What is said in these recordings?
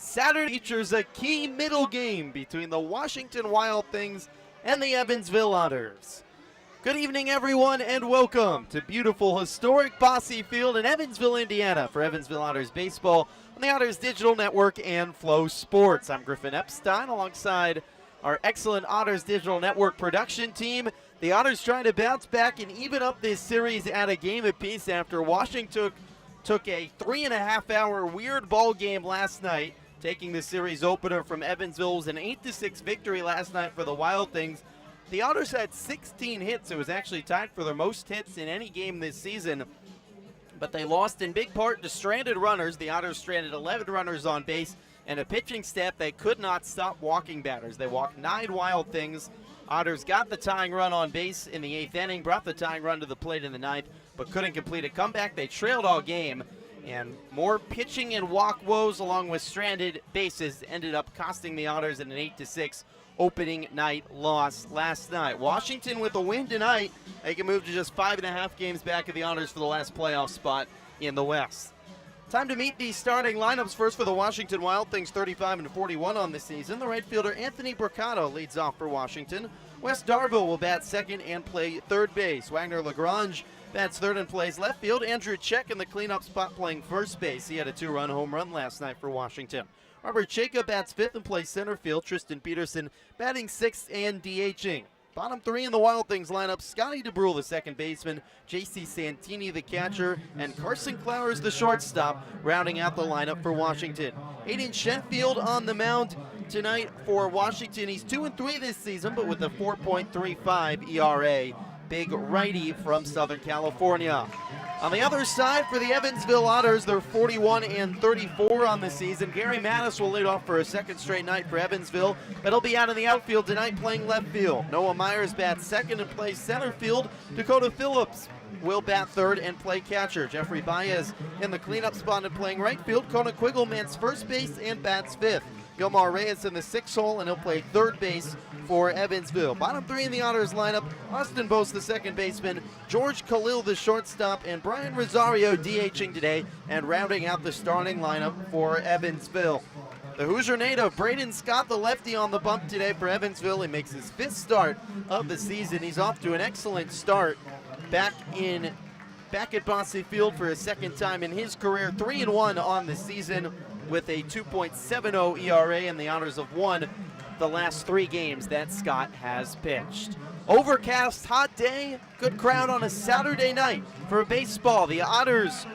Saturday features a key middle game between the Washington Wild Things and the Evansville Otters. Good evening, everyone, and welcome to beautiful, historic Bosse Field in Evansville, Indiana for Evansville Otters baseball on the Otters Digital Network and Flow Sports. I'm Griffin Epstein alongside our excellent Otters Digital Network production team. The Otters trying to bounce back and even up this series at a game apiece after Washington took a 3.5-hour weird ball game last night, taking the series opener from Evansville. It was an 8-6 victory last night for the Wild Things. The Otters had 16 hits. It was actually tied for their most hits in any game this season, but they lost in big part to stranded runners. The Otters stranded 11 runners on base and a pitching staff that could not stop walking batters. They walked 9 Wild Things. Otters got the tying run on base in the 8th inning, brought the tying run to the plate in the 9th, but couldn't complete a comeback. They trailed all game, and more pitching and walk woes along with stranded bases ended up costing the Otters in an 8-6 opening night loss last night. Washington with a win tonight, they can move to just 5.5 games back of the Otters for the last playoff spot in the West. Time to meet the starting lineups. First for the Washington Wild Things, 35-41 on the season. The right fielder Anthony Bricado leads off for Washington. Wes Darville will bat second and play third base. Wagner Lagrange bats third and plays left field. Andrew Check in the cleanup spot playing first base. He had a 2-run home run last night for Washington. Robert Jacob bats fifth and plays center field. Tristan Peterson batting sixth and DHing. Bottom three in the Wild Things lineup: Scotty DeBrule, the second baseman, J.C. Santini, the catcher, and Carson Clowers, the shortstop, rounding out the lineup for Washington. Aiden Shenfield on the mound tonight for Washington. He's 2-3 this season, but with a 4.35 ERA. Big righty from Southern California. On the other side for the Evansville Otters, they're 41-34 on the season. Gary Mattis will lead off for a second straight night for Evansville, but he'll be out in the outfield tonight playing left field. Noah Myers bats second and plays center field. Dakota Phillips will bat third and play catcher. Jeffrey Baez in the cleanup spot and playing right field. Kona Quiggleman's first base and bats fifth. Gilmar Reyes in the sixth hole, and he'll play third base for Evansville. Bottom three in the Otters lineup: Austin Bose, the second baseman, George Khalil, the shortstop, and Brian Rosario DHing today, and rounding out the starting lineup for Evansville. The Hoosier native Braden Scott, the lefty, on the bump today for Evansville. He makes his 5th start of the season. He's off to an excellent start back at Bosse Field for his second time in his career. 3-1 on the season with a 2.70 ERA, and the Otters have won the last 3 games that Scott has pitched. Overcast, hot day, good crowd on a Saturday night for baseball. The Otters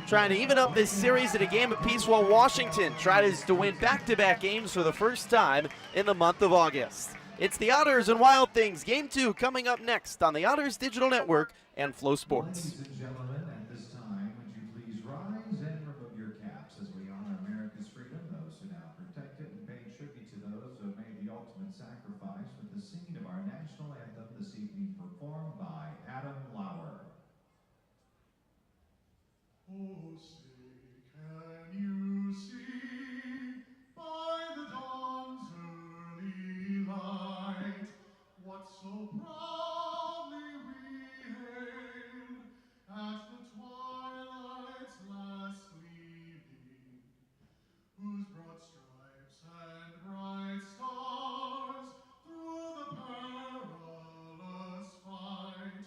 trying to even up this series at a game apiece, while Washington tries to win back-to-back games for the first time in the month of August. It's the Otters and Wild Things, Game 2 coming up next on the Otters Digital Network and Flow Sports. Ladies and gentlemen, at this time, would you please rise and remove your caps as we honor America's freedom, those who now protect it, and pay tribute to those who have made the ultimate sacrifice with the singing of our national anthem this evening, performed by Adam Lauer. Oh, say, can you see by the dawn's early light what so proudly we hailed at the twilight's last gleaming, whose broad stripes and bright stars through the perilous fight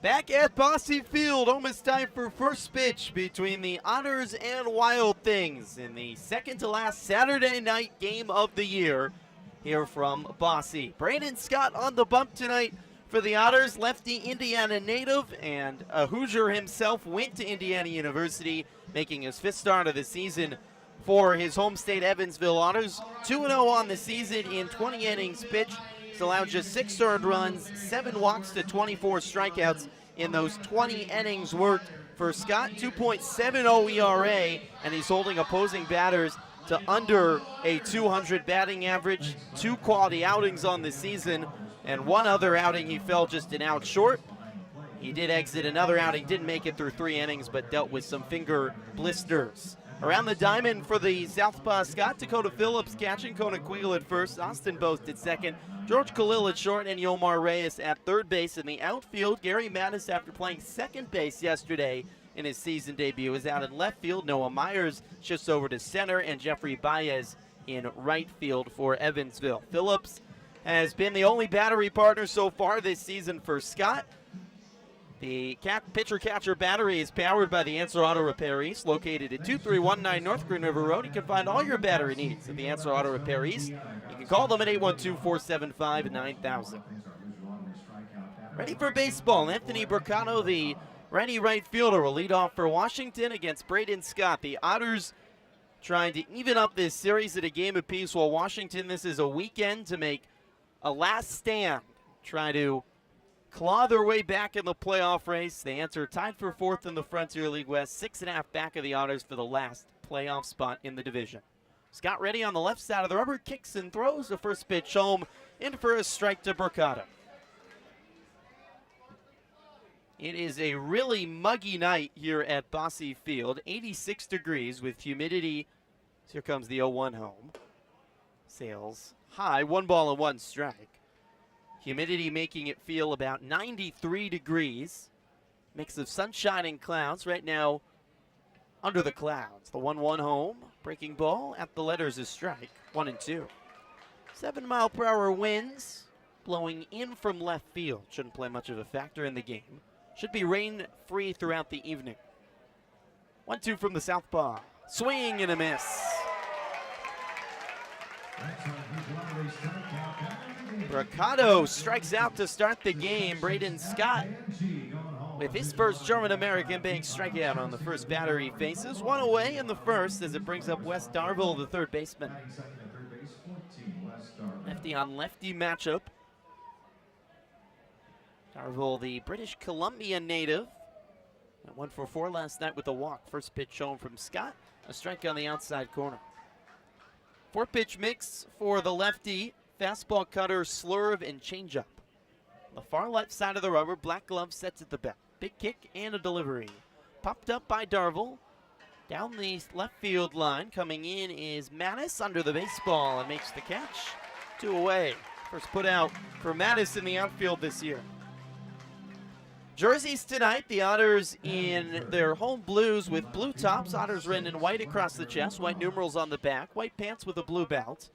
Back at Bosse Field, almost time for first pitch between the Otters and Wild Things in the second to last Saturday night game of the year here from Bosse. Braden Scott on the bump tonight for the Otters, lefty Indiana native and a Hoosier himself, went to Indiana University, making his fifth start of the season for his home state Evansville Otters. 2-0 on the season in 20 innings pitched. He's allowed just 6 earned runs, 7 walks to 24 strikeouts in those 20 innings worked for Scott. 2.70 ERA, and he's holding opposing batters to under a 200 batting average. 2 quality outings on the season, and 1 other outing he fell just an out short. He did exit another outing, didn't make it through 3 innings, but dealt with some finger blisters. Around the diamond for the Southpaw Scott, Dakota Phillips catching, Kona Quiggle at first, Austin Boast at second, George Khalil at short, and Yomar Reyes at third base. In the outfield, Gary Mattis, after playing second base yesterday in his season debut, is out in left field. Noah Myers shifts over to center, and Jeffrey Baez in right field for Evansville. Phillips has been the only battery partner so far this season for Scott. The pitcher-catcher battery is powered by the Answer Auto Repair East, located at 2319 North Green River Road. You can find all your battery needs at the Answer Auto Repair East. You can call them at 812-475-9000. Ready for baseball, Anthony Bricano, the righty right fielder, will lead off for Washington against Braden Scott. The Otters trying to even up this series at a game apiece, while Washington, this is a weekend to make a last stand, try to claw their way back in the playoff race. They enter tied for 4th in the Frontier League West, 6.5 back of the Otters for the last playoff spot in the division. Scott ready on the left side of the rubber, kicks and throws the first pitch home, in for a strike to Bricado. It is a really muggy night here at Bosse Field, 86 degrees with humidity. Here comes the 0-1 home. Sails high, 1 ball and 1 strike. Humidity making it feel about 93 degrees. Mix of sunshine and clouds. Right now, under the clouds. The 1-1 home. Breaking ball at the letters is strike. 1-2. 7-mile-per-hour winds blowing in from left field. Shouldn't play much of a factor in the game. Should be rain-free throughout the evening. 1-2 from the southpaw. Swing and a miss. Bricado strikes out to start the game. Braden Scott, with his first German-American being strikeout on the first batter he faces. 1 away in the first as it brings up Wes Darville, the third baseman. Lefty on lefty matchup. Darville, the British Columbia native. Went for 4 last night with a walk. First pitch shown from Scott. A strike on the outside corner. 4-pitch mix for the lefty. Fastball, cutter, slurve, and changeup. The far left side of the rubber, black glove sets at the bat. Big kick and a delivery. Popped up by Darville. Down the left field line, coming in is Mattis under the baseball and makes the catch. 2 away. First put out for Mattis in the outfield this year. Jerseys tonight, the Otters in their home blues with blue tops. Otters written in white across the chest, white numerals on the back, white pants with a blue belt.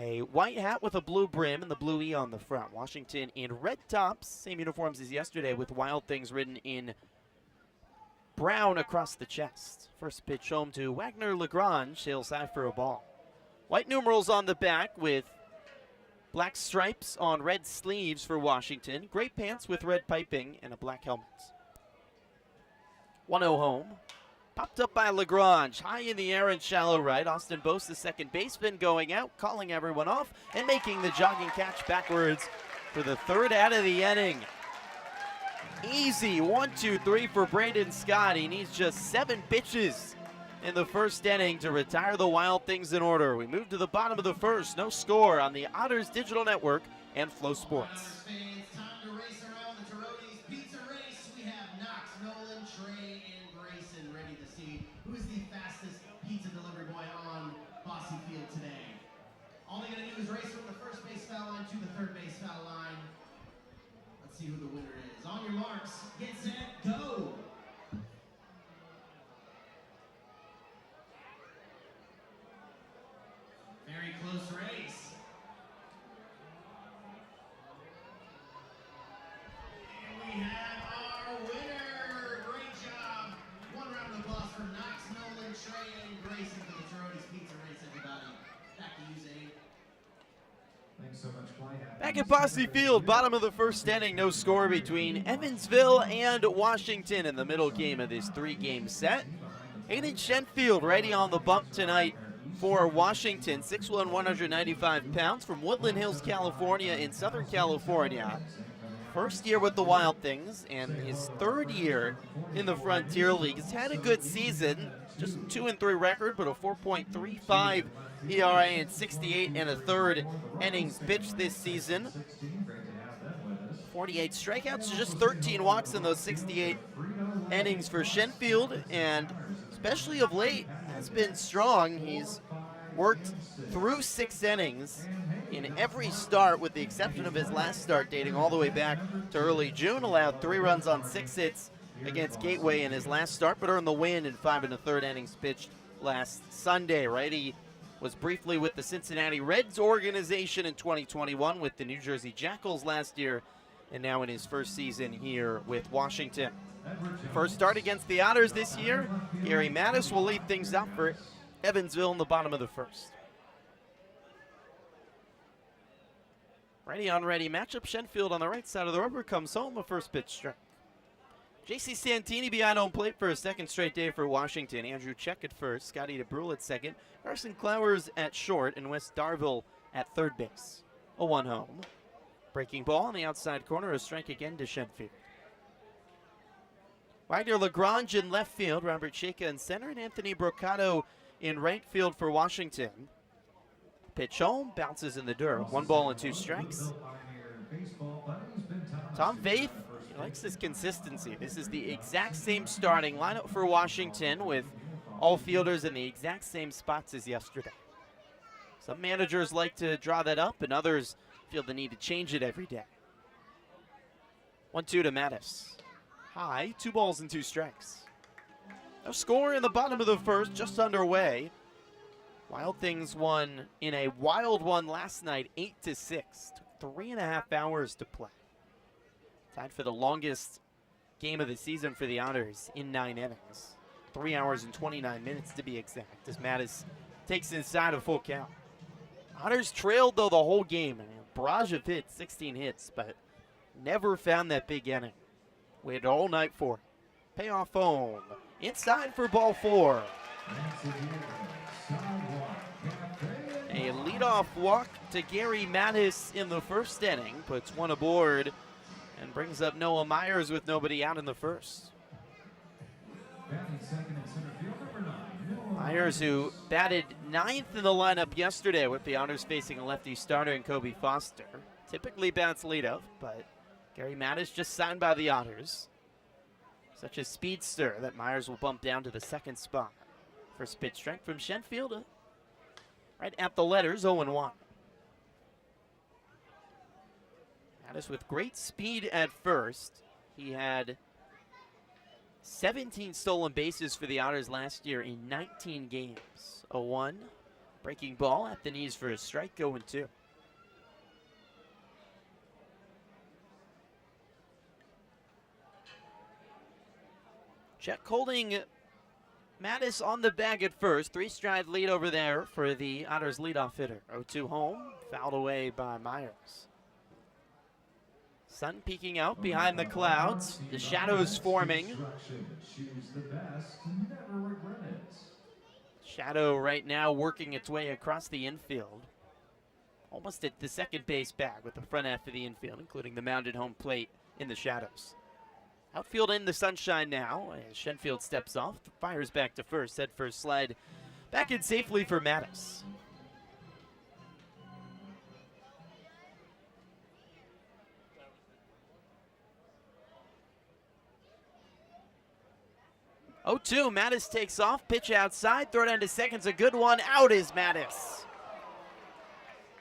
A white hat with a blue brim and the blue E on the front. Washington in red tops, same uniforms as yesterday with Wild Things written in brown across the chest. First pitch home to Wagner Lagrange, sails high for a ball. White numerals on the back with black stripes on red sleeves for Washington. Gray pants with red piping and a black helmet. 1-0 home. Popped up by Lagrange, high in the air and shallow right. Austin Boast, the second baseman, going out, calling everyone off, and making the jogging catch backwards for the third out of the inning. Easy 1-2-3 for Braden Scott. He needs just 7 pitches in the first inning to retire the Wild Things in order. We move to the bottom of the first. No score on the Otters Digital Network and Flow Sports. Who's the fastest pizza delivery boy on Bosse Field today? All they gotta do is race from the first base foul line to the third base foul line. Let's see who the winner is. On your marks, get set, go! Very close race. And we have Back at Bosse Field, bottom of the first inning, no score between Evansville and Washington in the middle game of this three-game set. Aiden Shenfield ready on the bump tonight for Washington, 6'1", 195 pounds from Woodland Hills, California in Southern California. First year with the Wild Things and his third year in the Frontier League. He's had a good season, just 2-3 record, but a 4.35 ERA and 68 and a third innings pitched this season. 48 strikeouts, just 13 walks in those 68 innings for Shenfield, and especially of late has been strong. He's worked through 6 innings in every start with the exception of his last start dating all the way back to early June. Allowed 3 runs on 6 hits against Gateway in his last start, but earned the win in 5 1/3 innings pitched last Sunday. Righty was briefly with the Cincinnati Reds organization in 2021, with the New Jersey Jackals last year, and now in his first season here with Washington. First start against the Otters this year, Gary Mattis will lead things up for Evansville in the bottom of the first. Ready on ready matchup. Shenfield on the right side of the rubber comes home, a first pitch strike. J.C. Santini behind home plate for a second straight day for Washington. Andrew Check at first, Scotty DeBrule at second, Carson Clowers at short, and Wes Darville at third base. A 1 home. Breaking ball on the outside corner, a strike again to Shenfield. Wagner Lagrange in left field, Robert Shaka in center, and Anthony Brocato in right field for Washington. Pitch home, bounces in the dirt. 1 ball and 2 strikes. Tom Vaith likes this consistency. This is the exact same starting lineup for Washington with all fielders in the exact same spots as yesterday. Some managers like to draw that up, and others feel the need to change it every day. 1-2 to Mattis. High, 2 balls and 2 strikes. No score in the bottom of the first, just underway. Wild Things won in a wild one last night, 8-6. Took 3.5 hours to play. Tied for the longest game of the season for the Otters in 9 innings. 3 hours and 29 minutes to be exact, as Mattis takes inside a full count. Otters trailed, though, the whole game. A barrage of hits, 16 hits, but never found that big inning. Waited all night for it. Payoff home. Inside for ball 4. A leadoff walk to Gary Mattis in the first inning. Puts 1 aboard and brings up Noah Myers with nobody out in the first. Myers, who batted 9th in the lineup yesterday with the Otters facing a lefty starter in Kobe Foster. Typically bats leadoff, but Gary Mattis just signed by the Otters. Such a speedster that Myers will bump down to the 2nd spot. First pitch strike from Shenfield. Right at the letters, 0-1. Mattis with great speed at first. He had 17 stolen bases for the Otters last year in 19 games. 0-1. Breaking ball at the knees for a strike, 0-2. Check holding Mattis on the bag at first. 3-stride lead over there for the Otters leadoff hitter. 0-2 home, fouled away by Myers. Sun peeking out behind the clouds. The shadows forming. Shadow right now working its way across the infield. Almost at the second base bag with the front half of the infield, including the mounded home plate in the shadows. Outfield in the sunshine now as Shenfield steps off, fires back to first, head first slide back in safely for Mattis. Oh, 2, Mattis takes off, pitch outside, throw down to second's a good one, out is Mattis.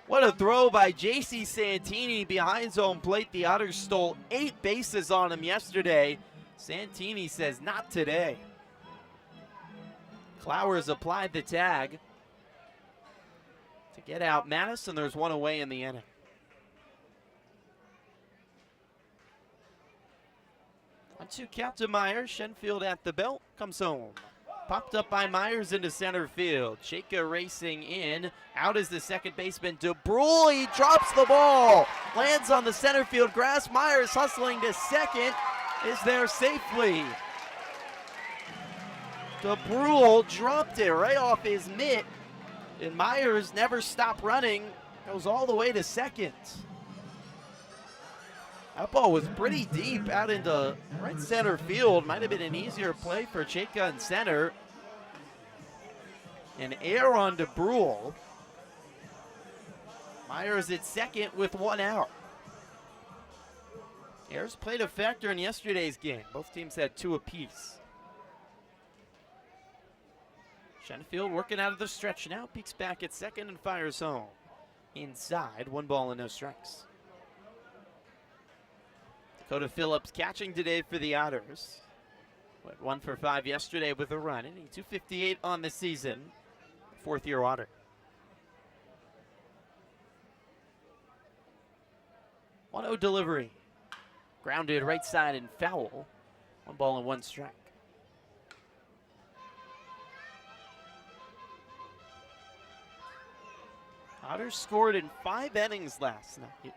What a throw by J.C. Santini behind home plate. The Otters stole 8 bases on him yesterday. Santini says, not today. Clowers applied the tag to get out Mattis, and there's 1 away in the inning. On 2 count to Myers. Shenfield at the belt, comes home. popped up by Myers into center field. Chayka racing in. Out is the second baseman, DeBrule. He drops the ball. Lands on the center field grass. Myers hustling to second. Is there safely. DeBrule dropped it right off his mitt. And Myers never stopped running. Goes all the way to second. That ball was pretty deep out into right center field. Might have been an easier play for Chayka in center. An error on DeBrule. Myers at second with 1 out. Errors played a factor in yesterday's game. Both teams had 2 apiece. Shenfield working out of the stretch now. Peeks back at second and fires home. Inside, 1 ball and no strikes. Dakota Phillips catching today for the Otters. Went 1 for 5 yesterday with a run. Inning 258 on the season. 4th-year Otter. 1-0 delivery. Grounded right side and foul. 1 ball and 1 strike. Otters scored in 5 innings last night.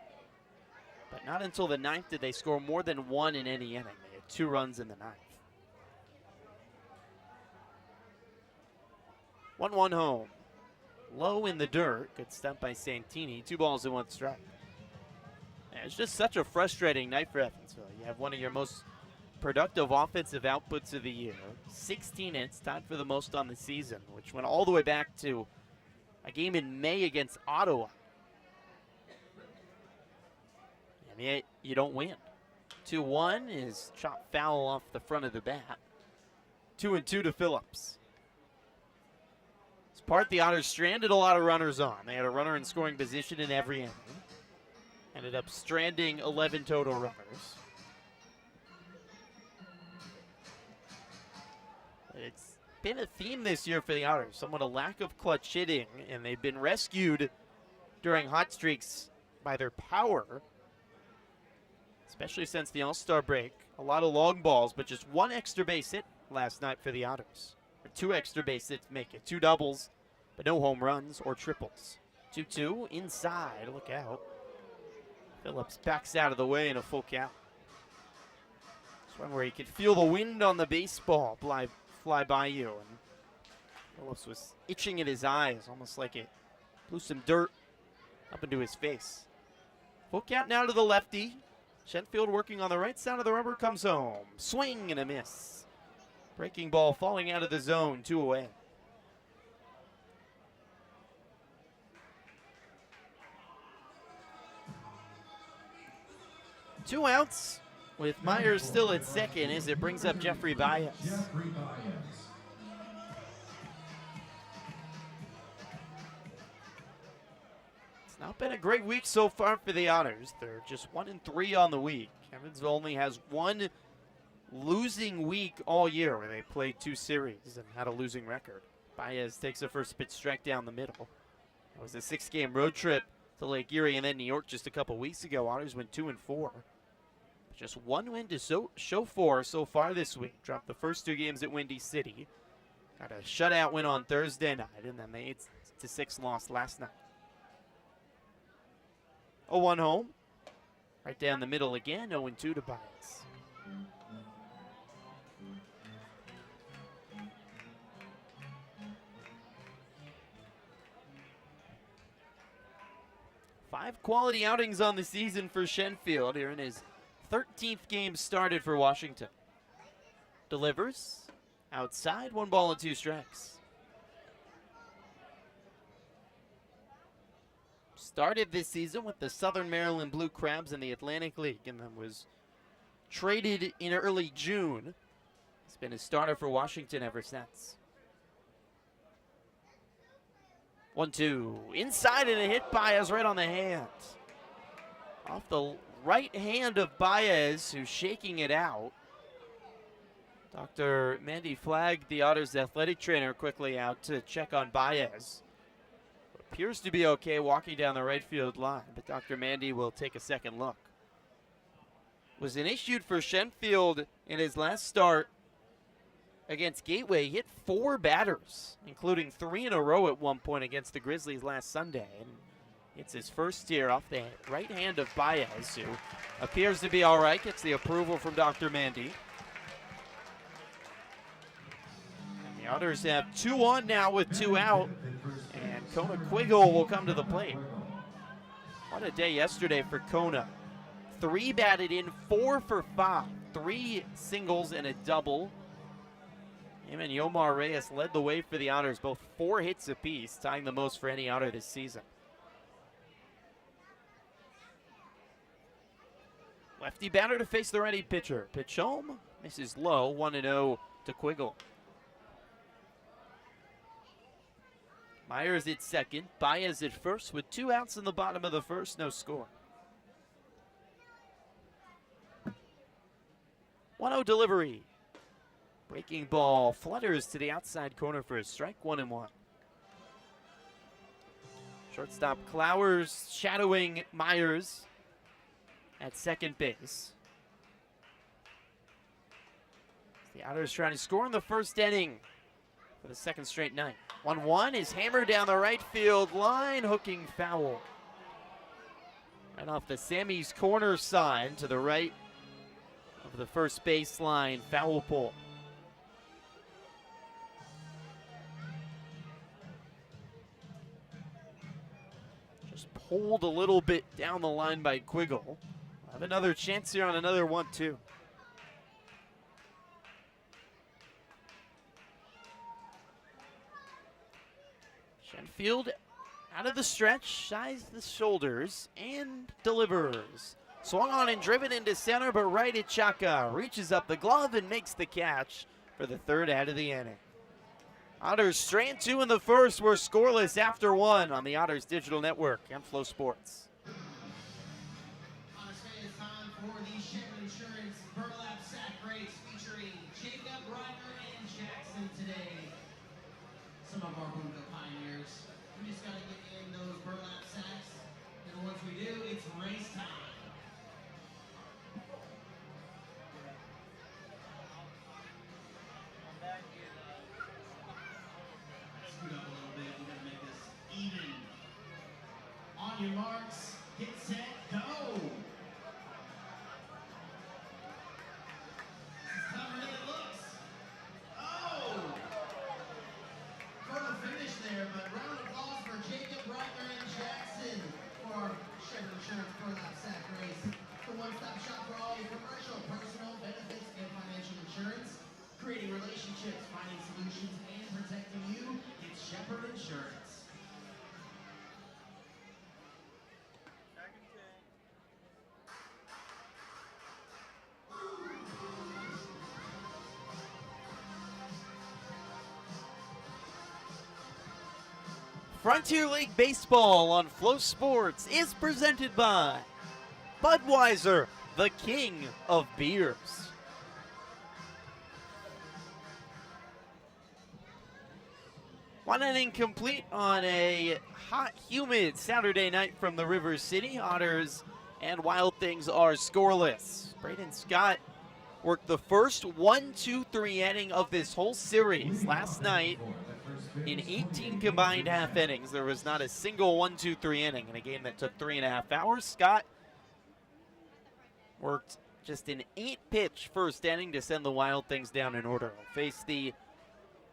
But not until the 9th did they score more than 1 in any inning. They had 2 runs in the 9th. 1-1 home. Low in the dirt. Good stump by Santini. 2 balls and 1 strike. Yeah, it's just such a frustrating night for Evansville. You have one of your most productive offensive outputs of the year. 16 hits, tied for the most on the season, which went all the way back to a game in May against Ottawa. And yet you don't win. 2-1 is chopped foul off the front of the bat. 2-2 to Phillips. This part the Otters stranded a lot of runners on. They had a runner in scoring position in every inning. Ended up stranding 11 total runners. It's been a theme this year for the Otters. Somewhat a lack of clutch hitting, and they've been rescued during hot streaks by their power, especially since the All-Star break. A lot of long balls, but just 1 extra base hit last night for the Otters. Or 2 extra base hits make it. 2 doubles, but no home runs or triples. 2-2 inside. Look out. Phillips backs out of the way in a full count. It's one where you could feel the wind on the baseball fly by you. And Phillips was itching at his eyes, almost like it blew some dirt up into his face. Full count now to the lefty. Shenfield working on the right side of the rubber, comes home. Swing and a miss. Breaking ball falling out of the zone, 2 away. Two outs with Myers still at second as it brings up Jeffrey Baez. Jeffrey Baez. It's not been a great week so far for the Otters. They're just 1-3 on the week. Evansville only has 1 losing week all year where they played 2 series and had a losing record. Baez takes a first pitch strike down the middle. It was a 6-game road trip to Lake Erie and then New York just a couple weeks ago. Otters went 2-4. Just 1 win to show for so far this week. Dropped the first 2 games at Windy City. Got a shutout win on Thursday night, and then the 8-6 loss last night. 0-1 home. Right down the middle again, 0-2 to Baez. Five quality outings on the season for Shenfield here in his 13th game started for Washington. Delivers. Outside, 1 ball and 2 strikes. Started this season with the Southern Maryland Blue Crabs in the Atlantic League and then was traded in early June. He's been a starter for Washington ever since. 1-2. Inside and a hit Baez right on the hand. Off the right hand of Baez, who's shaking it out. Dr. Mandy flagged the Otters athletic trainer quickly out to check on Baez. Appears to be okay walking down the right field line, but Dr. Mandy will take a second look. Was an issue for Shenfield in his last start against Gateway. He hit 4 batters, including 3 in a row at one point against the Grizzlies last Sunday. And it's his first here off the right hand of Baez, who appears to be all right. Gets the approval from Dr. Mandy. And the Otters have 2 on now with 2 out. And Kona Quiggle will come to the plate. What a day yesterday for Kona. 3 batted in, 4 for 5. 3 singles and a double. Him and Yomar Reyes led the way for the Otters, both 4 hits apiece, tying the most for any Otter this season. Lefty batter to face the righty pitcher. Pitch home, misses low, 1-0 to Quiggle. Myers at second, Baez at first with 2 outs in the bottom of the first, no score. 1-0 delivery. Breaking ball flutters to the outside corner for a strike, 1-1. Shortstop Clowers shadowing Myers at second base. The Otters trying to score in the first inning for the second straight night. 1-1 is hammered down the right field line, hooking foul. Right off the Sammy's corner side to the right of the first baseline, foul pole. Just pulled a little bit down the line by Quiggle. Have another chance here on another 1-2. Shenfield out of the stretch, shies the shoulders, and delivers. Swung on and driven into center, but right at Chaka. Reaches up the glove and makes the catch for the 3rd out of the inning. Otters strand 2 in the first. We're scoreless after 1 on the Otters Digital Network and Flow Sports. Otters fan, it's time for the Shepherd Insurance Burlap Sack Race featuring Jacob, Ryder, and Jackson today. Some of our Boonville pioneers. We just got to get in those burlap sacks, and once we do, it's race time. Scoot up a little bit. We're gonna make this even. On your marks, get set, go. This is tougher than it looks. Oh! For the finish there, but round of applause for Jacob, Ryder, and Jackson for our Shepherd Insurance Burlap Sack Race. The one-stop shop for all your commercial, personal, benefits, and financial insurance. Creating relationships, finding solutions, and protecting you. It's Shepherd Insurance. Frontier League Baseball on Flow Sports is presented by Budweiser, the king of beers. One inning complete on a hot, humid Saturday night from the River City. Otters and Wild Things are scoreless. Braden Scott worked the first 1-2-3 inning of this whole series last night. In 18 combined half innings, there was not a single 1-2-3 inning in a game that took 3.5 hours. Scott worked just an 8-pitch first inning to send the Wild Things down in order. He'll face the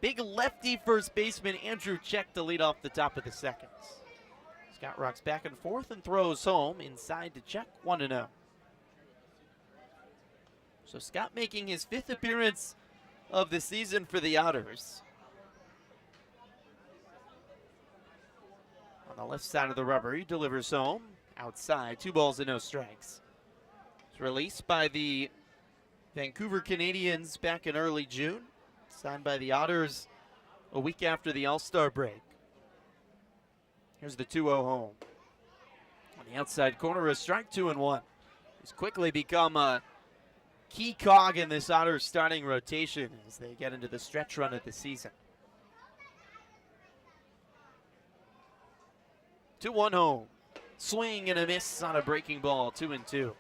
big lefty first baseman Andrew Check to lead off the top of the second. Scott rocks back and forth and throws home inside to Check, 1-0. So Scott making his 5th appearance of the season for the Otters. On the left side of the rubber, he delivers home. Outside, 2 balls and no strikes. It's released by the Vancouver Canadians back in early June. Signed by the Otters a week after the All-Star break. Here's the 2-0 home. On the outside corner, a strike, 2-1. He's quickly become a key cog in this Otters starting rotation as they get into the stretch run of the season. 2-1 home. Swing and a miss on a breaking ball, 2-2.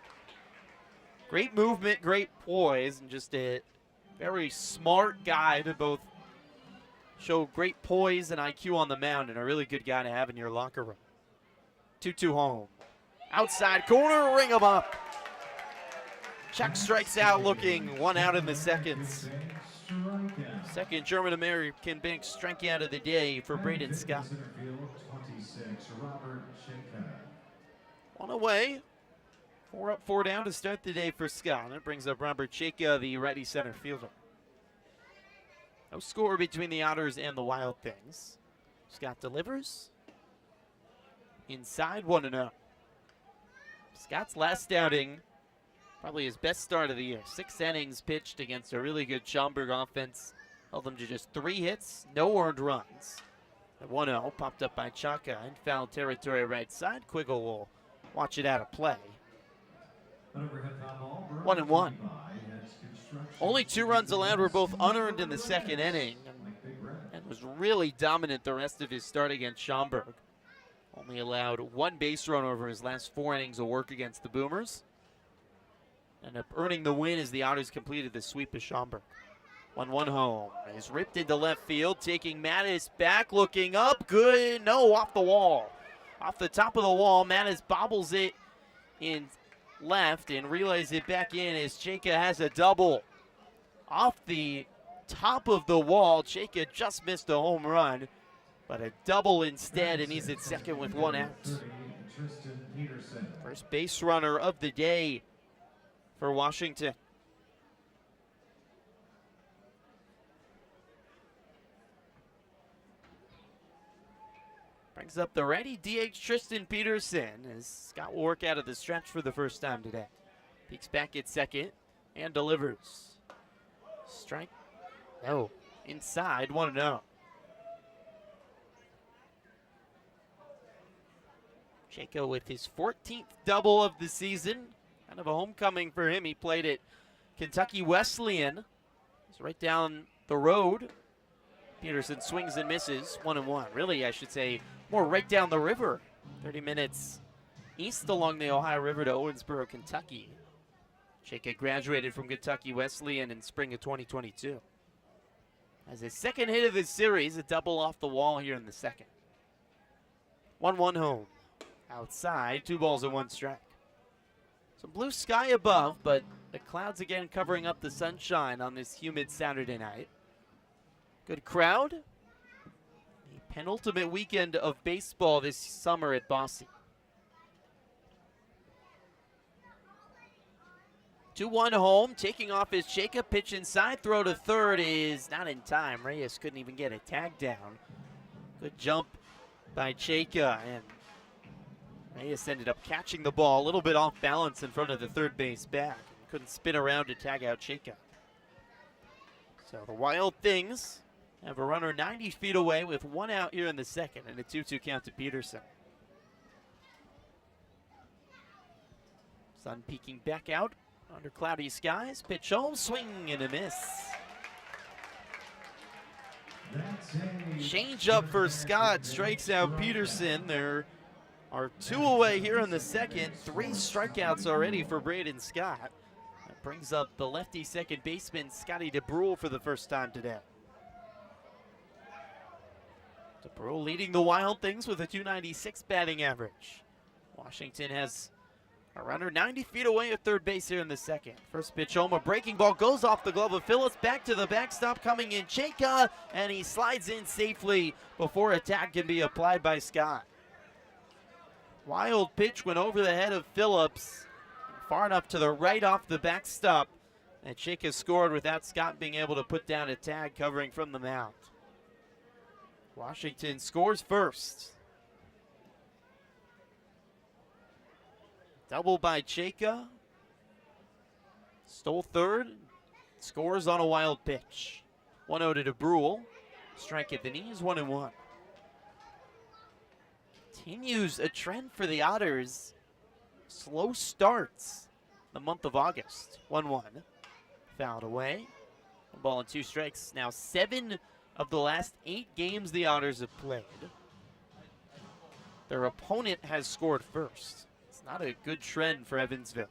Great movement, great poise, and just a Very smart guy to both show great poise and IQ on the mound, and a really good guy to have in your locker room. 2-2 home. Outside corner, ring him up. Chuck strikes out, looking 1 out in the seconds. Second German-American big strikeout of the day for Braden Scott. 1 away. 4 up, 4 down to start the day for Scott. That brings up Robert Chayka, the righty center fielder. No score between the Otters and the Wild Things. Scott delivers. Inside, 1-0. Scott's last outing, probably his best start of the year. 6 innings pitched against a really good Schaumburg offense. Held them to just 3 hits, no earned runs. The 1-0 popped up by Chaka in foul territory right side. Quiggle will watch it out of play. 1-1. Only 2 runs allowed were both unearned in the second inning, and was really dominant the rest of his start against Schaumburg. Only allowed 1 base run over his last 4 innings of work against the Boomers. Ended up earning the win as the Otters completed the sweep of Schaumburg. 1-1 home. He's ripped into left field, taking Mattis back, looking up. Good. No, off the wall. Off the top of the wall, Mattis bobbles it in left and relays it back in as Chayka has a double. Off the top of the wall, Chayka just missed a home run, but a double instead, and he's at second with 1 out. First base runner of the day for Washington. Brings up the ready DH Tristan Peterson as Scott will work out of the stretch for the first time today. Peeks back at second and delivers. Strike. No. Inside, 1-0. Chayka with his 14th double of the season. Kind of a homecoming for him. He played at Kentucky Wesleyan. He's right down the road. Peterson swings and misses, 1-1. Really, I should say, more right down the river. 30 minutes east along the Ohio River to Owensboro, Kentucky. Chayka graduated from Kentucky Wesleyan in spring of 2022. As his second hit of this series, a double off the wall here in the second. 1-1 home. Outside, 2 balls and 1 strike. Some blue sky above, but the clouds again covering up the sunshine on this humid Saturday night. Good crowd. The penultimate weekend of baseball this summer at Bosse. 2-1 home, taking off his Chayka, pitch inside, throw to third is not in time. Reyes couldn't even get a tag down. Good jump by Chayka, and Reyes ended up catching the ball a little bit off balance in front of the third base back. Couldn't spin around to tag out Chayka. So the Wild Things have a runner 90 feet away with 1 out here in the second and a 2-2 count to Peterson. Sun peeking back out under cloudy skies. Pitch home, swing and a miss. Change up for Scott, strikes out Peterson. There are 2 away here in the second. 3 strikeouts already for Braden Scott. That brings up the lefty second baseman, Scotty DeBrule, for the first time today. DeBrule leading the Wild Things with a .296 batting average. Washington has a runner 90 feet away at third base here in the second. First pitch home, a breaking ball goes off the glove of Phillips. Back to the backstop, coming in Chayka, and he slides in safely before a tag can be applied by Scott. Wild pitch went over the head of Phillips, far enough to the right off the backstop, and Chayka scored without Scott being able to put down a tag covering from the mound. Washington scores first. Double by Chayka. Stole third. Scores on a wild pitch. 1-0 to DeBrule. Strike at the knees, 1-1. Continues a trend for the Otters. Slow starts the month of August. 1-1. Fouled away. 1 ball and 2 strikes. Now 7 of the last 8 games the Otters have played, their opponent has scored first. It's not a good trend for Evansville,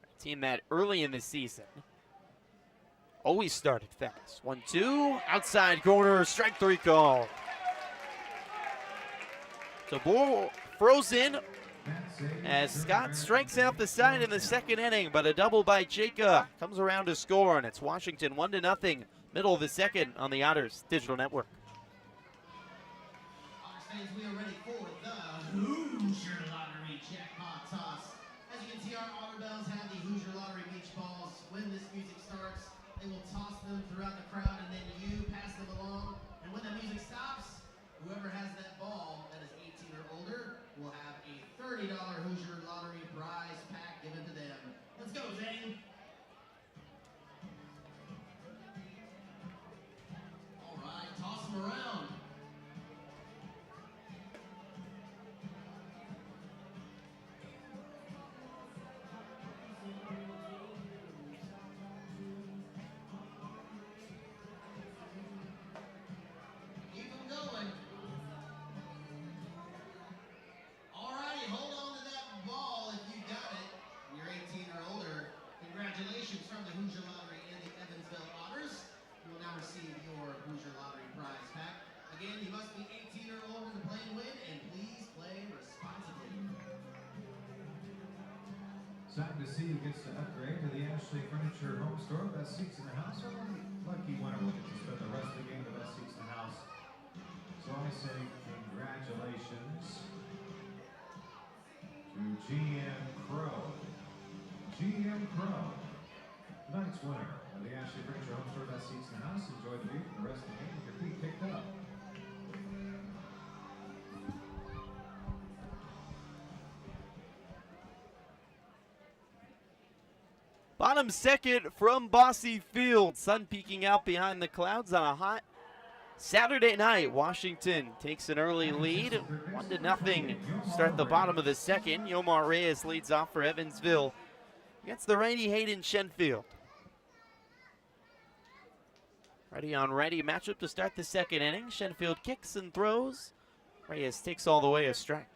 a team that early in the season always started fast. 1-2, outside corner, strike 3 call. So ball froze in as Scott strikes out the side in the second inning, but a double by Jacob comes around to score, and it's Washington 1-0, middle of the second on the Otters Digital Network. Otters fans, we are ready for the Hoosier Lottery Jackpot Toss. As you can see, our Otter Bells have the Hoosier Lottery beach balls. When this music starts, they will toss them throughout the crowd, and then you pass them along. And when the music stops, whoever has that ball that is 18 or older will have a $30 Hoosier Lottery prize pack given to them. Let's go, Zane. All right, toss them around. Keep them going. All righty, hold on to that ball if you got it. You're 18 or older. Congratulations from the Hoosier Lottery and the Evansville Otters. You will now receive your Hoosier Lottery prize pack. Again, you must be 18 or older to play and win, and please play responsibly. Sad to see who gets to upgrade to the Ashley Furniture Home Store. Best seats in the house. Only lucky winner will get to spend the rest of the game the best seats in the house. So I say congratulations to GM Crow. GM Crow, tonight's winner of the Ashley Furniture Home Store. Best seats in the house. Enjoy the view for the rest of the game with your feet picked up. Bottom second from Bosse Field. Sun peeking out behind the clouds on a hot Saturday night. Washington takes an early lead, 1-0. Start the bottom of the second. Yomar Reyes leads off for Evansville against the righty Hayden Shenfield. Ready on ready matchup to start the second inning. Shenfield kicks and throws. Reyes takes all the way a strike.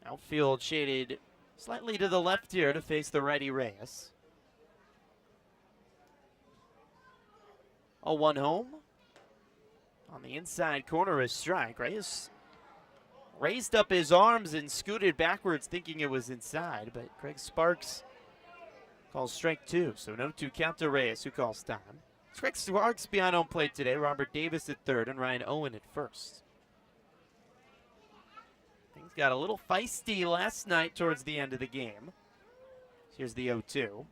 Outfield shaded slightly to the left here to face the righty Reyes. 0-1 home. On the inside corner, a strike. Reyes raised up his arms and scooted backwards thinking it was inside, but Craig Sparks calls strike 2, so no 2 count to Reyes, who calls time. Craig Sparks behind home plate today. Robert Davis at third and Ryan Owen at first. Things got a little feisty last night towards the end of the game. Here's the 0-2.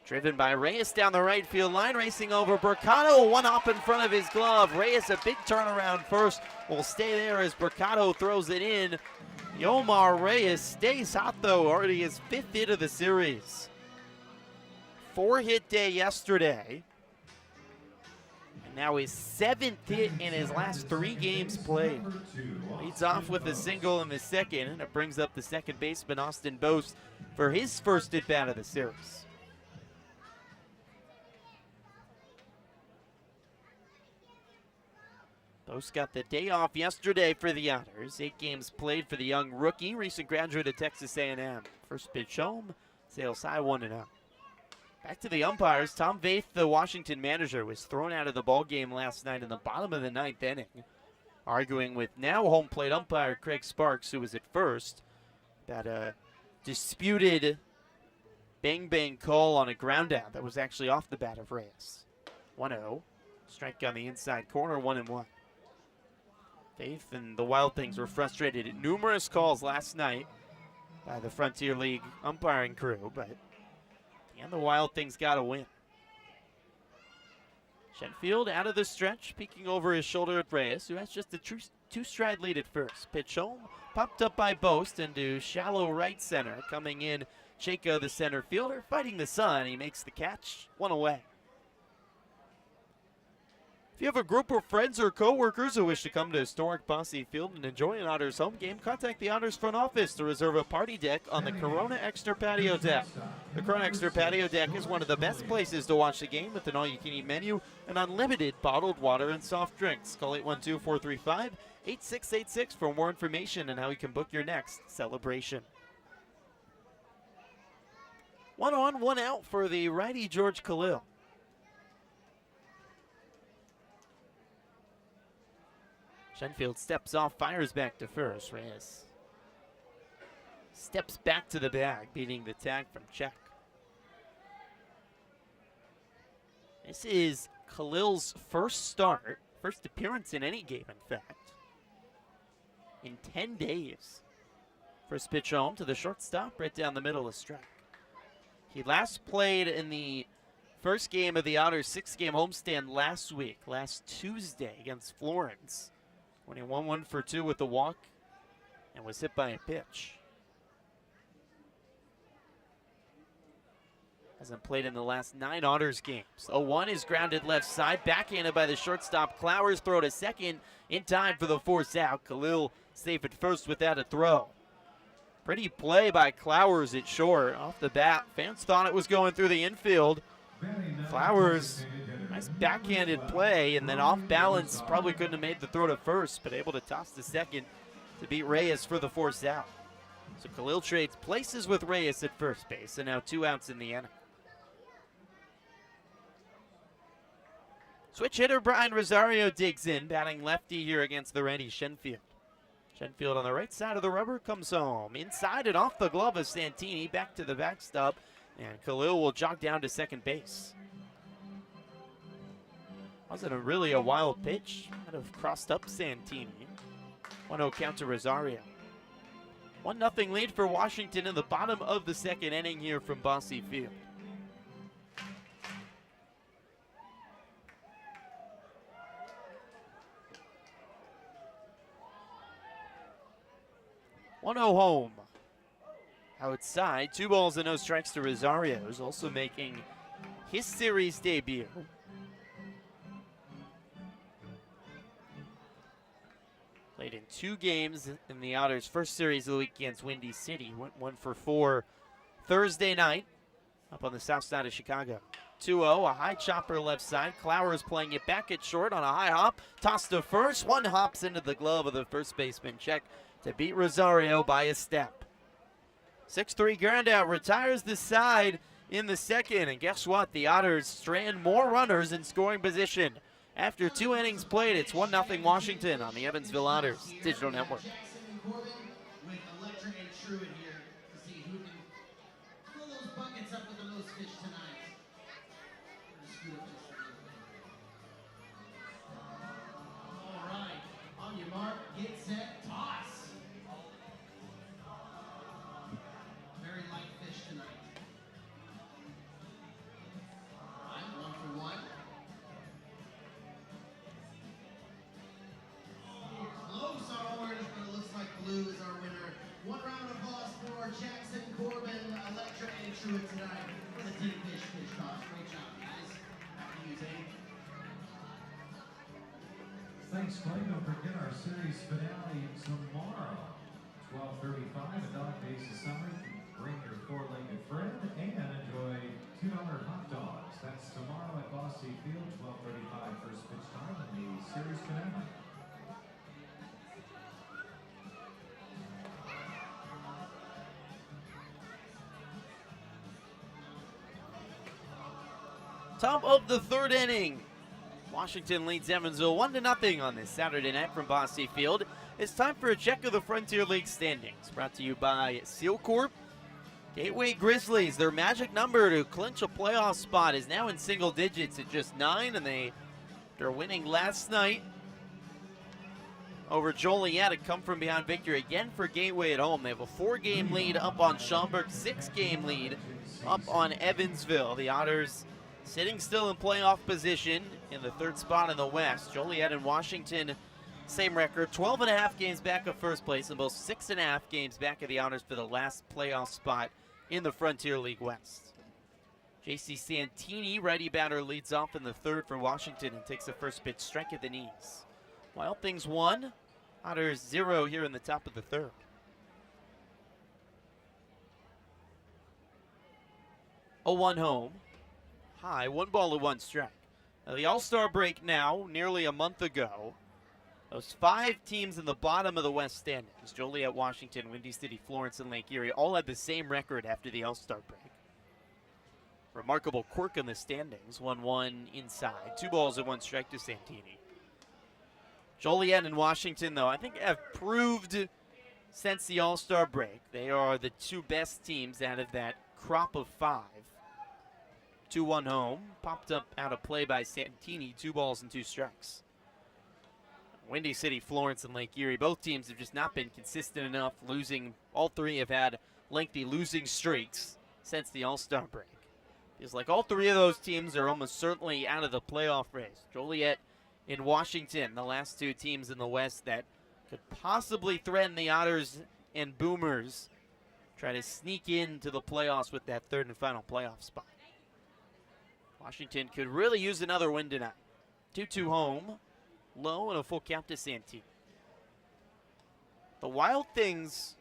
Driven by Reyes down the right field line, racing over Mercado, one up in front of his glove. Reyes, a big turnaround first, will stay there as Mercado throws it in. Yomar Reyes stays hot though, already his 5th hit of the series. 4-hit day yesterday. And now his 7th hit in his last 3 games played. Leads off with a single in the second, and it brings up the second baseman Austin Bose for his first at bat of the series. Bose got the day off yesterday for the Otters. 8 games played for the young rookie, recent graduate of Texas A&M. First pitch home, sails high 1-0. Back to the umpires. Tom Vaith, the Washington manager, was thrown out of the ball game last night in the bottom of the 9th inning, arguing with now home plate umpire Craig Sparks, who was at first, about a disputed bang-bang call on a ground out that was actually off the bat of Reyes. 1-0. Strike on the inside corner, 1-1. Faith and the Wild Things were frustrated at numerous calls last night by the Frontier League umpiring crew, but and the Wild Things got a win. Shenfield out of the stretch, peeking over his shoulder at Reyes, who has just a 2-stride lead at first. Pitch home, popped up by Bost into shallow right center. Coming in, Chaco, the center fielder, fighting the sun. He makes the catch, 1 away. If you have a group of friends or co-workers who wish to come to historic Bosse Field and enjoy an Otters home game, contact the Otters front office to reserve a party deck on the Corona Extra Patio Deck. The Corona Extra Patio Deck is one of the best places to watch the game with an all-you-can-eat menu and unlimited bottled water and soft drinks. Call 812-435-8686 for more information on how you can book your next celebration. 1 on, 1 out for the righty George Khalil. Shenfield steps off, fires back to first. Reyes steps back to the bag, beating the tag from Czech. This is Khalil's first start, first appearance in any game, in fact, in 10 days. First pitch home to the shortstop, right down the middle of strike. He last played in the first game of the Otters' 6-game homestand last week, last Tuesday against Florence, when he won 1 for 2 with the walk and was hit by a pitch. Hasn't played in the last 9 Otters games. 0-1 is grounded left side, backhanded by the shortstop. Clowers throw to second in time for the force out. Khalil safe at first without a throw. Pretty play by Clowers at short. Off the bat, fans thought it was going through the infield. Flowers, nice backhanded play, and then off balance, probably couldn't have made the throw to first, but able to toss to second to beat Reyes for the force out. So Khalil trades places with Reyes at first base, and now 2 outs in the inning. Switch hitter Brian Rosario digs in, batting lefty here against the righty Shenfield. Shenfield on the right side of the rubber comes home. Inside and off the glove of Santini, back to the backstop, and Khalil will jog down to second base. Wasn't really a wild pitch. Might have crossed up Santini. 1-0 count to Rosario. 1-0 lead for Washington in the bottom of the second inning here from Bosse Field. Home. Outside, 2 balls and no strikes to Rosario, who's also making his series debut. Played in 2 games in the Otters' first series of the week against Windy City. Went 1 for 4 Thursday night up on the south side of Chicago. 2-0, a high chopper left side. Clowers playing it back at short on a high hop. Toss to first. 1 hops into the glove of the first baseman. Check to beat Rosario by a step. 6-3 ground out retires the side in the second. And guess what? The Otters strand more runners in scoring position. After 2 innings played, it's 1-0 Washington on the Evansville Otters Digital Network. Thanks, Clay. Don't forget our series finale tomorrow. 12:35, a dog days of summer. Bring your 4-legged friend and enjoy $2 hot dogs. That's tomorrow at Bosse Field, 12:35 first pitch time in the series finale. Top of the 3rd inning. Washington leads Evansville 1-0 on this Saturday night from Bosse Field. It's time for a check of the Frontier League standings. Brought to you by Seal Corp. Gateway Grizzlies, their magic number to clinch a playoff spot is now in single digits at just 9, and they're winning last night over Joliet. A come from behind victory again for Gateway at home. They have a 4-game lead up on Schaumburg, 6-game lead up on Evansville. The Otters sitting still in playoff position in the 3rd spot in the West. Joliet and Washington, same record, 12.5 games back of first place, and both 6.5 games back of the Otters for the last playoff spot in the Frontier League West. J.C. Santini, righty batter, leads off in the 3rd for Washington and takes the first pitch strike at the knees. Wild Things 1, Otters 0 here in the top of the 3rd. 0-1 home. High, 1 ball to 1 strike. Now the All-Star break now, nearly a month ago. Those 5 teams in the bottom of the West standings, Joliet, Washington, Windy City, Florence, and Lake Erie, all had the same record after the All-Star break. remarkable quirk in the standings. 1-1 inside. 2 balls and 1 strike to Santini. Joliet and Washington, though, I think have proved since the All-Star break they are the 2 best teams out of that crop of 5. 2-1 home. Popped up out of play by Santini. 2 balls and 2 strikes. Windy City, Florence, and Lake Erie. Both teams have just not been consistent enough, losing. All 3 have had lengthy losing streaks since the All-Star break. Feels like all 3 of those teams are almost certainly out of the playoff race. Joliet in Washington, the last 2 teams in the West that could possibly threaten the Otters and Boomers, try to sneak into the playoffs with that 3rd and final playoff spot. Washington could really use another win tonight. 2-2 home, low, and a full count to Santini. The Wild Things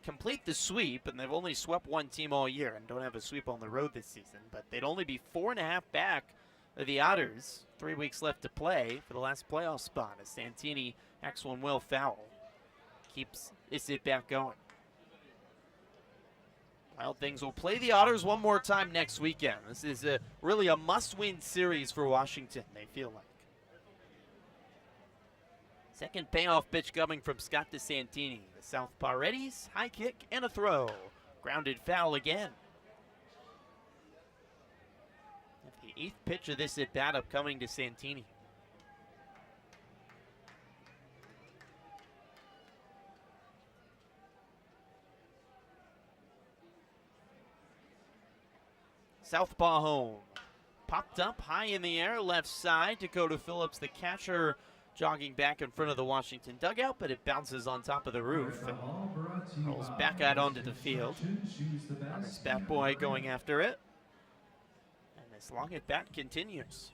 complete the sweep, and they've only swept 1 team all year and don't have a sweep on the road this season, but they'd only be 4.5 back of the Otters. 3 weeks left to play for the last playoff spot as Santini hacks one well foul. Keeps this it back going. Wild Things will play the Otters one more time next weekend. This is really a must-win series for Washington, they feel like. Second payoff pitch coming from Scott to Santini. The southpaw readies, high kick, and a throw. Grounded foul again. The 8th pitch of this at-bat upcoming to Santini. Southpaw home. Popped up high in the air, left side. Dakota Phillips, the catcher, jogging back in front of the Washington dugout, but it bounces on top of the roof and rolls back out onto the field. This bat boy going after it. And this long at bat continues.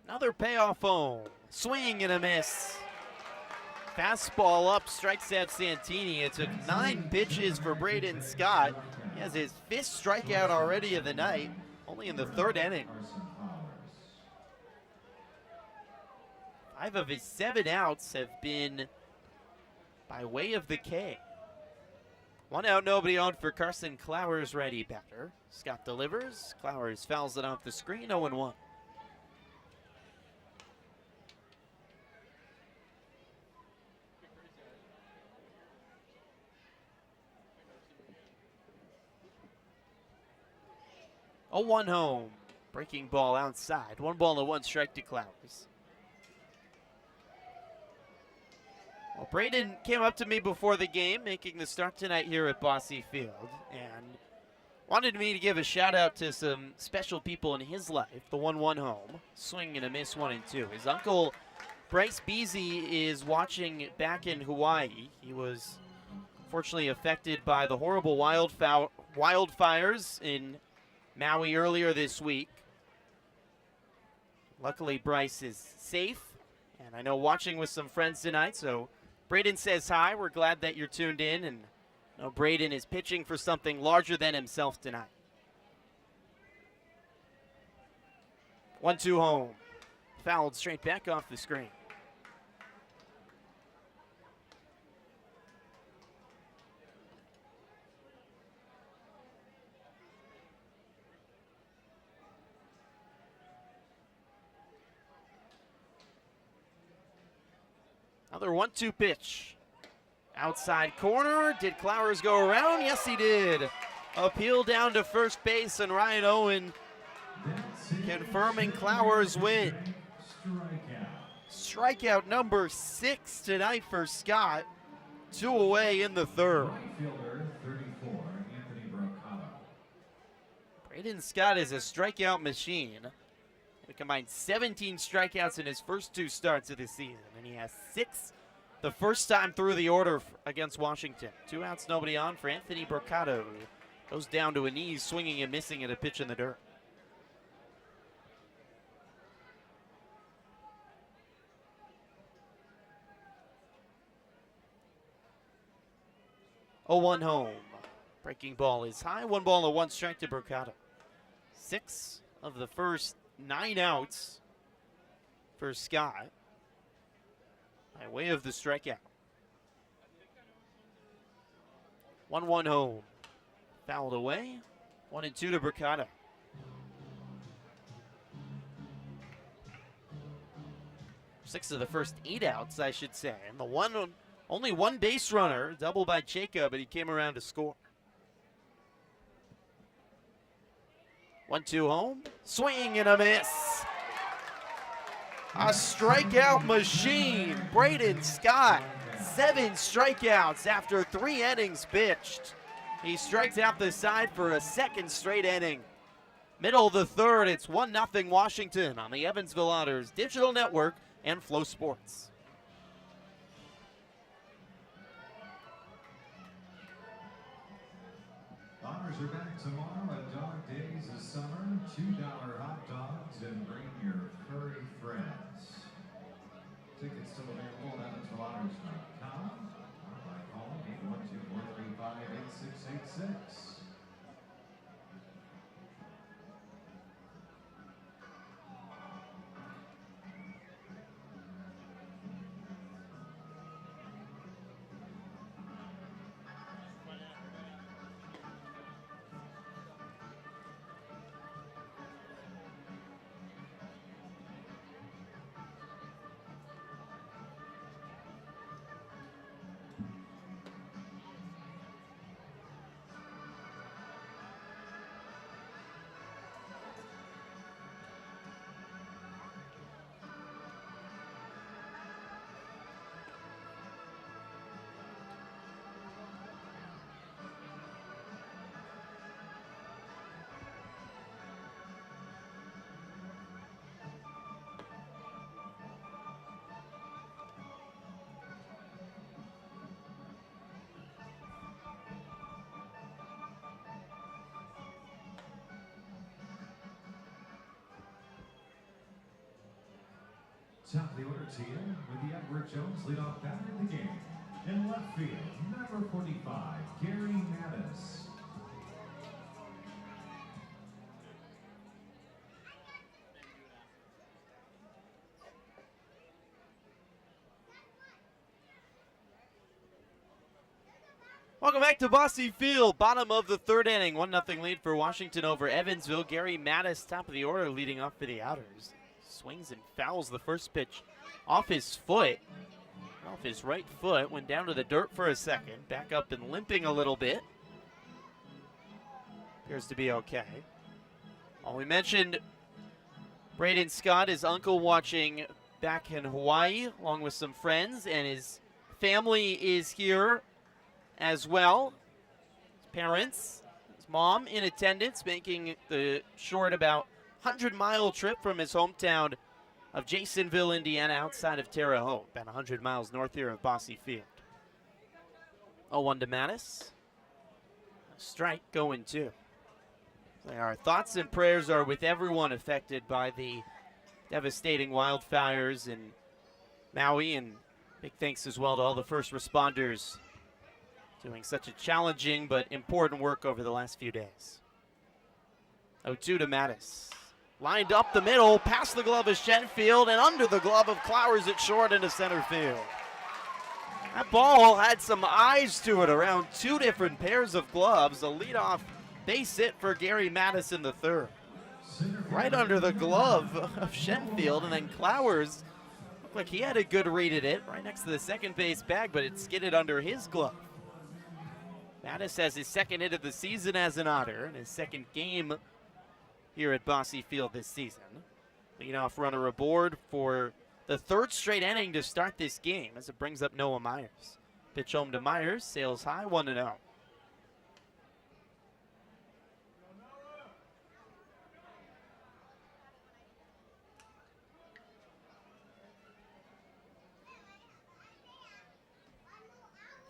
Another payoff home. Swing and a miss. Fastball up, strikes out Santini. It took 9 pitches for Braden Scott. He has his 5th strikeout already of the night, only in the 3rd inning. 5 of his 7 outs have been by way of the K. 1 out, nobody on for Carson Clowers, righty batter. Scott delivers. Clowers fouls it off the screen, 0-1. A 1 home. Breaking ball outside. 1 ball and 1 strike to Clowers. Well, Braden came up to me before the game, making the start tonight here at Bosse Field, and wanted me to give a shout out to some special people in his life. The 1-1 home. Swing and a miss, 1 and 2. His uncle, Bryce Beasy, is watching back in Hawaii. He was fortunately affected by the horrible wildfires in Maui earlier this week. Luckily, Bryce is safe, and I know watching with some friends tonight, so Braden says hi. We're glad that you're tuned in, and I know Braden is pitching for something larger than himself tonight. 1-2 home. Fouled straight back off the screen. Another 1-2 pitch. Outside corner. Did Clowers go around? Yes, he did. Appeal down to first base, and Ryan Owen confirming Clowers' win. Strikeout number 6 tonight for Scott. 2 away in the 3rd. Braden Scott is a strikeout machine. He combined 17 strikeouts in his first 2 starts of the season, and he has 6 the first time through the order against Washington. 2 outs, nobody on for Anthony Brocato. Goes down to a knee, swinging and missing at a pitch in the dirt. A 1 home. Breaking ball is high. 1 ball and 1 strike to Brocato. 6 of the first 9 outs for Scott by way of the strikeout. 1-1 home. Fouled away. 1-2 to Bricata. Six of the first 8 outs, I should say. And only one base runner, double by Jacob, but he came around to score. 1-2 home. Swing and a miss. A strikeout machine. Braden Scott, 7 strikeouts after 3 innings pitched. He strikes out the side for a second straight inning. Middle of the third, it's 1-0 Washington on the Evansville Otters Digital Network and Flow Sports. Otters are back tomorrow at Dog Days of Summer. $2 hot dogs and bring your furry friends. Tickets still available at EvansvilleOtters.com or by calling 812-435-8686. Top of the order to you with the Edward Jones leadoff batter of the game. In left field, number 45, Gary Mattis. Welcome back to Bosse Field, bottom of the third inning. 1-0 lead for Washington over Evansville. Gary Mattis, top of the order, leading off for the Otters. Swings and fouls the first pitch off his foot, off his right foot, went down to the dirt for a second, back up and limping a little bit. Appears to be okay. We mentioned Braden Scott, his uncle, watching back in Hawaii along with some friends, and his family is here as well. His parents, his mom in attendance, making the short about 100-mile trip from his hometown of Jasonville, Indiana, outside of Terre Haute, about 100 miles north here of Bosse Field. 0-1 to Mattis. A strike going 2. Our thoughts and prayers are with everyone affected by the devastating wildfires in Maui, and big thanks as well to all the first responders doing such a challenging but important work over the last few days. 0-2 to Mattis. Lined up the middle, past the glove of Shenfield, and under the glove of Clowers at short into center field. That ball had some eyes to it around 2 different pairs of gloves. A leadoff base hit for Gary Mattis in the third. Right under the glove of Shenfield, and then Clowers looked like he had a good read at it, right next to the second base bag, but it skidded under his glove. Mattis has his second hit of the season as an Otter, and his second game here at Bosse Field this season. Leadoff runner aboard for the third straight inning to start this game as it brings up Noah Myers. Pitch home to Myers, sails high, 1-0.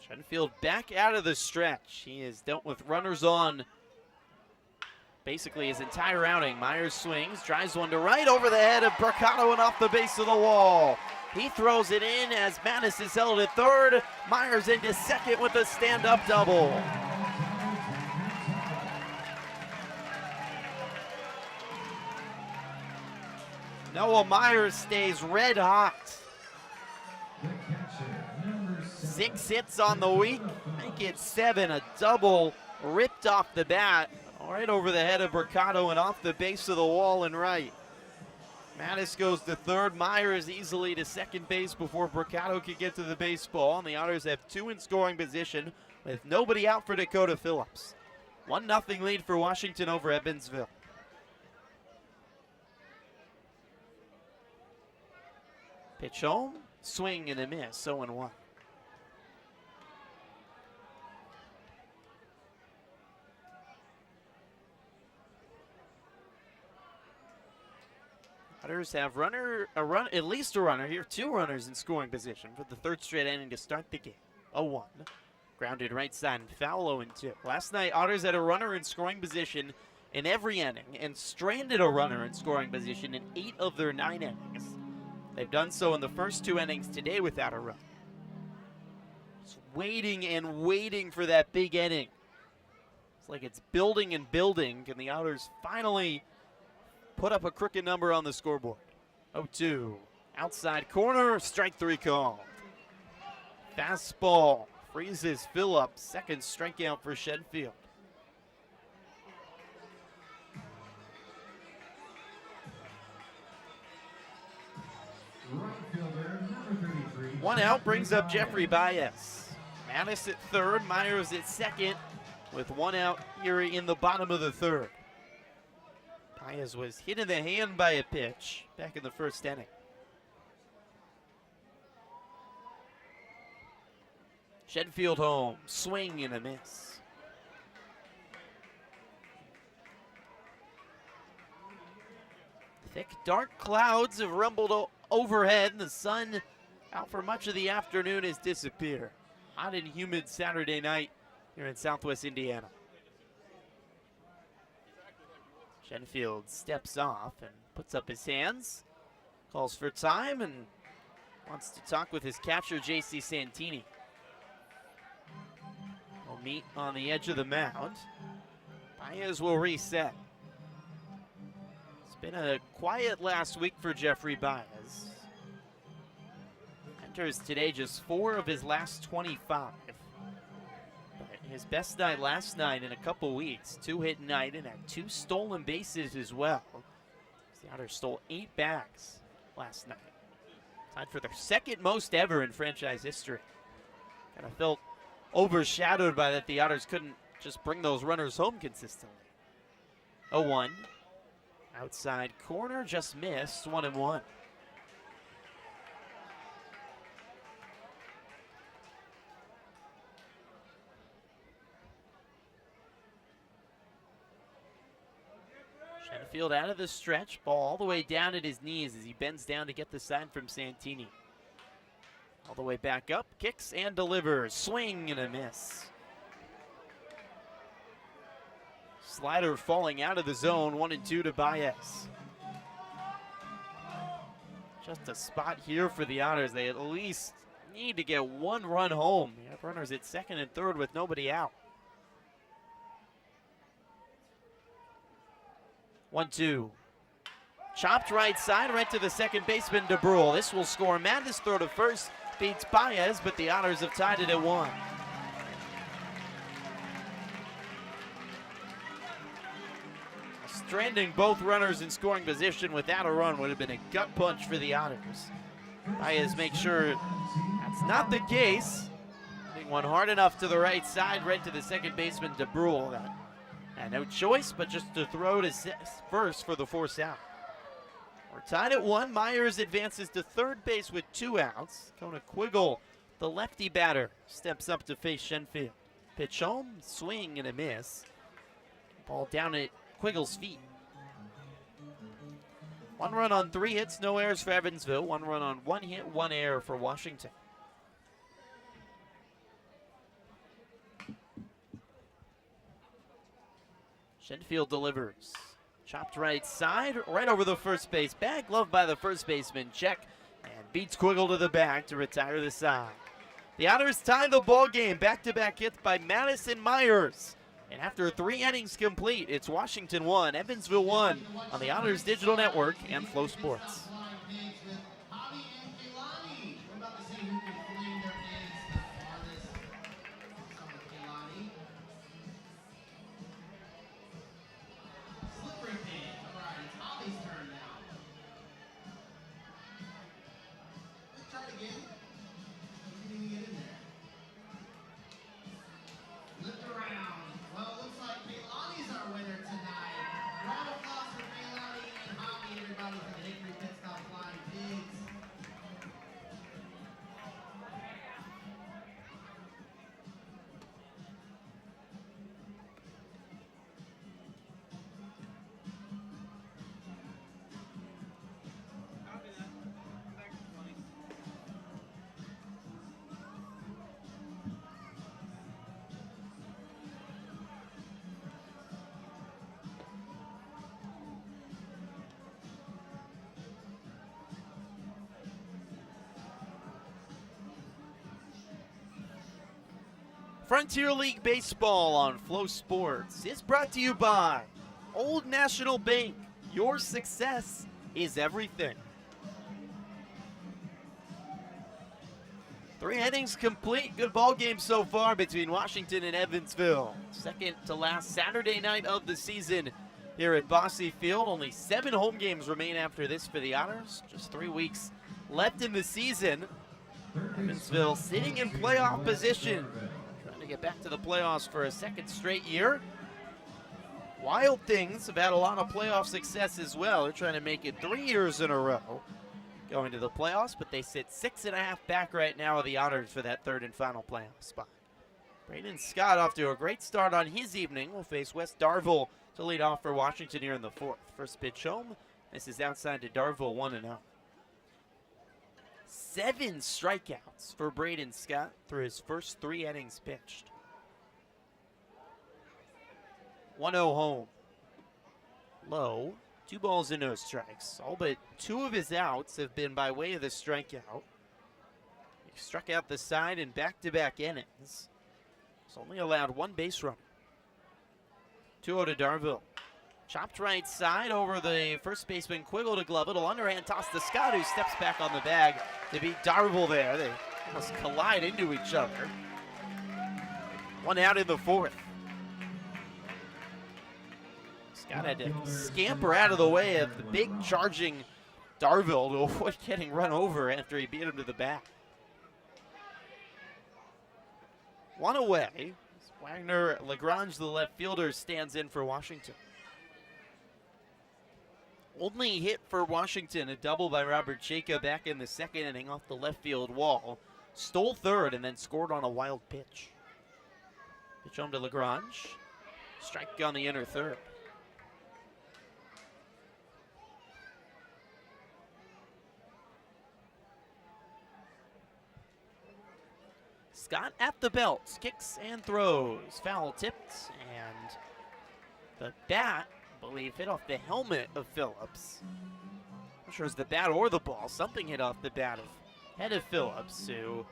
Shenfield back out of the stretch. He has dealt with runners on basically his entire outing. Myers swings, drives one to right over the head of Bricata and off the base of the wall. He throws it in as Mattis is held at third. Myers into second with a stand-up double. Noah Myers stays red hot. The catcher, number 7. 6 hits on the week, make it 7. A double ripped off the bat, right over the head of Mercado and off the base of the wall and right. Mattis goes to third, Myers easily to second base before Mercado could get to the baseball, and the Otters have 2 in scoring position with nobody out for Dakota Phillips. 1-0 lead for Washington over Evansville. Pitch home, swing and a miss, 0-1. Otters have at least a runner here, 2 runners in scoring position for the 3rd straight inning to start the game. 0-1. Grounded right side and foul, 0-2. Last night, Otters had a runner in scoring position in every inning and stranded a runner in scoring position in 8 of their 9 innings. They've done so in the first 2 innings today without a run. Just waiting and waiting for that big inning. It's like it's building and building. Can the Otters finally put up a crooked number on the scoreboard? 0-2. Outside corner, strike 3 called. Fastball freezes Phillips. 2nd strikeout for Shedfield. Right fielder, number 33. 1 out brings up Jeffrey Baez. Mattis at 3rd, Myers at 2nd, with 1 out here in the bottom of the 3rd. Baez was hit in the hand by a pitch back in the 1st inning. Shedfield home, swing and a miss. Thick, dark clouds have rumbled overhead, and the sun out for much of the afternoon has disappeared. Hot and humid Saturday night here in Southwest Indiana. Shedfield steps off and puts up his hands, calls for time, and wants to talk with his catcher, J.C. Santini. They'll meet on the edge of the mound. Baez will reset. It's been a quiet last week for Jeffrey Baez. Enters today just 4 of his last 25. His best night last night in a couple weeks. 2-hit night and had 2 stolen bases as well. The Otters stole 8 bags last night. Tied for their 2nd most ever in franchise history. Kind of felt overshadowed by that the Otters couldn't just bring those runners home consistently. 0-1. Outside corner, just missed. 1-1. Shedfield out of the stretch, ball all the way down at his knees as he bends down to get the sign from Santini. All the way back up, kicks and delivers. Swing and a miss. Slider falling out of the zone, 1-2 to Baez. Just a spot here for the Otters. They at least need to get 1 run home. You have runners at 2nd and 3rd with nobody out. 1-2. Chopped right side, right to the 2nd baseman, DeBrule. This will score. Mattis throw to first beats Baez, but the Otters have tied it at 1. Stranding both runners in scoring position without a run would have been a gut punch for the Otters. Baez makes sure that's not the case. Hitting one hard enough to the right side, right to the 2nd baseman, DeBrule. That had no choice but just to throw to first for the force out. We're tied at 1. Myers advances to 3rd base with 2 outs. Kona Quiggle, the lefty batter, steps up to face Shedfield. Pitch home, swing and a miss. Ball down at Quiggle's feet. 1 run on 3 hits, no errors for Evansville. 1 run on 1 hit, 1 error for Washington. Shedfield delivers. Chopped right side, right over the first base bag. Gloved by the first baseman, check, and beats Quiggle to the bag to retire the side. The Otters tie the ball game. Back-to-back hits by Mattis and Myers. And after 3 innings complete, it's Washington 1, Evansville 1 on the Otters Digital Network and Flow Sports. Frontier League Baseball on Flow Sports is brought to you by Old National Bank. Your success is everything. 3 innings complete. Good ball game so far between Washington and Evansville. Second to last Saturday night of the season here at Bosse Field. Only 7 home games remain after this for the Otters. Just 3 weeks left in the season. Evansville sitting in playoff position, trying to get back to the playoffs for a 2nd straight year. Wild Things have had a lot of playoff success as well. They're trying to make it 3 years in a row going to the playoffs, but they sit 6.5 back right now of the Otters for that 3rd and final playoff spot. Braden Scott off to a great start on his evening. Will face West Darville to lead off for Washington here in the 4th. First pitch home. This is outside to Darville, 1-0. 7 strikeouts for Braden Scott through his first 3 innings pitched. 1-0 home. Low. 2 balls and no strikes. All but 2 of his outs have been by way of the strikeout. He struck out the side in back-to-back innings. He's only allowed 1 base run. 2-0 to Darville. Chopped right side over the first baseman Quiggle to glove it. A underhand toss to Scott, who steps back on the bag to beat Darville there. They almost collide into each other. 1 out in the 4th. Scott had to scamper out of the way of the big charging Darville to avoid getting run over after he beat him to the bat. 1 away. Wagner Lagrange, the left fielder, stands in for Washington. Only hit for Washington, a double by Robert Chayka back in the 2nd inning off the left field wall. Stole 3rd and then scored on a wild pitch. Pitch home to Lagrange. Strike on the inner 3rd. Scott at the belt, kicks and throws. Foul tipped, and the bat, I believe, hit off the helmet of Phillips. I'm not sure it was the bat or the ball. Something hit off the bat of head of Phillips, who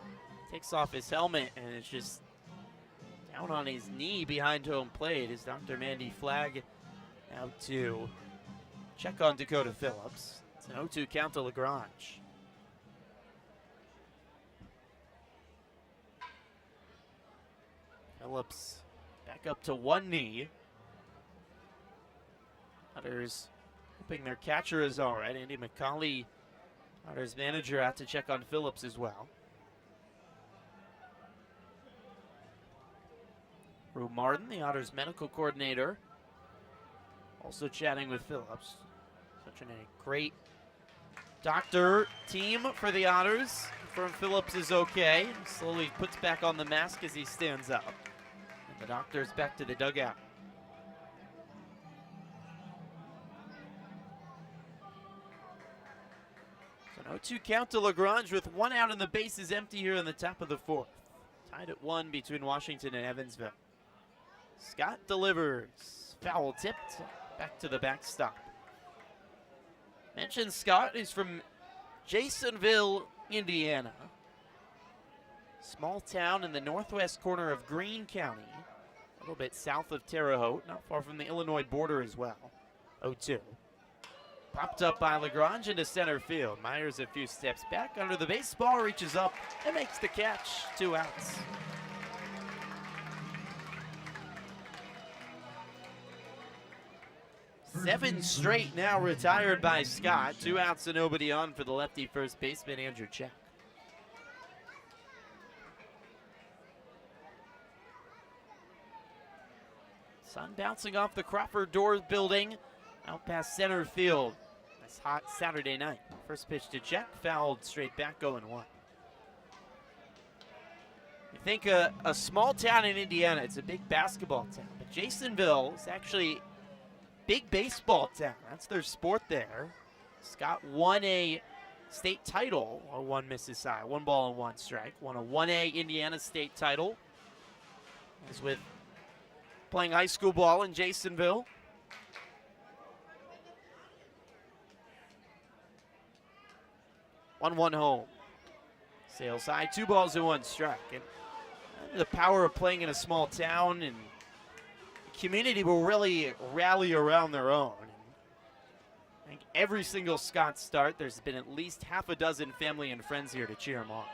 takes off his helmet and is just down on his knee behind home plate. Is Dr. Mandy Flagg out to check on Dakota Phillips. It's an 0-2 count to Lagrange. Phillips back up to 1 knee. Otters hoping their catcher is all right. Andy McCauley, Otters manager, out to check on Phillips as well. Rue Martin, the Otters medical coordinator, also chatting with Phillips. Such a great doctor team for the Otters. Confirm Phillips is okay. Slowly puts back on the mask as he stands up. And the doctor's back to the dugout. So an 0-2 count to Lagrange with 1 out and the bases empty here in the top of the 4th. Tied at 1 between Washington and Evansville. Scott delivers. Foul tipped. Back to the backstop. Mentioned Scott is from Jasonville, Indiana. Small town in the northwest corner of Greene County. little bit south of Terre Haute, not far from the Illinois border as well. 0-2. Popped up by Lagrange into center field. Myers a few steps back under the baseball, reaches up and makes the catch. 2 outs. Seven straight now retired by Scott. 2 outs and nobody on for the lefty first baseman, Andrew Check. Sun bouncing off the Crawford Doors building out past center field. Nice hot Saturday night. First pitch to Check, fouled straight back, 0-1. You think a small town in Indiana, it's a big basketball town, but Jasonville is actually big baseball town. That's their sport there. Scott won a state title, or one Mississippi, 1 ball and 1 strike. Won a 1A Indiana state title. Was with playing high school ball in Jasonville. One home. Sails high, 2 balls and 1 strike. And the power of playing in a small town, and the community will really rally around their own. I think every single Scott start, there's been at least half a dozen family and friends here to cheer him on.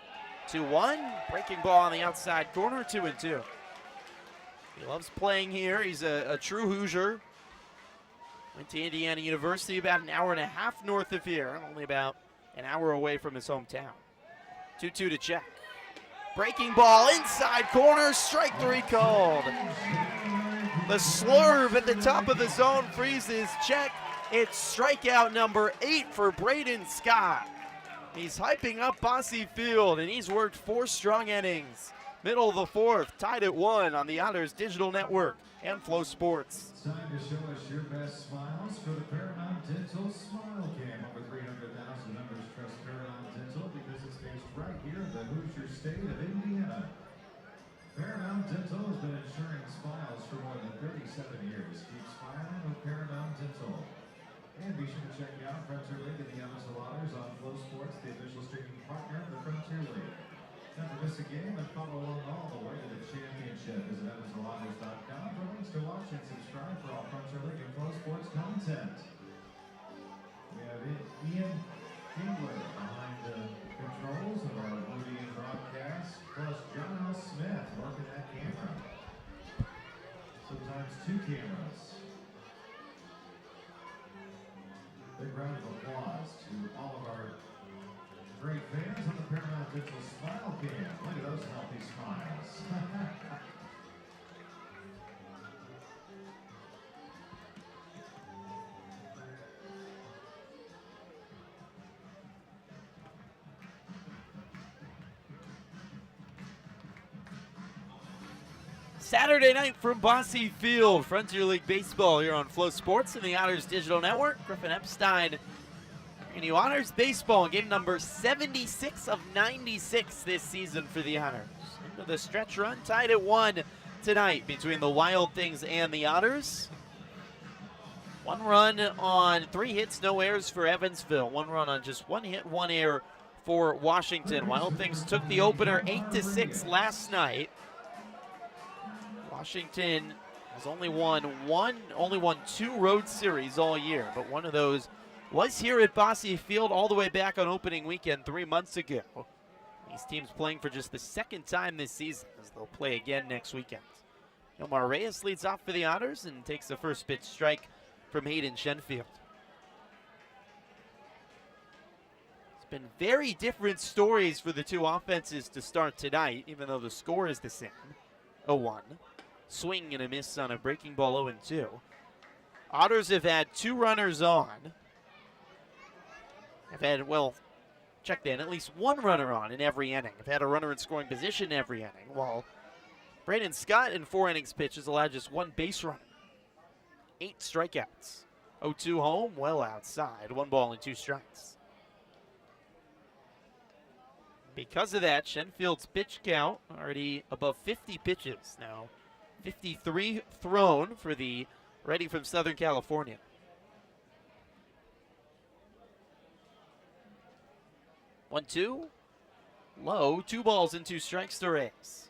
2-1, breaking ball on the outside corner, 2-2. He loves playing here. He's a true Hoosier. Went to Indiana University, about an hour and a half north of here, only about an hour away from his hometown. 2-2 to Check. Breaking ball inside corner, strike 3 called. The slurve at the top of the zone freezes Check. It's strikeout number 8 for Braden Scott. He's hyping up Bosse Field, and he's worked 4 strong innings. Middle of the 4th, tied at 1 on the Otters Digital Network and Flow Sports. It's time to show us your best smiles for the Paramount Dental Smile Cam. Over 300,000 members trust Paramount Dental because it's based right here in the Hoosier state of Indiana. Paramount Dental has been ensuring smiles for more than 37 years. Keep smiling with Paramount Dental. And be sure to check out Frontier League and the Evansville Otters on Flow Sports, the official streaming partner of the Frontier League. Never miss a game and follow along all the way to the championship. Visit EvansvilleOtters.com for links to watch and subscribe for all Frontier League and Flow Sports content. We have Ian Kingler behind the controls of our movie and broadcast, plus John L. Smith working that camera. Sometimes 2 cameras. Big round of applause to all of our great fans on the Paramount Dental Smile Cam. Look at those healthy smiles. Saturday night from Bosse Field, Frontier League Baseball here on Flow Sports and the Otters Digital Network. Griffin Epstein and you Otters baseball, game number 76 of 96 this season for the Otters. Into the stretch run, tied at 1 tonight between the Wild Things and the Otters. 1 run on 3 hits, no errors for Evansville. 1 run on just 1 hit, 1 error for Washington. Wild Things took the opener 8-6 last night. Washington has only won 2 road series all year, but one of those was here at Bosse Field all the way back on opening weekend 3 months ago. These teams playing for just the 2nd time this season, as they'll play again next weekend. Omar Reyes leads off for the Otters and takes the first pitch strike from Hayden Shenfield. It's been very different stories for the 2 offenses to start tonight, even though the score is the same. 0-1. Swing and a miss on a breaking ball, 0-2. Otters have had 2 runners on. Have had, well, check that, at least 1 runner on in every inning. Have had a runner in scoring position every inning, while Braden Scott in 4 innings pitch has allowed just 1 base runner. 8 strikeouts. 0-2 home, well outside. 1 ball and 2 strikes. Because of that, Shenfield's pitch count already above 50 pitches now. 53 thrown for the ready from Southern California. One, 2, low, 2 balls and 2 strikes to Reyes.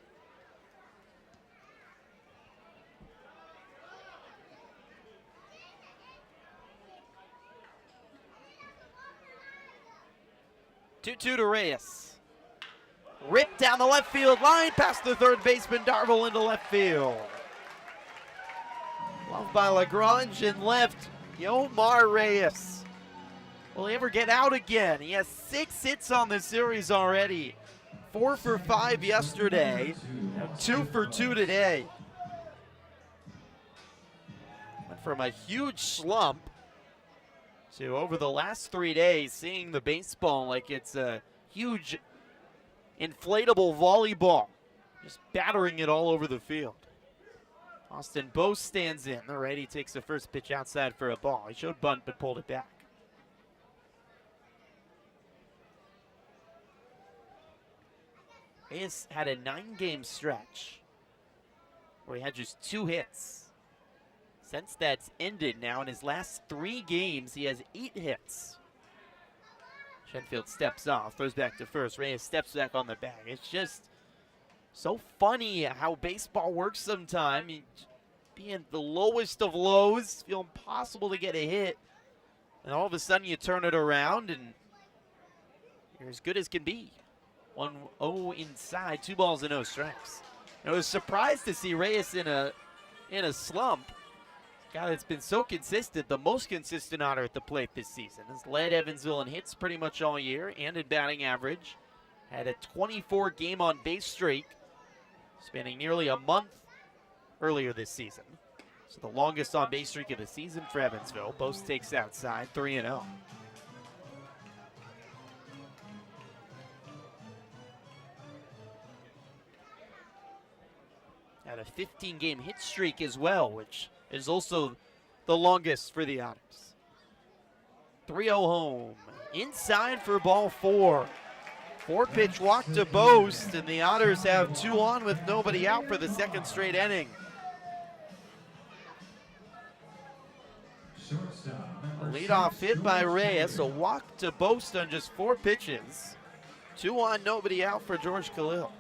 2-2 to Reyes. Ripped down the left field line, past the third baseman, Darvill into left field. Loved by Lagrange and left, Yomar Reyes. Will he ever get out again? He has 6 hits on the series already. 4 for 5 yesterday, 2 for 2 today. Went from a huge slump to, over the last 3 days, seeing the baseball like it's a huge inflatable volleyball, just battering it all over the field. Austin Bosse stands in. The righty takes the first pitch outside for a ball. He showed bunt but pulled it back. Reyes had a 9-game stretch where he had just 2 hits. Since that's ended now, in his last 3 games, he has 8 hits. Shenfield steps off, throws back to first. Reyes steps back on the bag. It's just so funny how baseball works sometimes. You be in the lowest of lows, feel impossible to get a hit, and all of a sudden you turn it around and you're as good as can be. 1-0 inside, 2 balls and no strikes. I was surprised to see Reyes in a slump. Guy that's been so consistent, the most consistent Otter at the plate this season. Has led Evansville in hits pretty much all year and in batting average. Had a 24 game on base streak, spanning nearly a month earlier this season. So the longest on base streak of the season for Evansville. Bosse takes outside, 3-0. Had a 15-game hit streak as well, which is also the longest for the Otters. 3-0 home. Inside for ball 4. 4-pitch walk to Bosse, and the Otters have 2 on with nobody out for the second straight inning. A leadoff hit by Reyes, a walk to Bosse on just 4 pitches. 2 on, nobody out for George Khalil.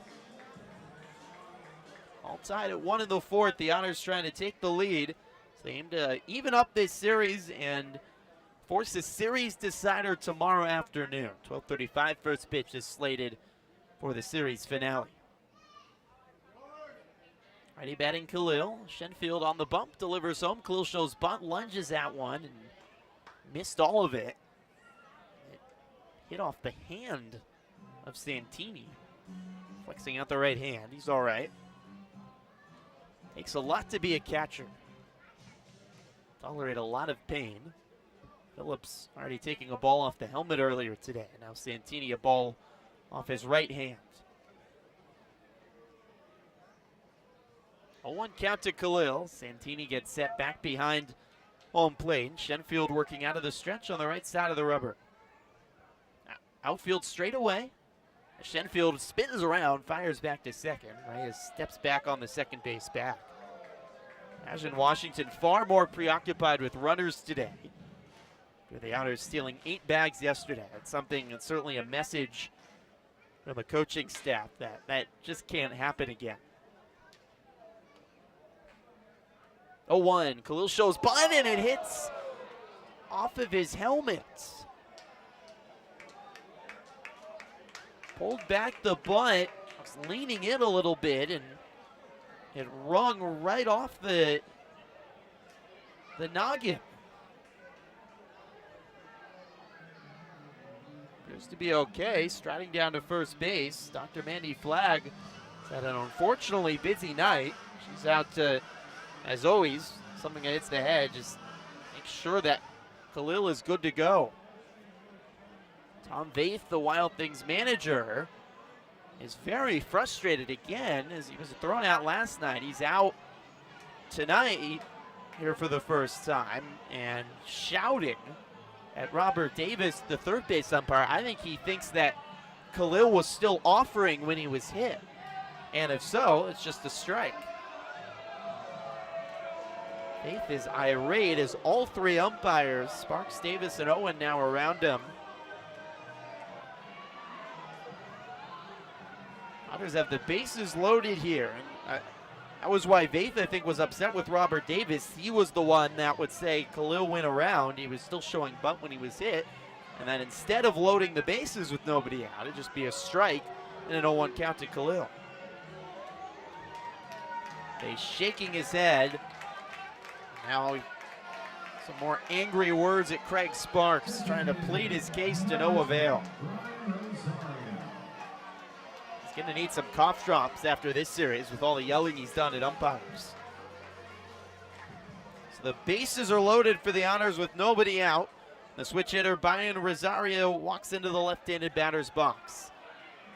All tied at 1 in the 4th. The Otters trying to take the lead. So they aim to even up this series and force a series decider tomorrow afternoon. 12:35 first pitch is slated for the series finale. Righty batting Khalil. Shenfield on the bump, delivers home. Khalil shows bunt, lunges at one, and missed all of it. It hit off the hand of Santini. Flexing out the right hand. He's all right. Takes a lot to be a catcher. Tolerate a lot of pain. Phillips already taking a ball off the helmet earlier today. Now Santini a ball off his right hand. 0-1 count to Khalil. Santini gets set back behind home plate. Shenfield working out of the stretch on the right side of the rubber. Outfield straight away. Shenfield spins around, fires back to second. Reyes steps back on the second base back. Imagine Washington far more preoccupied with runners today. The Otters stealing 8 bags yesterday. That's something, that's certainly a message from the coaching staff that just can't happen again. 0-1, Khalil shows bunt and it hits off of his helmet. Pulled back the bunt, was leaning in a little bit, and it rung right off the noggin. Appears to be okay, striding down to first base. Dr. Mandy Flagg has had an unfortunately busy night. She's out to, as always, something that hits the head, just make sure that Khalil is good to go. Tom Vaith, the Wild Things manager, is very frustrated again as he was thrown out last night. He's out tonight here for the first time and shouting at Robert Davis, the third base umpire. I think he thinks that Khalil was still offering when he was hit. And if so, it's just a strike. Vaith is irate as all 3 umpires, Sparks, Davis, and Owen, now around him. Otters have the bases loaded here. And that was why Vaith, I think, was upset with Robert Davis. He was the one that would say Khalil went around. He was still showing bunt when he was hit. And then instead of loading the bases with nobody out, it'd just be a strike and an 0-1 count to Khalil. He's shaking his head. Now some more angry words at Craig Sparks, trying to plead his case to no avail. He's going to need some cough drops after this series with all the yelling he's done at umpires. So the bases are loaded for the Honors with nobody out. The switch hitter, Brian Rosario, walks into the left-handed batter's box.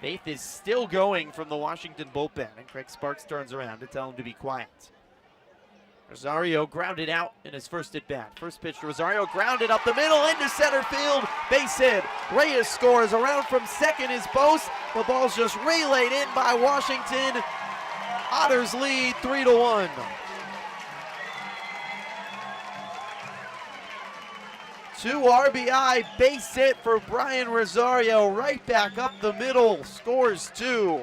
Faith is still going from the Washington bullpen, and Craig Sparks turns around to tell him to be quiet. Rosario grounded out in his first at-bat. First pitch to Rosario, grounded up the middle into center field. Base hit. Reyes scores. Around from second is Bosse. The ball's just relayed in by Washington. Otters lead 3-1. Two RBI base hit for Brian Rosario, right back up the middle, scores 2.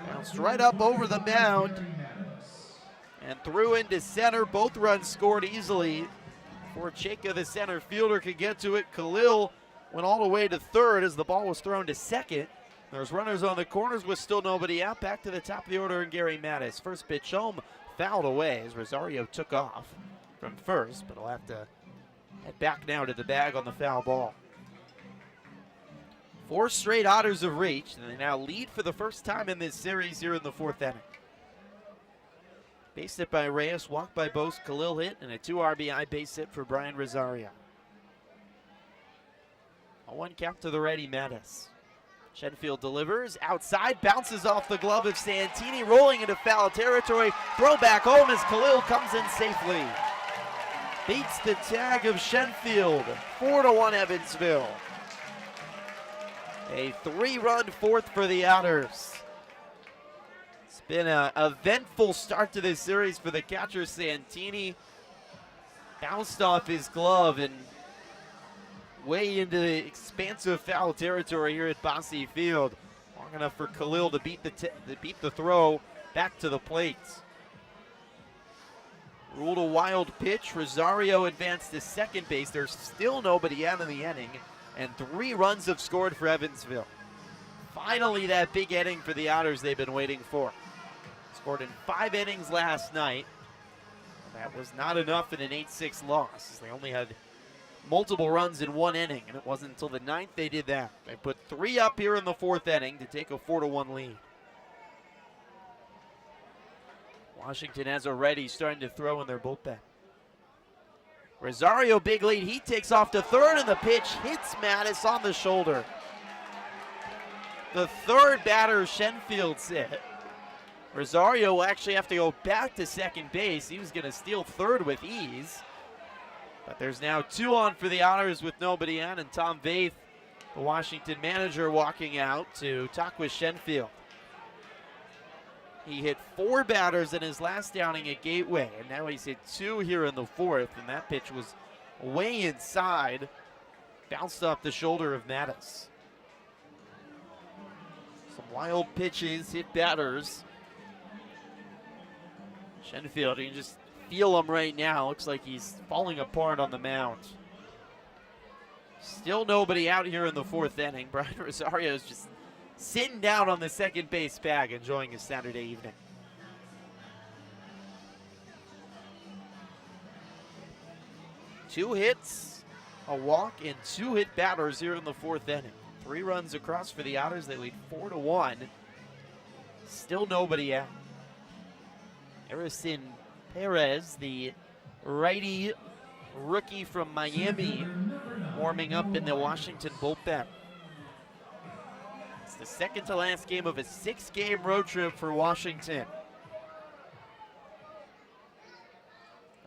Bounced right up over the mound and threw into center. Both runs scored easily before Cheka, the center fielder, could get to it. Khalil went all the way to third as the ball was thrown to second. There's runners on the corners with still nobody out. Back to the top of the order and Gary Mattis. First pitch home, fouled away as Rosario took off from first, but he'll have to head back now to the bag on the foul ball. 4 straight Otters have reached, and they now lead for the first time in this series here in the 4th inning. Base hit by Reyes, walk by Bosse, Khalil hit, and a 2 RBI base hit for Brian Rosario. A 1 count to the ready Mattis. Shenfield delivers, outside, bounces off the glove of Santini, rolling into foul territory. Throw back home as Khalil comes in safely. Beats the tag of Shenfield, 4-1 Evansville. A 3-run 4th for the Otters. It's been an eventful start to this series for the catcher Santini. Bounced off his glove and way into the expansive foul territory here at Bosse Field. Long enough for Khalil to beat the throw back to the plate. Ruled a wild pitch. Rosario advanced to second base. There's still nobody out in the inning, and 3 runs have scored for Evansville. Finally, that big inning for the Otters they've been waiting for. Scored in 5 innings last night. That was not enough in an 8-6 loss. They only had multiple runs in 1 inning, and it wasn't until the 9th they did that. They put 3 up here in the 4th inning to take a 4-1 lead. Washington has already starting to throw in their bullpen. Rosario, big lead. He takes off to third, and the pitch hits Mattis on the shoulder. The third batter Shenfield's hit. Rosario will actually have to go back to second base. He was going to steal third with ease. But there's now 2 on for the Otters with nobody on, and Tom Vaith, the Washington manager, walking out to talk with Shenfield. He hit 4 batters in his last outing at Gateway, and now he's hit 2 here in the 4th, and that pitch was way inside, bounced off the shoulder of Mattis. Some wild pitches, hit batters. Shenfield, you can just feel him right now. Looks like he's falling apart on the mound. Still nobody out here in the 4th inning. Brian Rosario is just sitting down on the second base bag, enjoying his Saturday evening. Two hits, a walk, and 2 hit batters here in the 4th inning. 3 runs across for the Otters. They lead 4-1. Still nobody out. Harrison Perez, the righty rookie from Miami, warming up in the Washington bullpen. It's the second to last game of a 6-game road trip for Washington.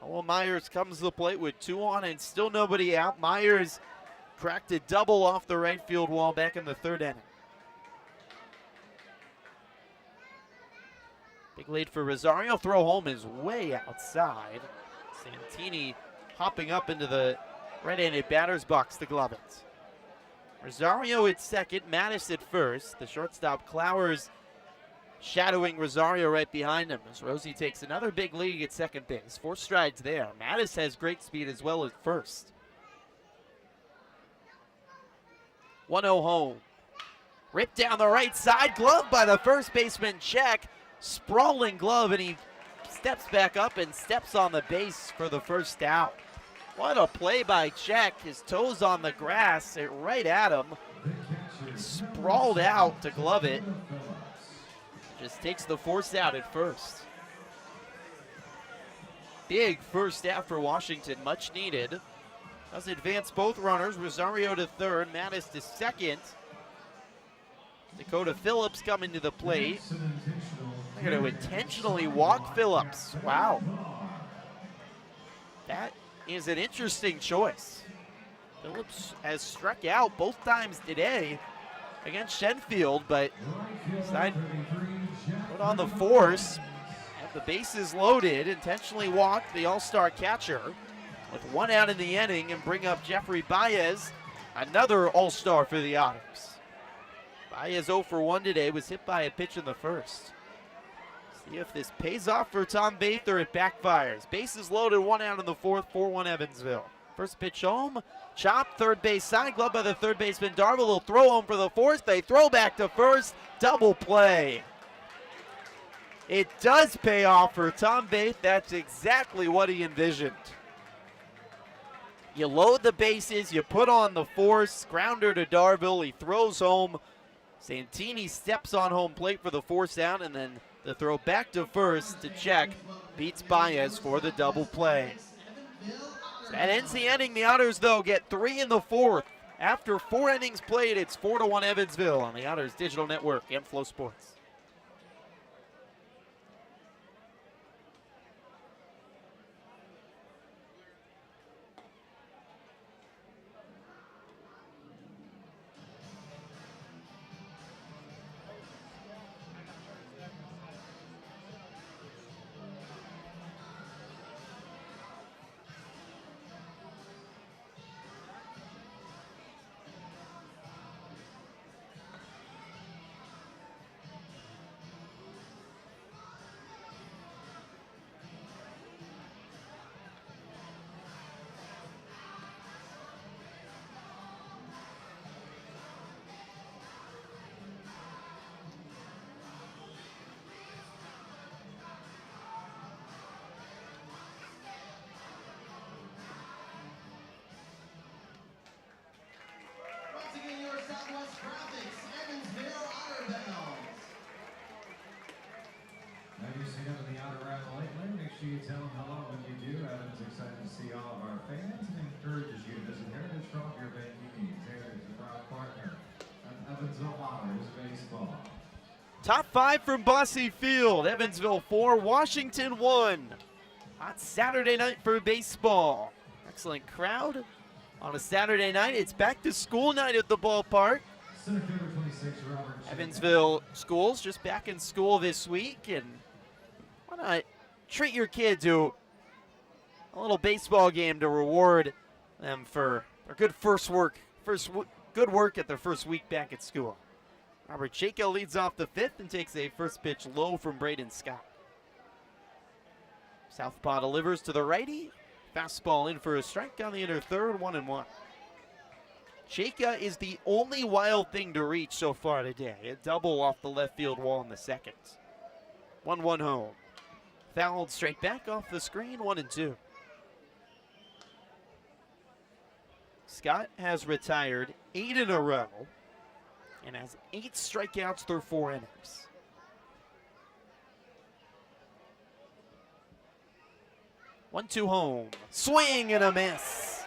Noah Myers comes to the plate with 2 on and still nobody out. Myers cracked a double off the right field wall back in the 3rd inning. Big lead for Rosario. Throw home is way outside. Santini hopping up into the right-handed batter's box to glove it. Rosario at second, Mattis at first. The shortstop Clowers shadowing Rosario right behind him as Rosie takes another big lead at second base. 4 strides there. Mattis has great speed as well at first. 1-0 home. Ripped down the right side, glove by the first baseman, Check. Sprawling glove, and he steps back up and steps on the base for the first out. What a play by Check. His toes on the grass, it right at him. Sprawled out to glove it. Just takes the force out at first. Big first out for Washington, much needed. Does advance both runners, Rosario to third, Mattis to second. Dakota Phillips coming to the plate. They're going to intentionally walk Phillips. Wow. That is an interesting choice. Phillips has struck out both times today against Shenfield, but decided to put on the force. Have the bases loaded, intentionally walk the all-star catcher with 1 out in the inning and bring up Jeffrey Baez, another all-star for the Otters. Baez 0 for 1 today, was hit by a pitch in the first. See if this pays off for Tom Bath or it backfires. Bases loaded, 1 out in the fourth, 4-1 Evansville. First pitch home, chop, third base side, glove by the third baseman Darvill. Will throw home for the fourth. They throw back to first, double play. It does pay off for Tom Bath. That's exactly what he envisioned. You load the bases, you put on the force, grounder to Darvill, he throws home. Santini steps on home plate for the force out, and then the throw back to first to Check beats Baez for the double play. So that ends the inning. The Otters, though, get 3 in the fourth. After 4 innings played, it's 4-1 Evansville on the Otters Digital Network and Flow Sports. Make sure you tell them hello when you do. Adam's excited to see all of our fans and encourages you to visit Heritage Trophy Your Banking Needs. Heritage is a proud partner of Evansville Otters baseball. Top 5 from Bosse Field. Evansville 4, Washington 1. Hot Saturday night for baseball. Excellent crowd on a Saturday night. It's back to school night at the ballpark. Center fielder 26, Robert. Evansville schools just back in school this week, and why not treat your kid to a little baseball game to reward them for their good good work at their first week back at school. Robert Chayka leads off the 5th and takes a first pitch low from Braden Scott. Southpaw delivers to the righty. Fastball in for a strike on the inner third, 1-1. Chayka is the only wild thing to reach so far today. A double off the left field wall in the second. 1-1 home. Fouled straight back off the screen, 1-2. Scott has retired 8 in a row and has 8 strikeouts through 4 innings. One-two home. Swing and a miss.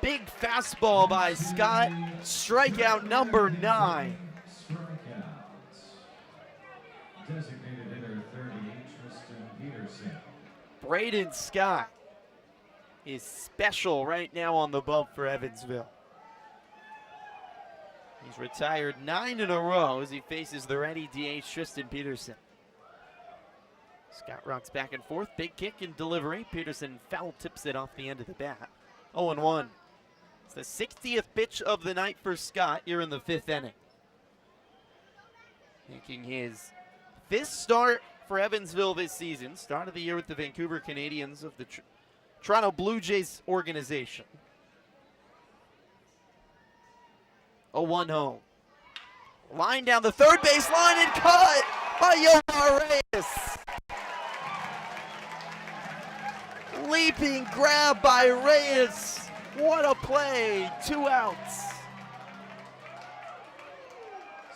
Big fastball by Scott. Strikeout number 9. Strikeouts. Designated hitter 38, Tristan Peterson. Braden Scott is special right now on the bump for Evansville. He's retired 9 in a row as he faces the righty DH Tristan Peterson. Scott rocks back and forth. Big kick and delivery. Peterson foul tips it off the end of the bat. 0-1. It's the 60th pitch of the night for Scott here in the 5th inning. Making his 5th start for Evansville this season. Start of the year with the Vancouver Canadians of the Toronto Blue Jays organization. 0-1 home. Line down the third base line and caught by Yomar Reyes. Leaping grab by Reyes. What a play. 2 outs.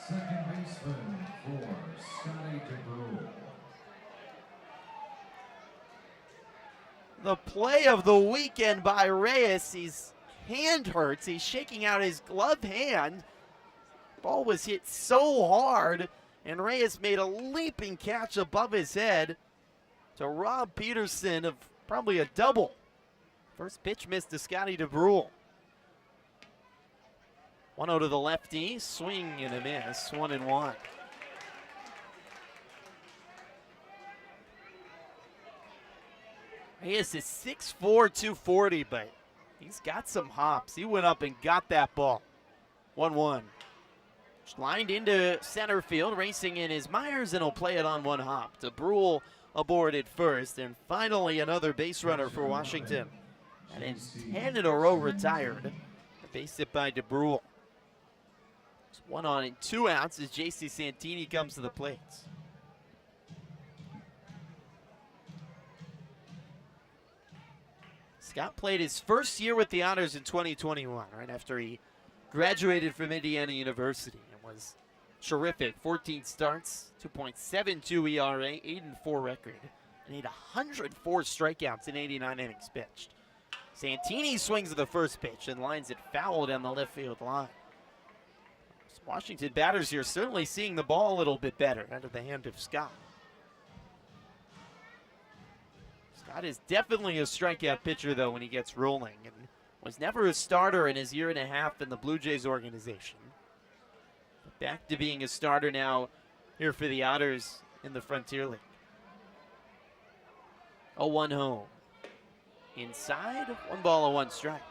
Second baseman for Scotty DeBrew. The play of the weekend by Reyes. His hand hurts. He's shaking out his gloved hand. Ball was hit so hard, and Reyes made a leaping catch above his head to rob Peterson of probably a double. First pitch missed to Scotty DeBrew. 1-0 to the lefty, swing and a miss, 1-1. Reyes is 6'4", 240, but he's got some hops. He went up and got that ball. 1-1. Lined into center field, racing in is Myers, and he'll play it on one hop. DeBrew aboard at first, and finally another base runner for Washington. And in 10 in a row retired. Base hit by DeBrew. It's 1 on and 2 outs as J.C. Santini comes to the plate. Scott played his first year with the Otters in 2021, right after he graduated from Indiana University, and was terrific. 14 starts, 2.72 ERA, 8-4 record, and he had 104 strikeouts in 89 innings pitched. Santini swings at the first pitch and lines it foul down the left field line. Washington batters here certainly seeing the ball a little bit better out of the hand of Scott. Scott is definitely a strikeout pitcher, though, when he gets rolling, and was never a starter in his year and a half in the Blue Jays organization. But back to being a starter now here for the Otters in the Frontier League. 0-1 home. Inside, 1 ball and 1 strike.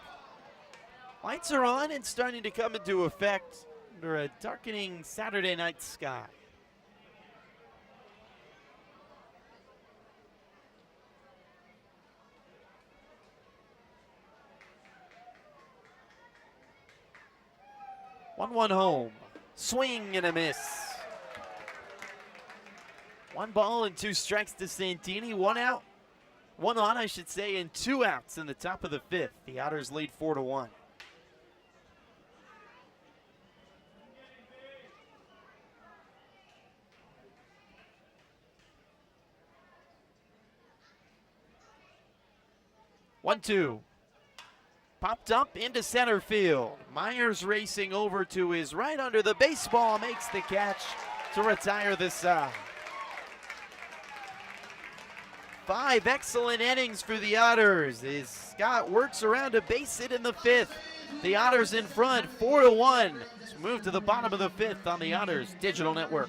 Lights are on and starting to come into effect under a darkening Saturday night sky. 1-1 home. Swing and a miss. 1 ball and 2 strikes to Santini. 1 out. 1 on, I should say, and 2 outs in the top of the 5th. The Otters lead 4-1. One, two. Popped up into center field. Myers racing over to his right under the baseball, makes the catch to retire this side. 5 excellent innings for the Otters as Scott works around a base hit in the 5th. The Otters in front, 4-1. Let's move to the bottom of the 5th on the Otters Digital Network.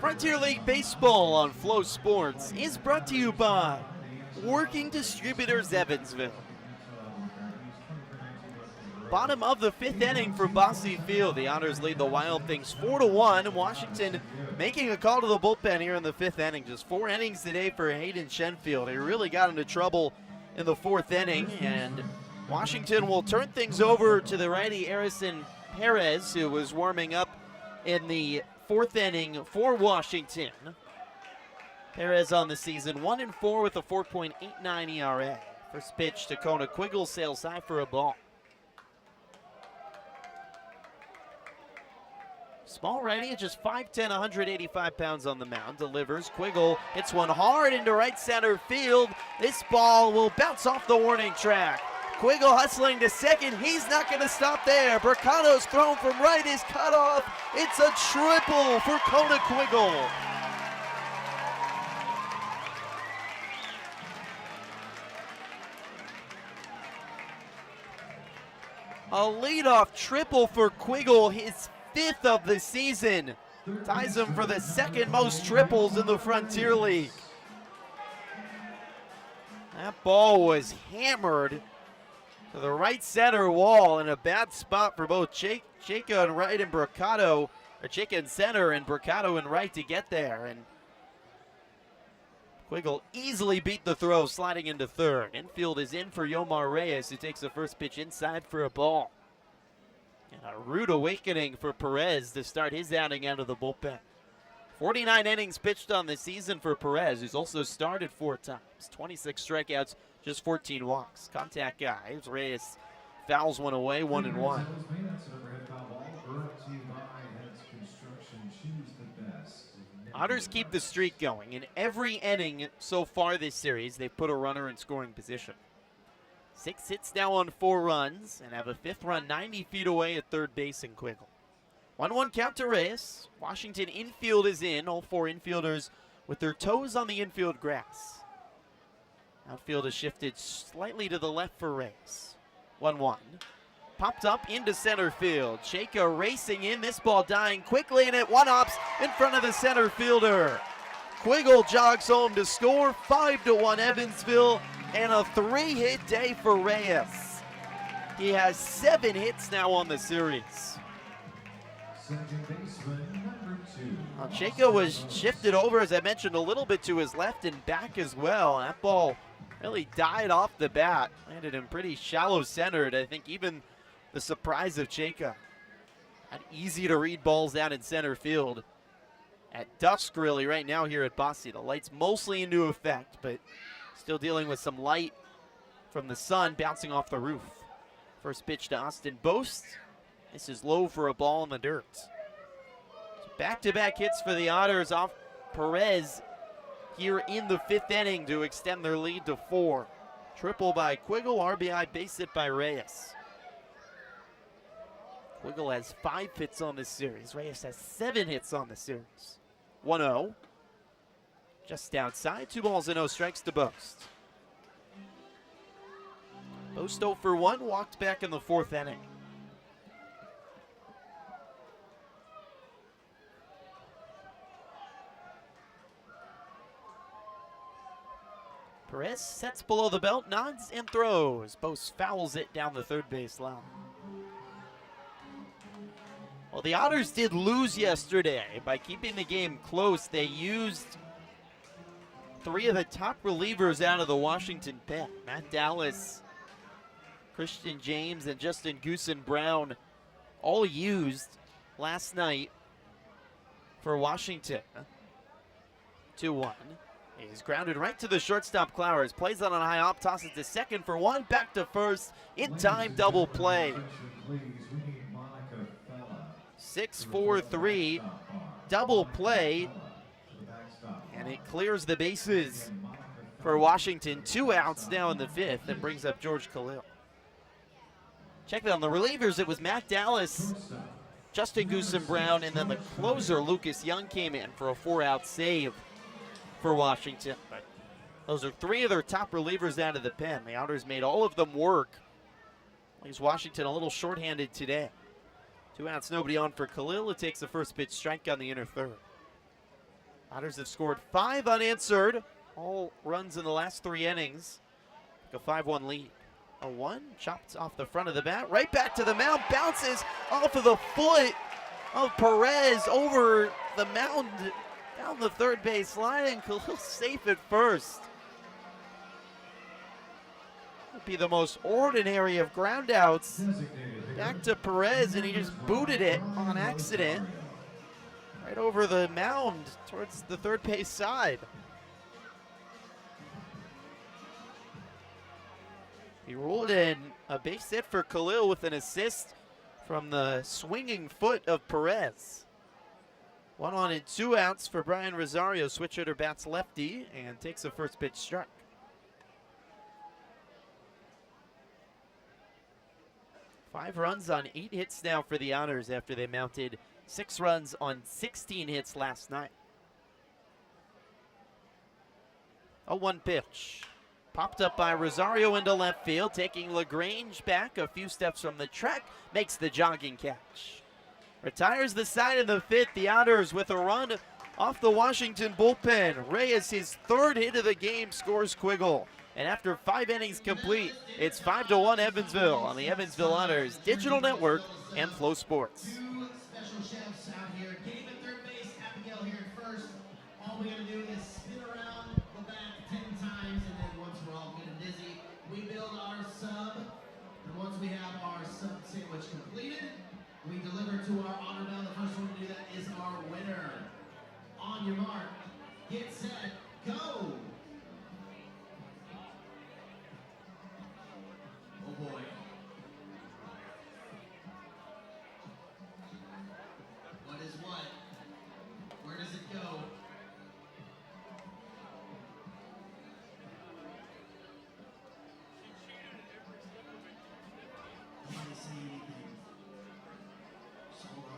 Frontier League Baseball on Flow Sports is brought to you by Working Distributors Evansville. Bottom of the 5th inning for Bosse Field. The Otters lead the Wild Things 4-1. Washington making a call to the bullpen here in the 5th inning. Just 4 innings today for Hayden Shenfield. He really got into trouble in the fourth inning, and Washington will turn things over to the righty Harrison Perez, who was warming up in the fourth inning for Washington. Perez on the season 1-4 with a 4.89 ERA. First pitch to Kona Quiggle, sails high for a ball. Small righty, just 5'10", 185 pounds on the mound, delivers. Quiggle hits one hard into right center field. This ball will bounce off the warning track. Quiggle hustling to second. He's not going to stop there. Bricato's thrown from right is cut off. It's a triple for Kona Quiggle. A leadoff triple for Quiggle, his 5th of the season. Ties him for the second most triples in the Frontier League. That ball was hammered to the right center wall in a bad spot for both Chayka and right and Bricato, or Chayka in center and Bricato in right to get there. And Quiggle easily beat the throw, sliding into third. Infield is in for Yomar Reyes, who takes the first pitch inside for a ball. And a rude awakening for Perez to start his outing out of the bullpen. 49 innings pitched on the season for Perez, who's also started 4 times. 26 strikeouts, just 14 walks. Contact guy. Reyes fouls one away, 1-1. Otters keep the streak going. In every inning so far this series, they've put a runner in scoring position. 6 hits now on 4 runs, and have a 5th run 90 feet away at third base in Quiggle. 1-1 count to Reyes. Washington infield is in. All 4 infielders with their toes on the infield grass. Outfield has shifted slightly to the left for Reyes. 1-1. Popped up into center field. Chayka racing in. This ball dying quickly, and it one-ups in front of the center fielder. Quiggle jogs home to score. 5-1 Evansville, and a 3-hit day for Reyes. He has 7 hits now on the series. Chayka was shifted over, as I mentioned, a little bit to his left and back as well. That ball really died off the bat. Landed him pretty shallow centered. I think even the surprise of Chayka. Not easy to read balls out in center field. At dusk, really, right now here at Bosse. The light's mostly into effect, but still dealing with some light from the sun bouncing off the roof. First pitch to Austin Boast. This is low for a ball in the dirt. So back-to-back hits for the Otters off Perez here in the 5th inning to extend their lead to 4. Triple by Quiggle, RBI base hit by Reyes. Quiggle has 5 hits on this series. Reyes has 7 hits on the series. 1-0. Just outside, 2 balls and no strikes to Boast. Boast 0 for 1, walked back in the 4th inning. Perez sets below the belt, nods and throws. Boast fouls it down the third base line. Well, the Otters did lose yesterday by keeping the game close. They used 3 of the top relievers out of the Washington pen. Matt Dallas, Christian James, and Justin Goosen Brown all used last night for Washington. 2-1. He's grounded right to the shortstop Clowers. Plays on a high up, tosses to second for 1, back to first. In time, double play. 6-4-3, double play, and it clears the bases for Washington. 2 outs now in the 5th, and brings up George Khalil. Check that on the relievers. It was Matt Dallas, Justin Goosen Brown, and then the closer, Lucas Young, came in for a 4-out save for Washington. But those are 3 of their top relievers out of the pen. The Otters made all of them work. Leaves Washington a little shorthanded today. 2 outs, nobody on for Khalil, who takes the first pitch strike on the inner third. Otters have scored 5 unanswered, all runs in the last 3 innings. A 5-1 lead. A 1 chopped off the front of the bat, right back to the mound, bounces off of the foot of Perez over the mound, down the third base line, and Khalil safe at first. Might be the most ordinary of ground outs. Designated Back to Perez, and he just booted it on accident right over the mound towards the third base side. He ruled in a base hit for Khalil with an assist from the swinging foot of Perez. 1 on and 2 outs for Brian Rosario. Switch hitter bats lefty and takes a first pitch strike. Five runs on 8 hits now for the Otters after they mounted 6 runs on 16 hits last night. A 1 pitch. Popped up by Rosario into left field, taking LaGrange back a few steps from the track, makes the jogging catch. Retires the side of the 5th. The Otters with a run off the Washington bullpen. Reyes, his 3rd hit of the game, scores Quiggle. And after 5 innings complete, it's 5-1 Evansville on the Evansville Otters Digital Network and Flow Sports. 2 special chefs out here. Gabe at third base, Abigail here at first. All we gotta do is spin around the bat 10 times, and then once we're all good and dizzy, we build our sub. And once we have our sub sandwich completed, we deliver to our honor bell. The first one to do that is our winner. On your mark, get set, go! Oh boy. What is what? Where does it go? Nobody say anything. Solo.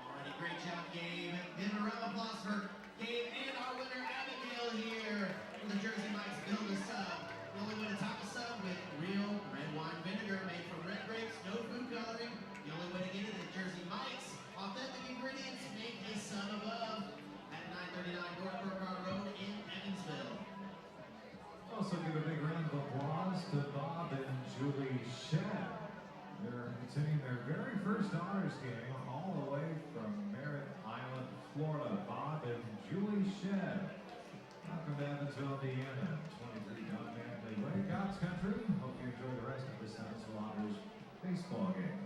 Alrighty, great job, Gabe. Give a round of applause for Gabe and our winner, Abigail, here for the Jersey Mike's Build a Sub. The only way to top a sub with real red wine vinegar made from red grapes, no food coloring. The only way to get it at Jersey Mike's. Authentic ingredients make a sub above at 939 North Burkhardt Road in Evansville. Also give a big round of applause to Bob and Julie Shedd. They're attending their very first Otters game all the way from Merritt Island, Florida. Bob and Julie Shedd. Welcome to Evansville, Indiana. 23 Doug Manley Way, God's Country. Hope you enjoy the rest of this Evansville Otters baseball game.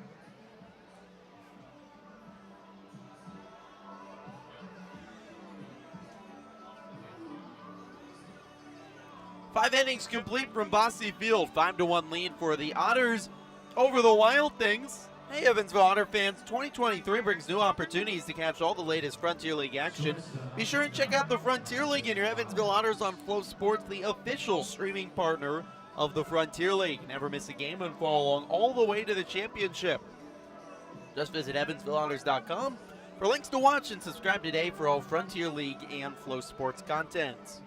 Five innings complete from Bosse Field. 5-1 lead for the Otters over the Wild Things. Hey, Evansville Otter fans, 2023 brings new opportunities to catch all the latest Frontier League action. Be sure and check out the Frontier League and your Evansville Otters on Flow Sports, the official streaming partner of the Frontier League. Never miss a game and follow along all the way to the championship. Just visit EvansvilleOtters.com for links to watch and subscribe today for all Frontier League and Flow Sports content.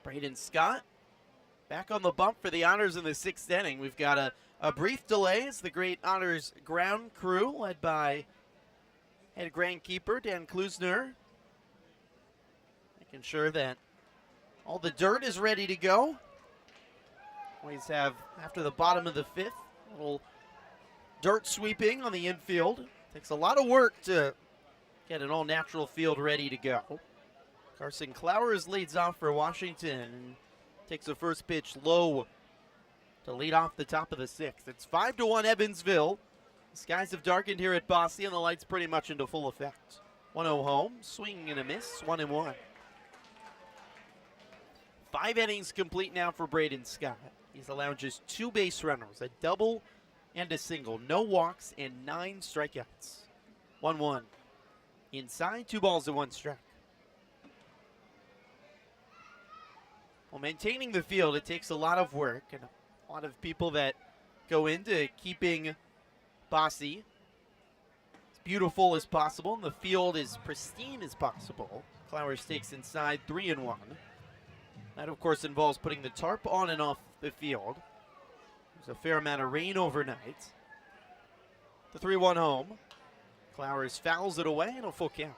Braden Scott back on the bump for the Otters in the 6th inning. We've got a brief delay as the great Otters ground crew, led by head groundkeeper Dan Klusner, making sure that all the dirt is ready to go. Always have, after the bottom of the 5th, a little dirt sweeping on the infield. Takes a lot of work to get an all-natural field ready to go. Carson Clowers leads off for Washington and takes the first pitch low to lead off the top of the 6th. It's 5-1 Evansville. The skies have darkened here at Bosse and the lights pretty much into full effect. 1-0 home, swinging and a miss, 1-1. 5 innings complete now for Braden Scott. He's allowed just 2 base runners, a double and a single. No walks and 9 strikeouts. 1-1. Inside, 2 balls and 1 strike. Well, maintaining the field, it takes a lot of work and a lot of people that go into keeping Bosse as beautiful as possible and the field as pristine as possible. Clowers takes inside 3-1. That, of course, involves putting the tarp on and off the field. There's a fair amount of rain overnight. The 3-1 home. Clowers fouls it away and a full count.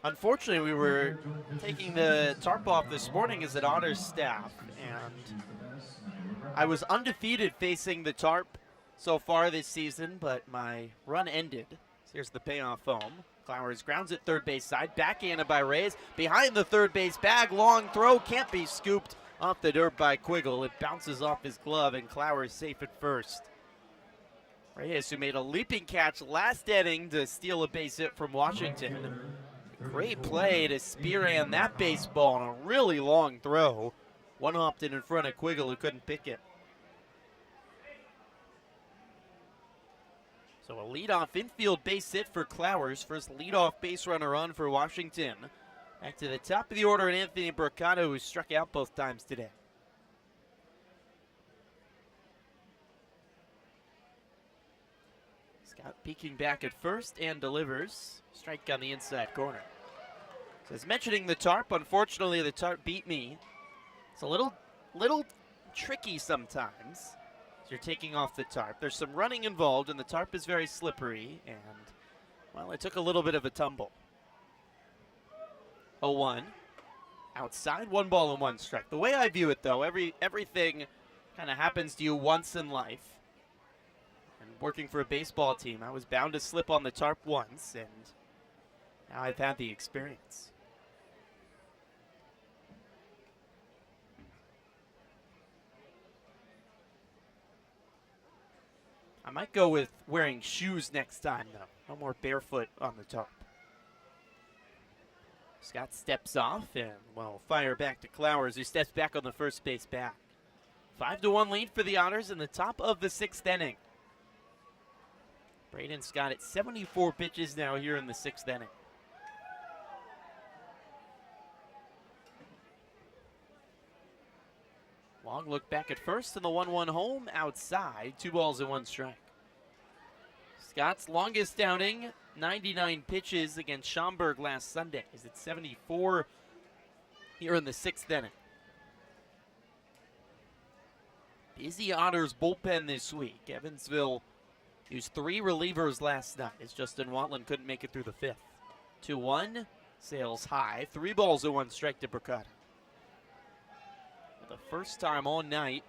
Unfortunately, we were taking the tarp off this morning as an Otters staff, and I was undefeated facing the tarp so far this season, but my run ended. So here's the payoff home. Clowers grounds at third base side, backhanded by Reyes. Behind the third base bag, long throw, can't be scooped off the dirt by Quiggle. It bounces off his glove, and Clowers safe at first. Reyes, who made a leaping catch last inning to steal a base hit from Washington. Great play to spearhand that baseball on a really long throw. One hopped in front of Quiggle, who couldn't pick it. So a leadoff infield base hit for Clowers. First leadoff base runner on for Washington. Back to the top of the order, and Anthony Bricado, who struck out both times today. Scott peeking back at first and delivers. Strike on the inside corner. So as mentioning the tarp, unfortunately the tarp beat me. It's a little tricky sometimes. You're taking off the tarp. There's some running involved, and the tarp is very slippery, and, well, it took a little bit of a tumble. 0-1. Outside, 1 ball and 1 strike. The way I view it, though, everything kind of happens to you once in life. And working for a baseball team, I was bound to slip on the tarp once, and now I've had the experience. I might go with wearing shoes next time, though. No more barefoot on the tarp. Scott steps off and, well, fire back to Clowers, who steps back on the first base back. 5-1 lead for the Otters in the top of the 6th inning. Braden Scott at 74 pitches now here in the 6th inning. Long look back at first, and the 1-1 home outside. 2 balls and 1 strike. Scott's longest outing, 99 pitches against Schaumburg last Sunday. He's at 74 here in the 6th inning. Busy Otters bullpen this week. Evansville used 3 relievers last night as Justin Watland couldn't make it through the 5th. 2-1, sails high. 3 balls and 1 strike to Bricado. For the first time all night,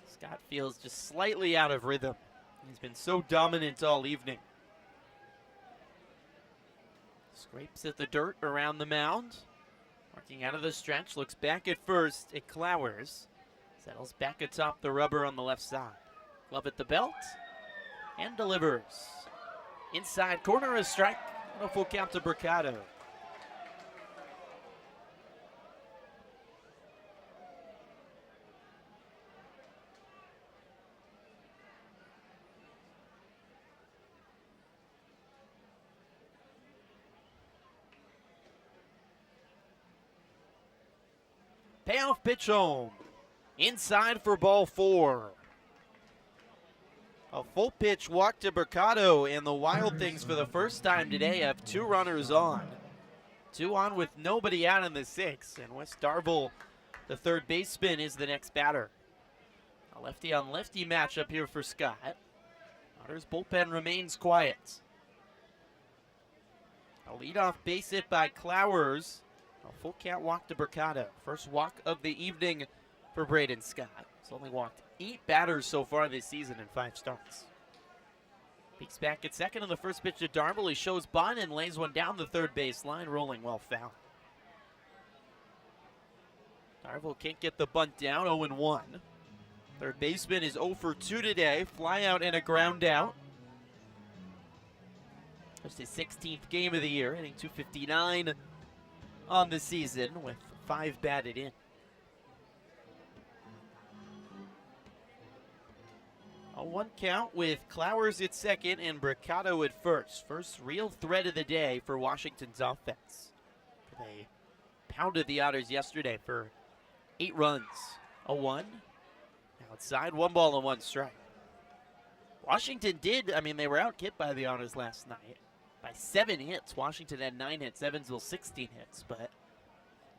Scott feels just slightly out of rhythm. He's been so dominant all evening. Scrapes at the dirt around the mound. Working out of the stretch, looks back at first at Clowers. Settles back atop the rubber on the left side. Glove at the belt, and delivers. Inside corner, a strike, and a full count to Bricado. Payoff pitch home. Inside for ball 4. A full pitch walk to Bricado, and the Wild Things for the first time today have 2 runners on. 2 on with nobody out in the 6th, and Wes Darville, the third baseman, is the next batter. A lefty on lefty matchup here for Scott. Otters bullpen remains quiet. A leadoff base hit by Clowers. A full count walk to Bricado. First walk of the evening for Braden Scott. He's only walked 8 batters so far this season in 5 starts. Peeks back at second on the first pitch to Darville. He shows bunt and lays one down the third base line, rolling well foul. Darville can't get the bunt down, 0-1. Third baseman is 0 for 2 today. Fly out and a ground out. Just his 16th game of the year, hitting .259 on the season with 5 batted in. A 1 count with Clowers at second and Bricado at first. First real threat of the day for Washington's offense. They pounded the Otters yesterday for 8 runs. 0-1. Outside, 1 ball and 1 strike. Washington did, they were out-hit by the Otters last night by 7 hits. Washington had 9 hits, Evansville 16 hits, but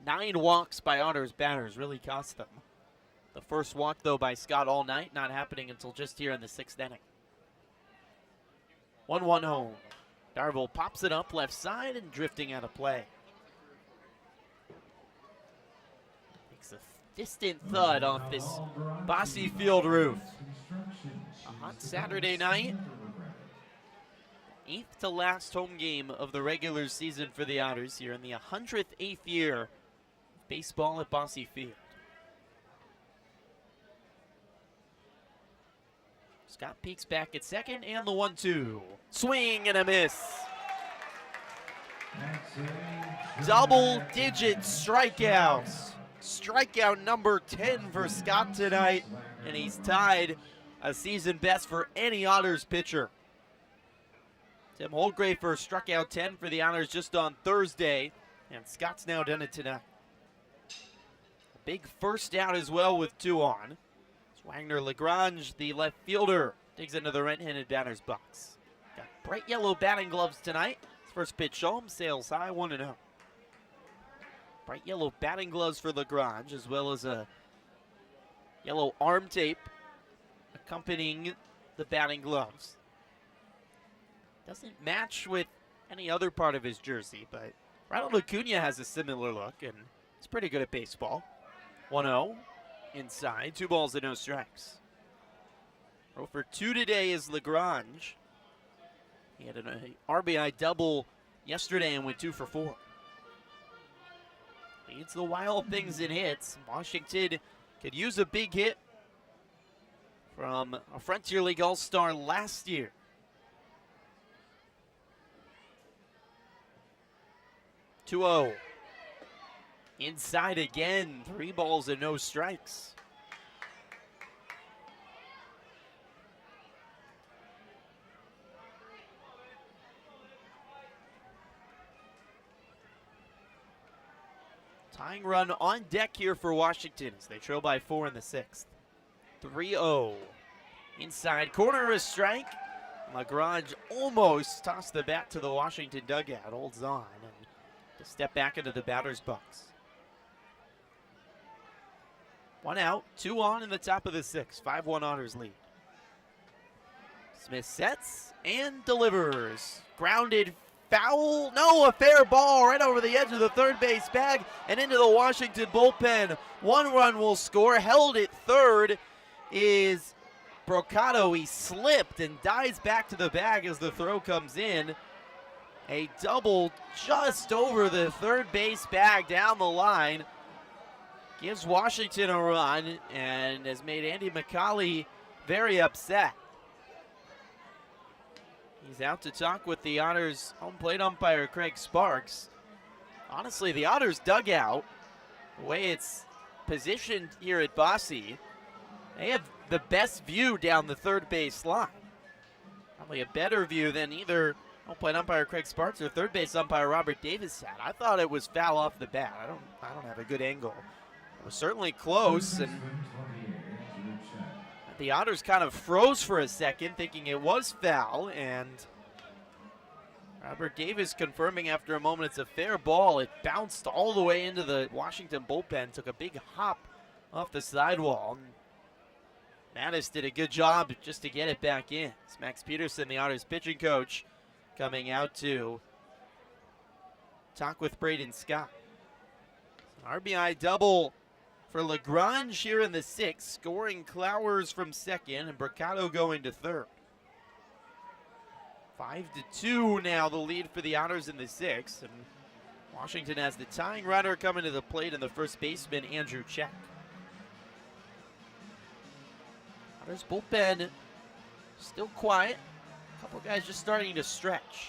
9 walks by Otters batters really cost them. The first walk, though, by Scott all night, not happening until just here in the 6th inning. 1-1 home. Darville pops it up left side and drifting out of play. Makes a distant thud off this Bosse Field roof. Hot Saturday night. 8th to last home game of the regular season for the Otters here in the 108th year of baseball at Bosse Field. Scott peeks back at second, and the 1-2. Swing and a miss. Double-digit strikeouts. Strikeout number 10 for Scott tonight, and he's tied a season best for any Otters pitcher. Tim Holdgrafer struck out 10 for the Otters just on Thursday, and Scott's now done it tonight. A big first out as well with 2 on. Wagner Lagrange, the left fielder, digs into the right-handed batter's box. Got bright yellow batting gloves tonight. His first pitch home, sails high, 1-0. Bright yellow batting gloves for Lagrange, as well as a yellow arm tape accompanying the batting gloves. Doesn't match with any other part of his jersey, but Ronald Acuna has a similar look, and he's pretty good at baseball. 1-0. Inside, 2 balls and no strikes. 0 for 2 today is Lagrange. He had an RBI double yesterday and went 2 for 4. Leads the Wild Things in hits. Washington could use a big hit from a Frontier League All-Star last year. (2-0). Inside again, 3 balls and no strikes. Tying run on deck here for Washington as they trail by 4 in the 6th. 3-0. Inside corner, a strike. Lagrange almost tossed the bat to the Washington dugout, holds on, and to step back into the batter's box. 1 out, 2 on in the top of the 6th. 5-1 Otters lead. Smith sets and delivers. Grounded foul. No, a fair ball right over the edge of the third base bag and into the Washington bullpen. 1 run will score. Held at third is Brocado. He slipped and dives back to the bag as the throw comes in. A double just over the third base bag down the line. Gives Washington a run and has made Andy McCauley very upset. He's out to talk with the Otters home plate umpire Craig Sparks. Honestly, the Otters dugout, the way it's positioned here at Bosse, they have the best view down the third base line. Probably a better view than either home plate umpire Craig Sparks or third base umpire Robert Davis had. I thought it was foul off the bat. I don't have a good angle. It was certainly close, and the Otters kind of froze for a second, thinking it was foul, and Robert Davis confirming after a moment it's a fair ball. It bounced all the way into the Washington bullpen, took a big hop off the sidewall. Mattis did a good job just to get it back in. It's Max Peterson, the Otters pitching coach, coming out to talk with Braden Scott. RBI double for Lagrange here in the 6th, scoring Clowers from second and Brocado going to third. 5-2 now the lead for the Otters in the 6th, and Washington has the tying runner coming to the plate and the first baseman Andrew Check. Otters bullpen still quiet. A couple guys just starting to stretch.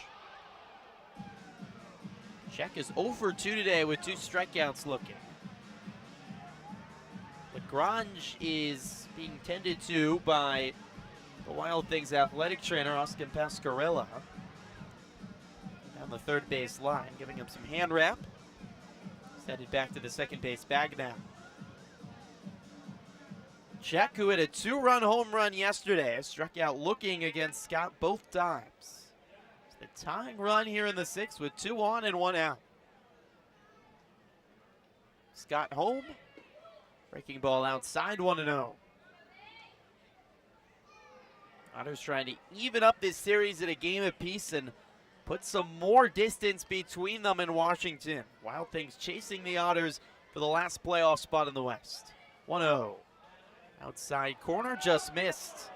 Check is 0 for 2 today with 2 strikeouts looking. Lagrange is being tended to by the Wild Things athletic trainer, Austin Pascarella. Down the third base line, giving him some hand wrap. He's headed back to the second base bag now. Check, who had a 2-run home run yesterday, struck out looking against Scott both times. It's the tying run here in the 6th with 2 on and 1 out. Scott home. Breaking ball outside, 1-0. Otters trying to even up this series at a game apiece and put some more distance between them and Washington. Wild Things chasing the Otters for the last playoff spot in the West. 1-0. Outside corner, just missed.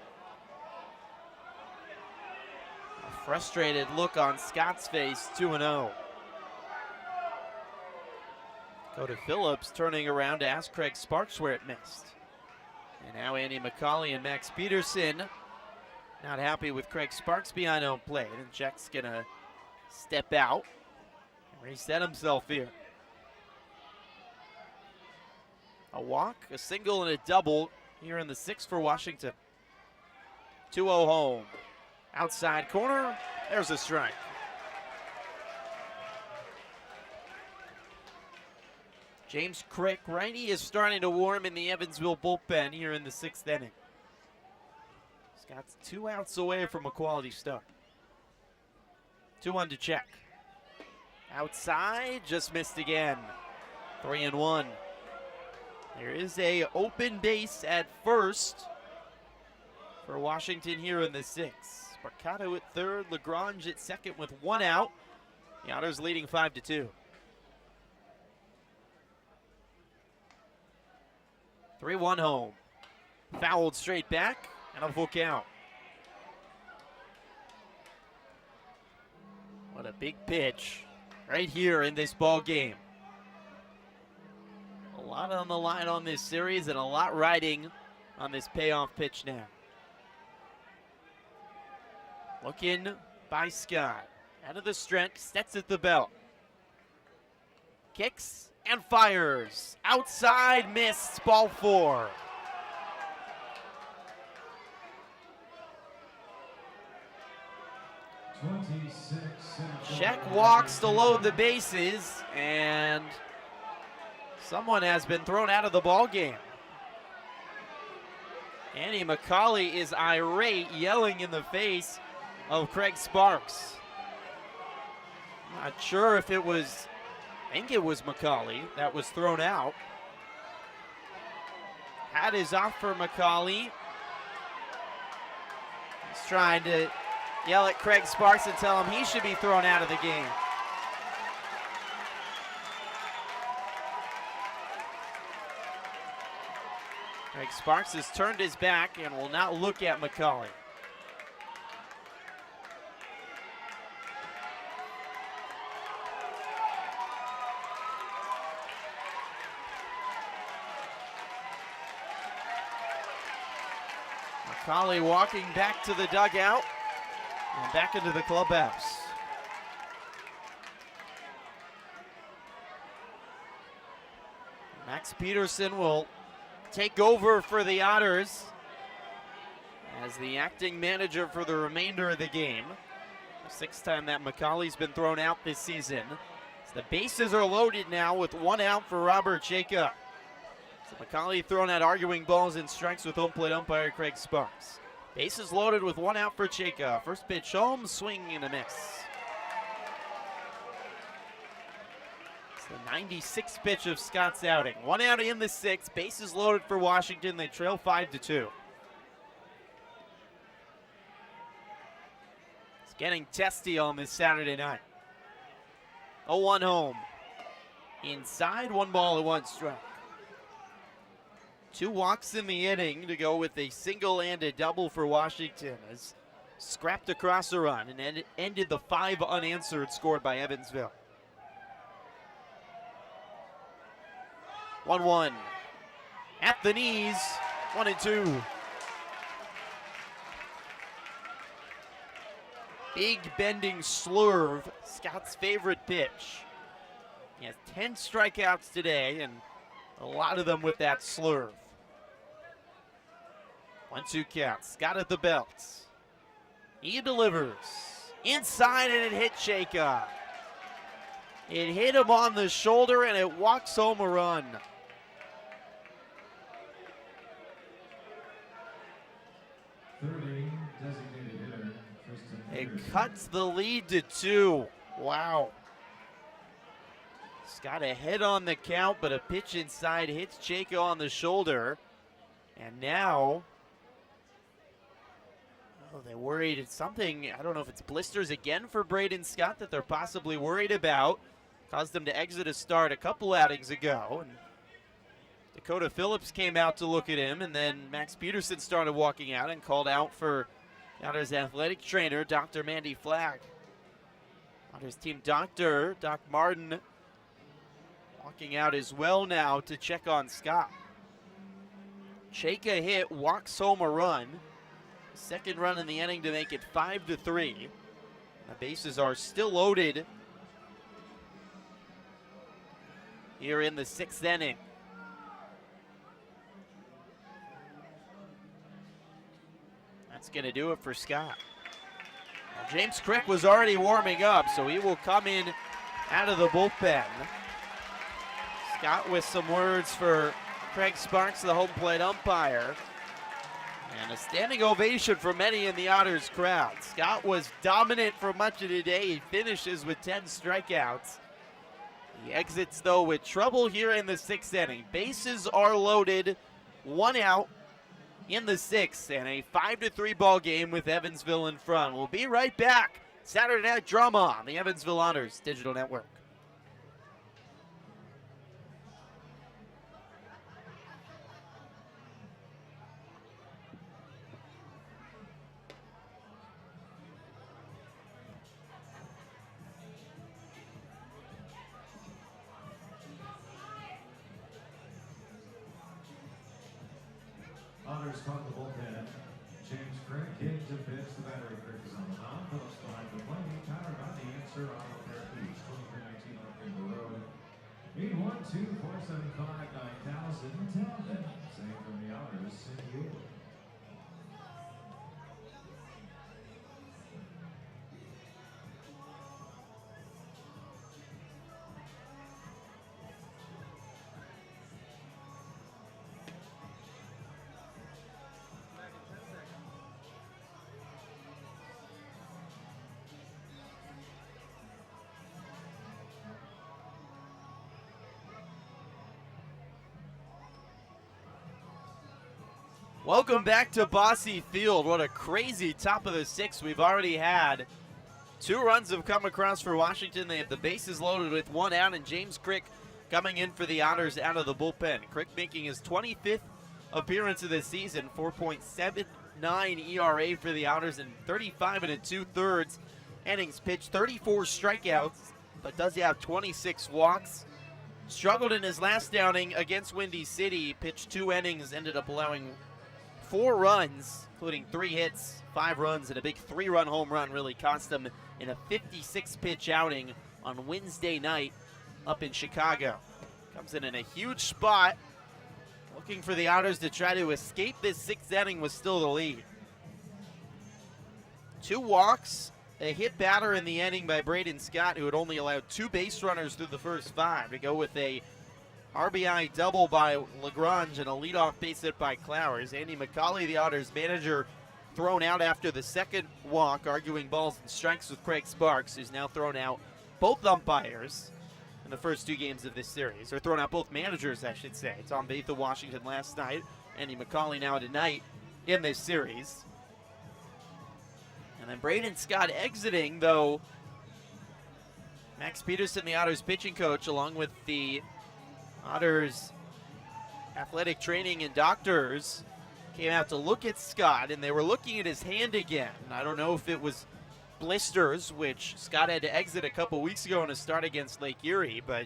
Frustrated look on Scott's face, 2-0. Dakota Phillips turning around to ask Craig Sparks where it missed. And now Andy McCauley and Max Peterson not happy with Craig Sparks behind home plate. And Jack's gonna step out and reset himself here. A walk, a single, and a double here in the sixth for Washington. 2-0 home. Outside corner, there's a strike. James Crick, righty, is starting to warm in the Evansville bullpen here in the sixth inning. Scott's 2 outs away from a quality start. 2-1 to check. Outside, just missed again. 3-1. There is a open base at first for Washington here in the sixth. Mercado at third, Lagrange at second with 1 out. The Otters leading 5-2. 3-1 home. Fouled straight back and a full count. What a big pitch right here in this ball game. A lot on the line on this series and a lot riding on this payoff pitch now. Looking by Scott. Out of the stretch, sets at the belt. Kicks and fires. Outside, missed, ball 4. Check walks to load the bases, and someone has been thrown out of the ball game. Andy McCauley is irate, yelling in the face of Craig Sparks. Not sure if it was, I think it was McCauley that was thrown out. Hat is off for McCauley. He's trying to yell at Craig Sparks and tell him he should be thrown out of the game. Craig Sparks has turned his back and will not look at McCauley. McCauley walking back to the dugout and back into the clubhouse. Max Peterson will take over for the Otters as the acting manager for the remainder of the game. The sixth time that McCauley's been thrown out this season. So the bases are loaded now with 1 out for Robert Jacob. So McCauley throwing out arguing balls and strikes with home plate umpire Craig Sparks. Bases loaded with 1 out for Jacob. First pitch home, swing and a miss. It's the 96th pitch of Scott's outing. 1 out in the sixth, bases loaded for Washington. They trail 5-2. It's getting testy on this Saturday night. 0-1 home. Inside, 1 ball and 1 strike. 2 walks in the inning to go with a single and a double for Washington as scrapped across a run and ended the 5 unanswered scored by Evansville. 1-1 at the knees, 1-2. Big bending slurve, Scott's favorite pitch. He has 10 strikeouts today and a lot of them with that slurve. 1-2 count. Scott at the belt. He delivers. Inside and it hit Jacob. It hit him on the shoulder and it walks home a run. It cuts the lead to 2. Wow. Scott ahead on the count, but a pitch inside hits Jacob on the shoulder. And now, they're worried it's something, I don't know if it's blisters again for Braden Scott that they're possibly worried about. Caused him to exit a start a couple outings ago. And Dakota Phillips came out to look at him, and then Max Peterson started walking out and called out for Otters athletic trainer, Dr. Mandy Flagg. Otters team doctor, Doc Martin, walking out as well now to check on Scott. Chayka hit, walks home a run. Second run in the inning to make it 5-3. The bases are still loaded here in the 6th inning. That's going to do it for Scott. Well, James Crick was already warming up, so he will come in out of the bullpen. Scott with some words for Craig Sparks, the home plate umpire. And a standing ovation for many in the Otters crowd. Scott was dominant for much of the day. He finishes with 10 strikeouts. He exits, though, with trouble here in the 6th inning. Bases are loaded, 1 out in the 6th, and a 5-3 ball game with Evansville in front. We'll be right back. Saturday Night Drama on the Evansville Otters Digital Network. Otters caught the bullpen. James Crick came to pitch. The battery Crick is on the mound. Phillips behind the plate. Powered on the answer. Auto Therapies. 2319 up in the road. 812-475-9000. Tell them. Same from the Otters. Send you. Welcome back to Bosse Field. What a crazy top of the 6th we've already had. 2 runs have come across for Washington. They have the bases loaded with 1 out, and James Crick coming in for the Otters out of the bullpen. Crick making his 25th appearance of the season, 4.79 ERA for the Otters in 35 2/3 innings pitched, 34 strikeouts, but does have 26 walks. Struggled in his last outing against Windy City, pitched 2 innings, ended up allowing 4 runs, including 3 hits, 5 runs, and a big 3-run home run really cost him in a 56-pitch outing on Wednesday night up in Chicago. Comes in a huge spot, looking for the Otters to try to escape this 6th inning with still the lead. 2 walks, a hit batter in the inning by Braden Scott, who had only allowed 2 base runners through the first 5, to go with a RBI double by LaGrange and a leadoff base hit by Clowers. Andy McCauley, the Otters manager, thrown out after the second walk, arguing balls and strikes with Craig Sparks, who's now thrown out both umpires in the first 2 games of this series, or thrown out both managers, I should say. Tom Bath of Washington last night, Andy McCauley now tonight in this series. And then Braden Scott exiting, though Max Peterson, the Otters pitching coach, along with the Otters athletic training and doctors, came out to look at Scott, and they were looking at his hand again. I don't know if it was blisters, which Scott had to exit a couple weeks ago in a start against Lake Erie, but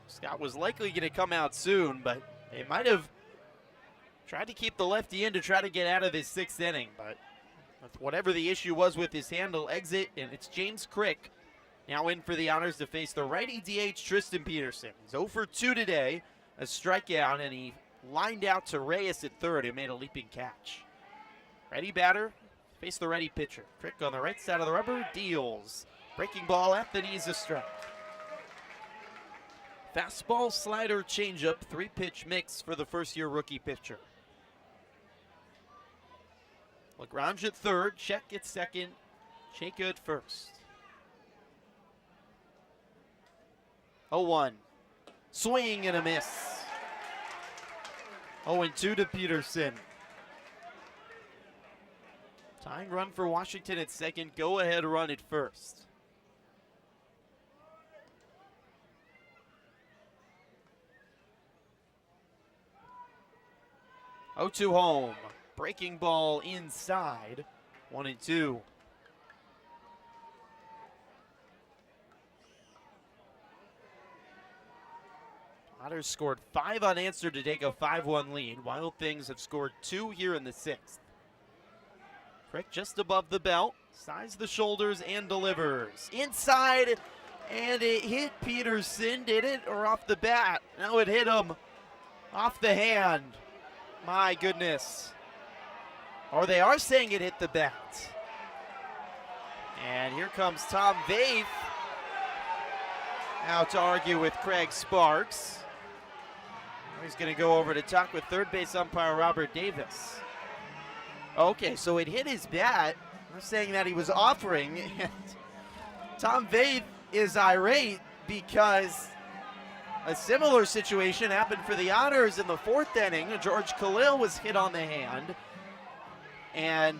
Scott was likely going to come out soon, but they might have tried to keep the lefty in to try to get out of this 6th inning, but whatever the issue was with his hand, he'll exit, and it's James Crick now in for the Otters to face the righty DH Tristan Peterson. He's 0 for 2 today, a strikeout, and he lined out to Reyes at third and made a leaping catch. Ready batter, face the ready pitcher. Crick on the right side of the rubber, deals. Breaking ball at the knees, a strike. Fastball, slider, changeup, 3-pitch mix for the first-year rookie pitcher. LaGrange at third, Check at second, Chayka at first. 0-1. Swing and a miss. 0-2 to Peterson. Tying run for Washington at second, go-ahead run at first. 0-2 home. Breaking ball inside, 1-2. Otters scored 5 unanswered to take a 5-1 lead. Wild Things have scored 2 here in the 6th. Crick just above the belt, sides the shoulders and delivers. Inside, and it hit Peterson, did it? Or off the bat? No, it hit him off the hand. My goodness. Or they are saying it hit the bat. And here comes Tom Vaith out to argue with Craig Sparks. He's going to go over to talk with third base umpire Robert Davis. Okay, so it hit his bat. They're saying that he was offering. And Tom Vaith is irate because a similar situation happened for the Otters in the 4th inning. George Khalil was hit on the hand and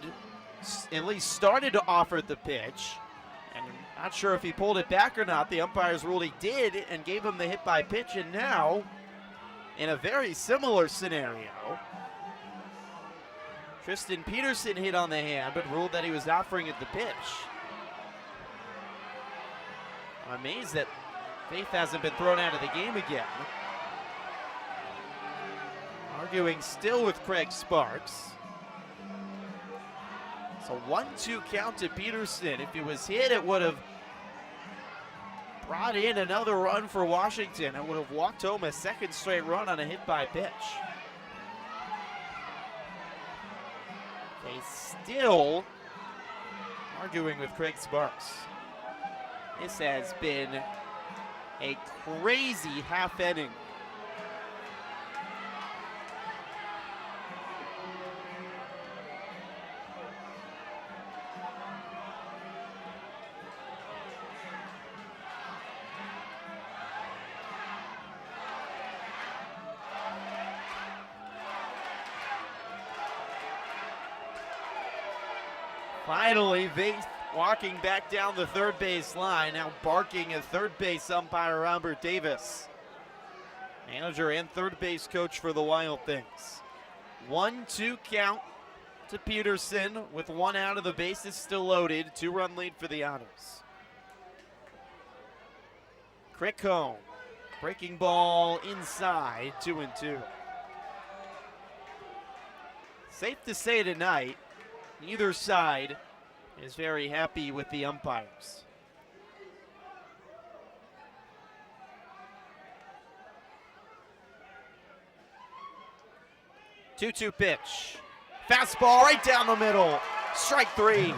at least started to offer the pitch. And I'm not sure if he pulled it back or not. The umpires ruled he did and gave him the hit by pitch. And now, in a very similar scenario, Tristan Peterson hit on the hand, but ruled that he was offering at the pitch. I'm amazed that Faith hasn't been thrown out of the game again. Arguing still with Craig Sparks. It's a 1-2 count to Peterson. If he was hit, it would have brought in another run for Washington. It would have walked home a 2nd straight run on a hit by pitch. They still arguing with Craig Sparks. This has been a crazy half inning. Finally, Vaith walking back down the third base line, now barking at third base umpire Robert Davis. Manager and third base coach for the Wild Things. 1-2 count to Peterson with 1 out of the bases still loaded. 2-run lead for the Otters. Crick home. Breaking ball inside, 2-2. Safe to say tonight, neither side is very happy with the umpires. Two-two pitch. Fastball right down the middle. Strike 3.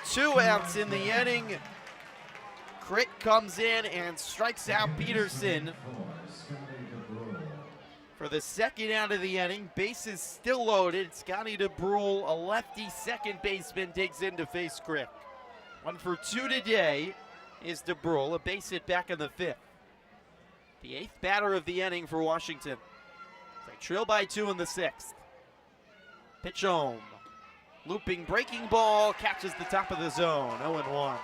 2 outs in the inning. Crick comes in and strikes out Peterson for the 2nd out of the inning. Bases still loaded. Scotty DeBrule, a lefty second baseman, digs in to face Crick. 1 for 2 today is DeBrule, a base hit back in the 5th. The 8th batter of the inning for Washington. They trail by 2 in the 6th. Pitch home. Looping breaking ball, catches the top of the zone, 0-1.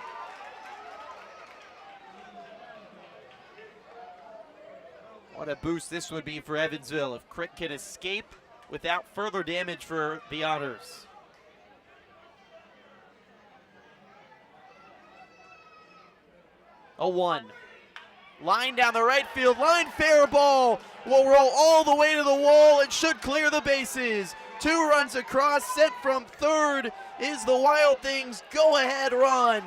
What a boost this would be for Evansville if Crick can escape without further damage for the Otters. A 1. Line down the right field line, fair ball will roll all the way to the wall and should clear the bases. 2 runs across, sent from third is the Wild Things' go-ahead run.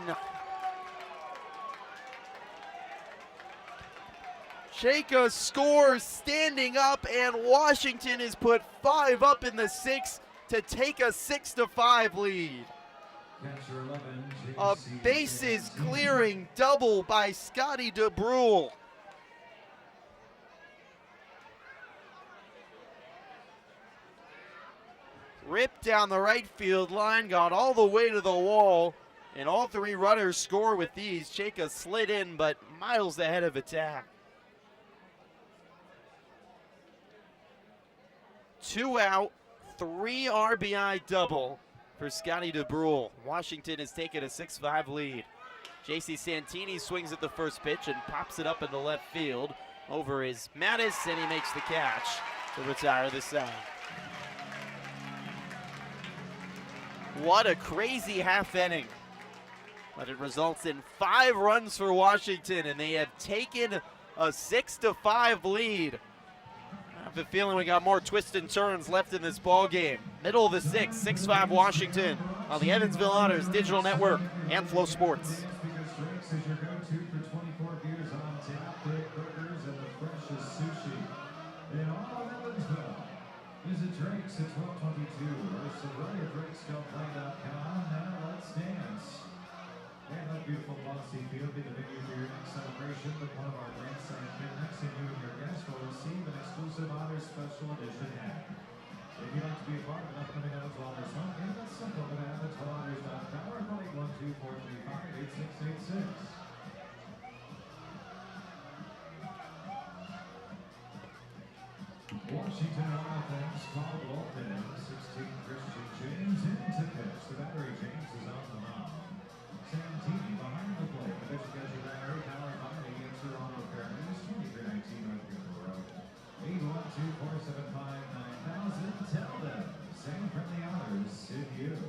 Chayka scores standing up, and Washington has put 5 up in the 6th to take a 6-5 lead. A bases clearing double by Scotty DeBrule. Ripped down the right field line, got all the way to the wall, and all 3 runners score with these. Chayka slid in, but miles ahead of attack. 2 out, 3 RBI double for Scotty DeBrule. Washington has taken a 6-5 lead. J.C. Santini swings at the first pitch and pops it up in the left field. Over is Mattis, and he makes the catch. to retire the side. What a crazy half inning. But it results in 5 runs for Washington, and they have taken a 6-5 lead. I have a feeling we got more twists and turns left in this ball game. Middle of the 6th, 6-5 Washington on the Evansville Otters Digital Network and Flow Sports. Because Drake's is your go-to for 24 beers on tap, great burgers, and the freshest sushi in all of Evansville. Visit Drake's at 1222 or SororiaDrakesGoPlay.com. Now let's dance. And let beautiful Bosse Field be the venue for your next celebration with one of our grandson picnics, and you and your guests will receive an exclusive Otters Special Edition hat. If you'd like to be a part of an upcoming Evansville Otters home game, that's simple. Go to EvansvilleOtters.com or call 812-435-8686. Washington Wild Things call Walton. 16 Christian James into pitch. The battery James is on the mound. Santini behind the plate. The pitch gets your battery. Power by the answer on repair. News 2319 North River Road. 812-475-9000. Tell them. Same from the Otters in you.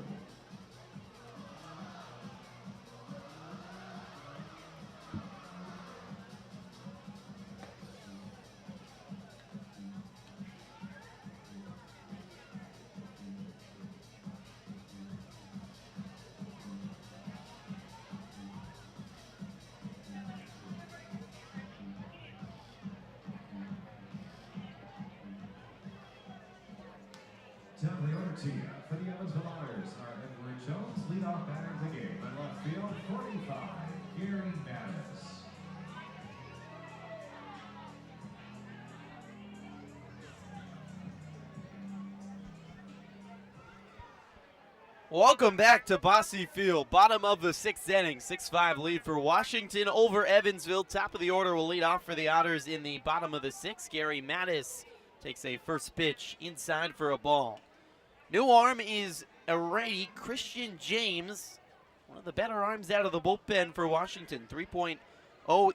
Top of the order to you for the Evansville Otters are Edward Jones, leadoff batter of the game. In left field, 45, Gary Mattis. Welcome back to Bosse Field. Bottom of the 6th inning, 6-5 lead for Washington over Evansville. Top of the order will lead off for the Otters in the bottom of the 6th. Gary Mattis takes a first pitch inside for a ball. New arm is a righty, Christian James, one of the better arms out of the bullpen for Washington. 3.0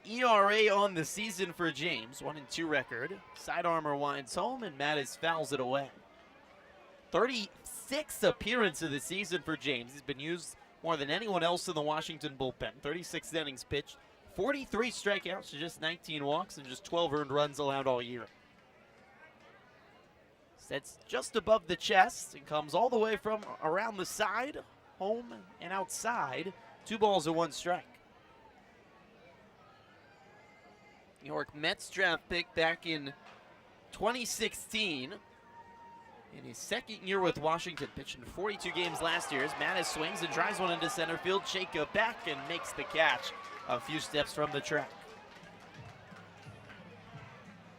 ERA on the season for James, 1-2 record. Side armor winds home, and Mattis fouls it away. 36 appearance of the season for James. He's been used more than anyone else in the Washington bullpen. 36 innings pitched, 43 strikeouts to just 19 walks, and just 12 earned runs allowed all year. That's just above the chest and comes all the way from around the side, home and outside. 2 balls and 1 strike. New York Mets draft pick back in 2016. In his second year with Washington, pitching 42 games last year, as Mattis swings and drives one into center field. Jacob back and makes the catch a few steps from the track.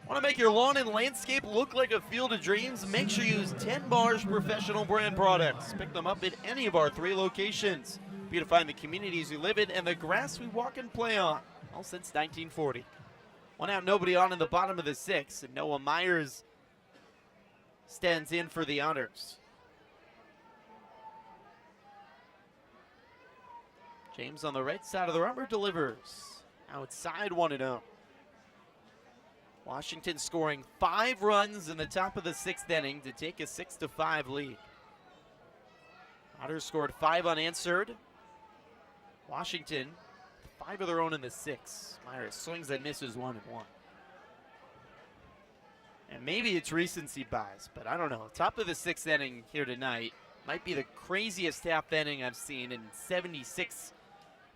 Want to make your lawn and landscape look like a field of dreams? Make sure you use 10 Bars professional brand products. Pick them up at any of our 3 locations. Beautifying the communities we live in and the grass we walk and play on. All since 1940. 1 out, nobody on in the bottom of the 6th, and Noah Myers stands in for the Otters. James on the right side of the rubber delivers. Outside 1-0. Washington scoring 5 runs in the top of the 6th inning to take a 6-5 lead. Otters scored 5 unanswered. Washington, 5 of their own in the 6th. Myers swings and misses 1-1. And maybe it's recency bias, but I don't know. Top of the 6th inning here tonight might be the craziest half inning I've seen in 76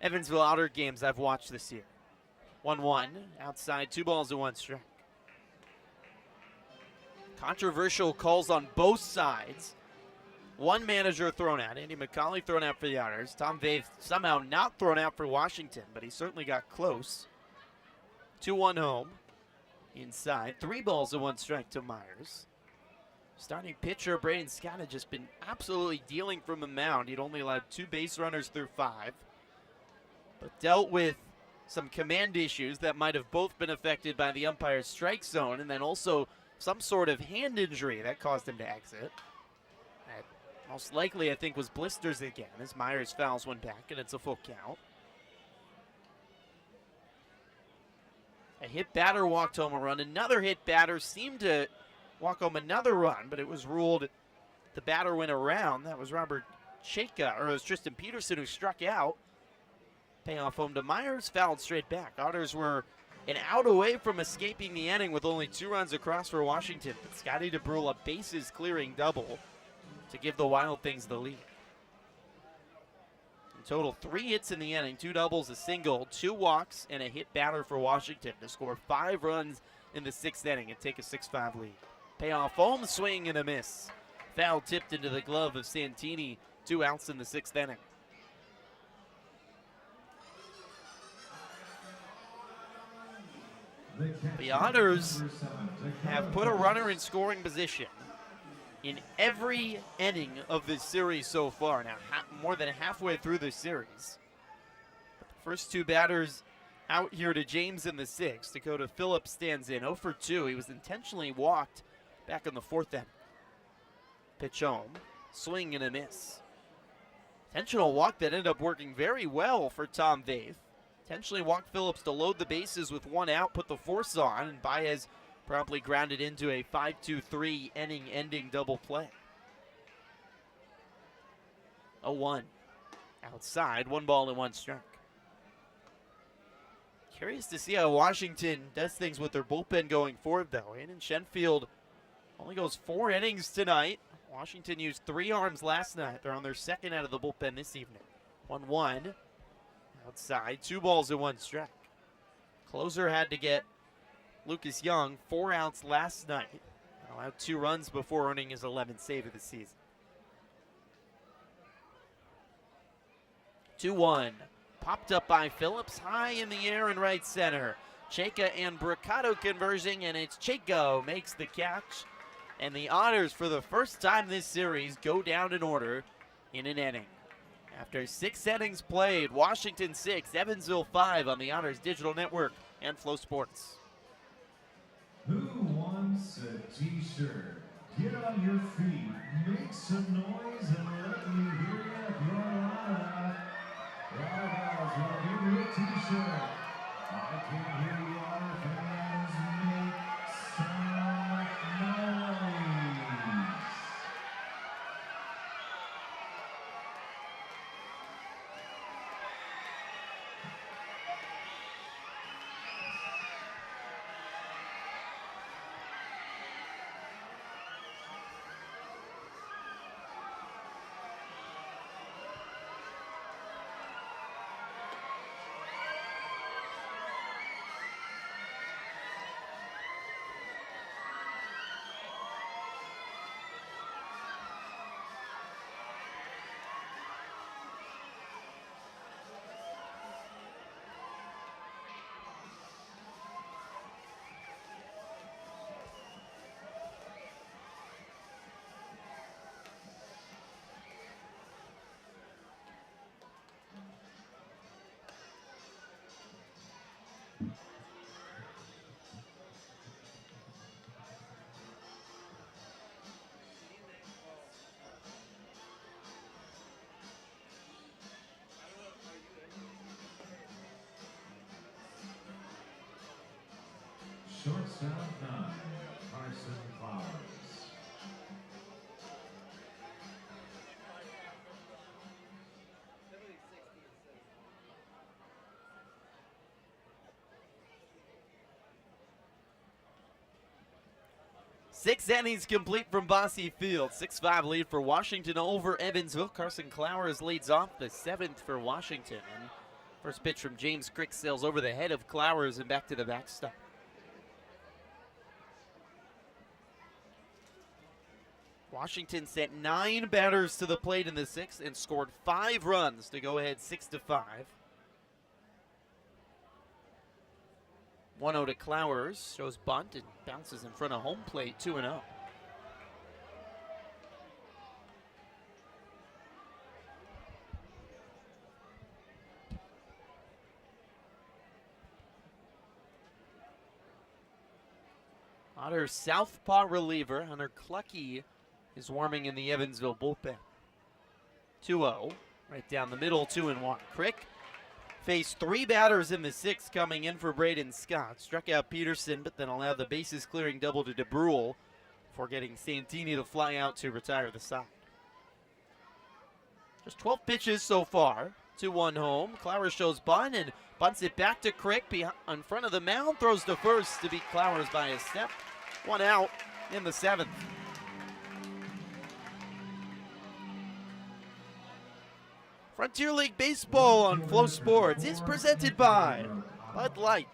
Evansville Otter games I've watched this year. 1-1, outside, 2 balls and 1 strike. Controversial calls on both sides. 1 manager thrown out. Andy McCauley thrown out for the Otters. Tom Vave somehow not thrown out for Washington, but he certainly got close. 2-1 home. Inside. 3 balls and 1 strike to Myers. Starting pitcher Braden Scott had just been absolutely dealing from the mound. He'd only allowed 2 base runners through 5. But dealt with some command issues that might have both been affected by the umpire's strike zone, and then also some sort of hand injury that caused him to exit. That most likely, I think, was blisters again, as Myers fouls one back, and it's a full count. A hit batter walked home a run. Another hit batter seemed to walk home another run, but it was ruled the batter went around. That was Robert Chayka, or it was Tristan Peterson who struck out. Payoff home to Myers, fouled straight back. Otters were an out away from escaping the inning with only 2 runs across for Washington. But Scotty DeBrule, a bases clearing double to give the Wild Things the lead. In total, 3 hits in the inning, 2 doubles, a single, 2 walks, and a hit batter for Washington to score 5 runs in the 6th inning and take a 6-5 lead. Payoff home, swing and a miss. Foul tipped into the glove of Santini. 2 outs in the 6th inning. The Otters have put a runner in scoring position in every inning of this series so far. Now, more than halfway through the series. The first 2 batters out here to James in the 6th. Dakota Phillips stands in 0 for 2. He was intentionally walked back in the 4th inning. Pitch home, swing and a miss. Intentional walk that ended up working very well for Tom Vaith. Intentionally walked Phillips to load the bases with 1 out, put the force on, and Baez promptly grounded into a 5-2-3 inning-ending double play. 0-1. Outside, 1 ball and 1 strike. Curious to see how Washington does things with their bullpen going forward, though. Aiden Shenfield only goes 4 innings tonight. Washington used 3 arms last night. They're on their 2nd out of the bullpen this evening. 1-1. Outside, 2 balls and 1 strike. Closer had to get Lucas Young 4 outs last night. Allowed 2 runs before earning his 11th save of the season. 2-1. Popped up by Phillips, high in the air in right center. Chayka and Bricado converging, and it's Chayka who makes the catch. And the Otters, for the first time this series, go down in order in an inning. After 6 innings played, Washington 6, Evansville 5 on the Otters Digital Network and Flow Sports. Who wants a t-shirt? Get on your feet, make some noise, and let me hear you, Carolina. Guys, we'll give you a t-shirt. I can hear you, Otter fans, make some noise. Shortstop 9, Carson Flowers. Six innings complete from Bosse Field. 6-5 lead for Washington over Evansville. Carson Clowers leads off the 7th for Washington. And first pitch from James Crick sails over the head of Clowers and back to the backstop. Washington sent 9 batters to the plate in the 6th and scored 5 runs to go ahead 6-5. 1-0 to Clowers, shows bunt and bounces in front of home plate, 2-0. Otters southpaw reliever Hunter Clucky is warming in the Evansville bullpen. 2-0, right down the middle, 2-1. Crick faced 3 batters in the 6th coming in for Braden Scott. Struck out Peterson, but then allowed the bases clearing double to DeBrule before getting Santini to fly out to retire the side. Just 12 pitches so far. 2-1 home. Clowers shows bunt and bunts it back to Crick in front of the mound. Throws to first to beat Clowers by a step. 1 out in the 7th. Frontier League Baseball on Flow Sports is presented by Bud Light.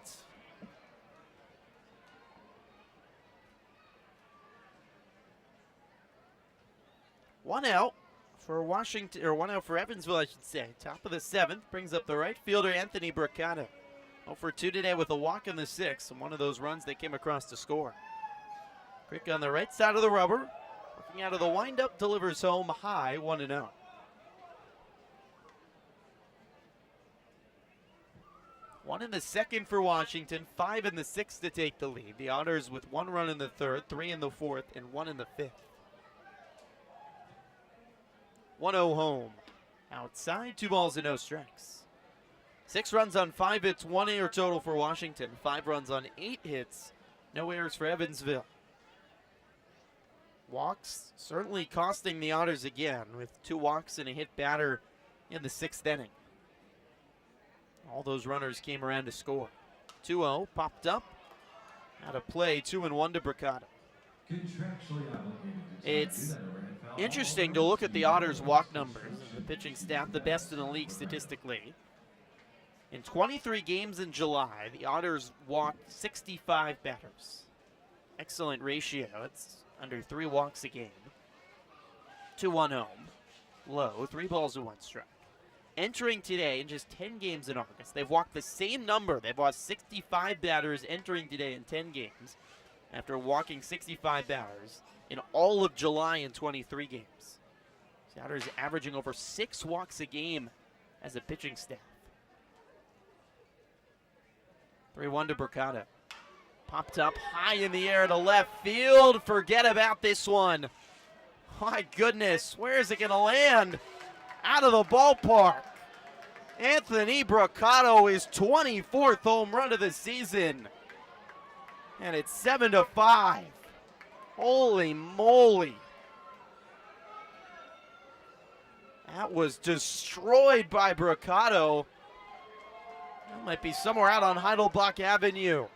One out for Washington, or 1 out for Evansville, I should say. Top of the 7th brings up the right fielder, Anthony Bricado. 0 for 2 today with a walk in the 6th, and one of those runs they came across to score. Crick on the right side of the rubber, working out of the windup, delivers home high, 1-0. One in the 2nd for Washington, 5 in the 6th to take the lead. The Otters with 1 run in the 3rd, 3 in the 4th, and 1 in the 5th. 1-0 home. Outside, 2 balls and no strikes. 6 runs on 5 hits, 1 error total for Washington. 5 runs on 8 hits, no errors for Evansville. Walks certainly costing the Otters again, with 2 walks and a hit batter in the 6th inning. All those runners came around to score. 2-0, popped up, out of play, 2-1 to Bricado. It's interesting to look at the Otters' walk numbers. The pitching staff, the best in the league statistically. In 23 games in July, the Otters walked 65 batters. Excellent ratio. It's under 3 walks a game. 2-1 home. Low, 3 balls and 1 strike. Entering today, in just 10 games in August, they've walked the same number. They've walked 65 batters entering today in 10 games after walking 65 batters in all of July in 23 games. The Otters averaging over 6 walks a game as a pitching staff. 3-1 to Bricado. Popped up high in the air to left field. Forget about this one. My goodness, where is it going to land? Out of the ballpark. Anthony Bricado, his 24th home run of the season. And it's 7-5. Holy moly. That was destroyed by Bricado. That might be somewhere out on Heidelbach Avenue.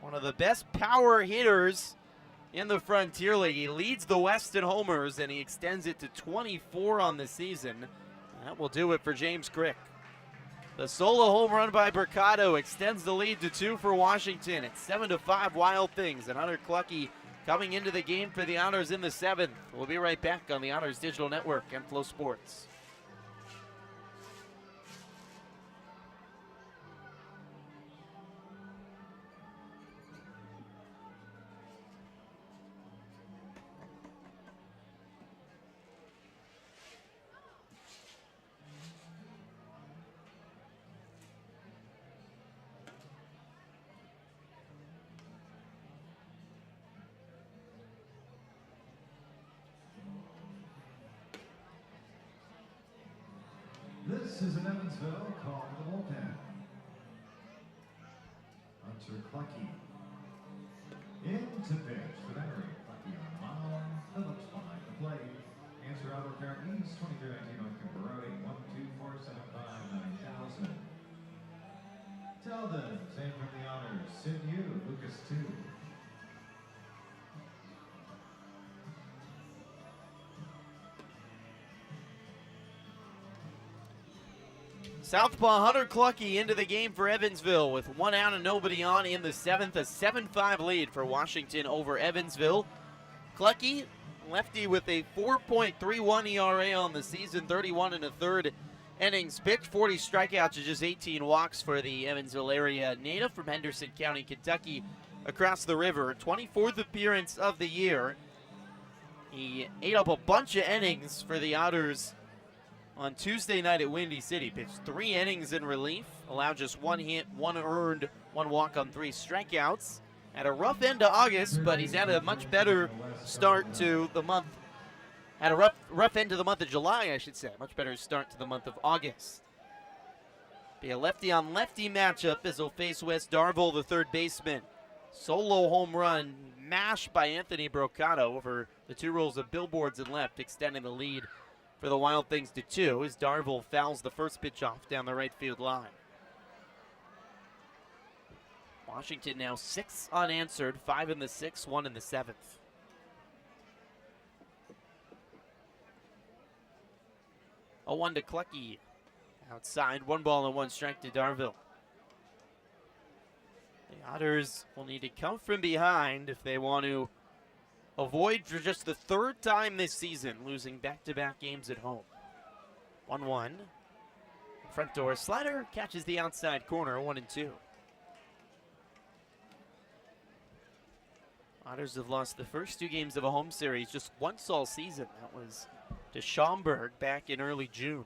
One of the best power hitters in the Frontier League. He leads the West in homers, and he extends it to 24 on the season. That will do it for James Crick. The solo home run by Bricado extends the lead to 2 for Washington. It's 7-5 Wild Things, and Hunter Clucky coming into the game for the Otters in the 7th. We'll be right back on the Otters Digital Network and Flow Sports. This is an Evansville call to the bullpen. Hunter Clucky. Into pitch. The veteran Clucky on the mound. Phillips behind the plate. Answer out of Fair East 2319 on Camperoni 124759000. Teldon, same from the Otters. Sid U, Lucas 2. Southpaw Hunter Clucky into the game for Evansville with 1 out and nobody on in the 7th. A 7-5 lead for Washington over Evansville. Clucky, lefty with a 4.31 ERA on the season, 31 1/3 innings pitched, 40 strikeouts to just 18 walks for the Evansville area native from Henderson County, Kentucky, across the river. 24th appearance of the year. He ate up a bunch of innings for the Otters on Tuesday night at Windy City. Pitched 3 innings in relief, allowed just 1 hit, 1 earned, 1 walk on 3 strikeouts. Had a rough end to August, but he's had a much better start to the month. Had a rough end to the month of July, I should say. Much better start to the month of August. Be a lefty-on-lefty matchup as they'll face Wes Darville, the third baseman. Solo home run mashed by Anthony Brocato over the 2 rows of billboards and left, extending the lead for the Wild Things to 2 as Darville fouls the first pitch off down the right field line. Washington now 6 unanswered, 5 in the 6th, 1 in the 7th. A 1 to Clucky. Outside, 1 ball and 1 strike to Darville. The Otters will need to come from behind if they want to avoid for just the 3rd time this season losing back-to-back games at home. 1-1. Front door slider catches the outside corner, 1-2. Otters have lost the first 2 games of a home series just once all season. That was to Schaumburg back in early June.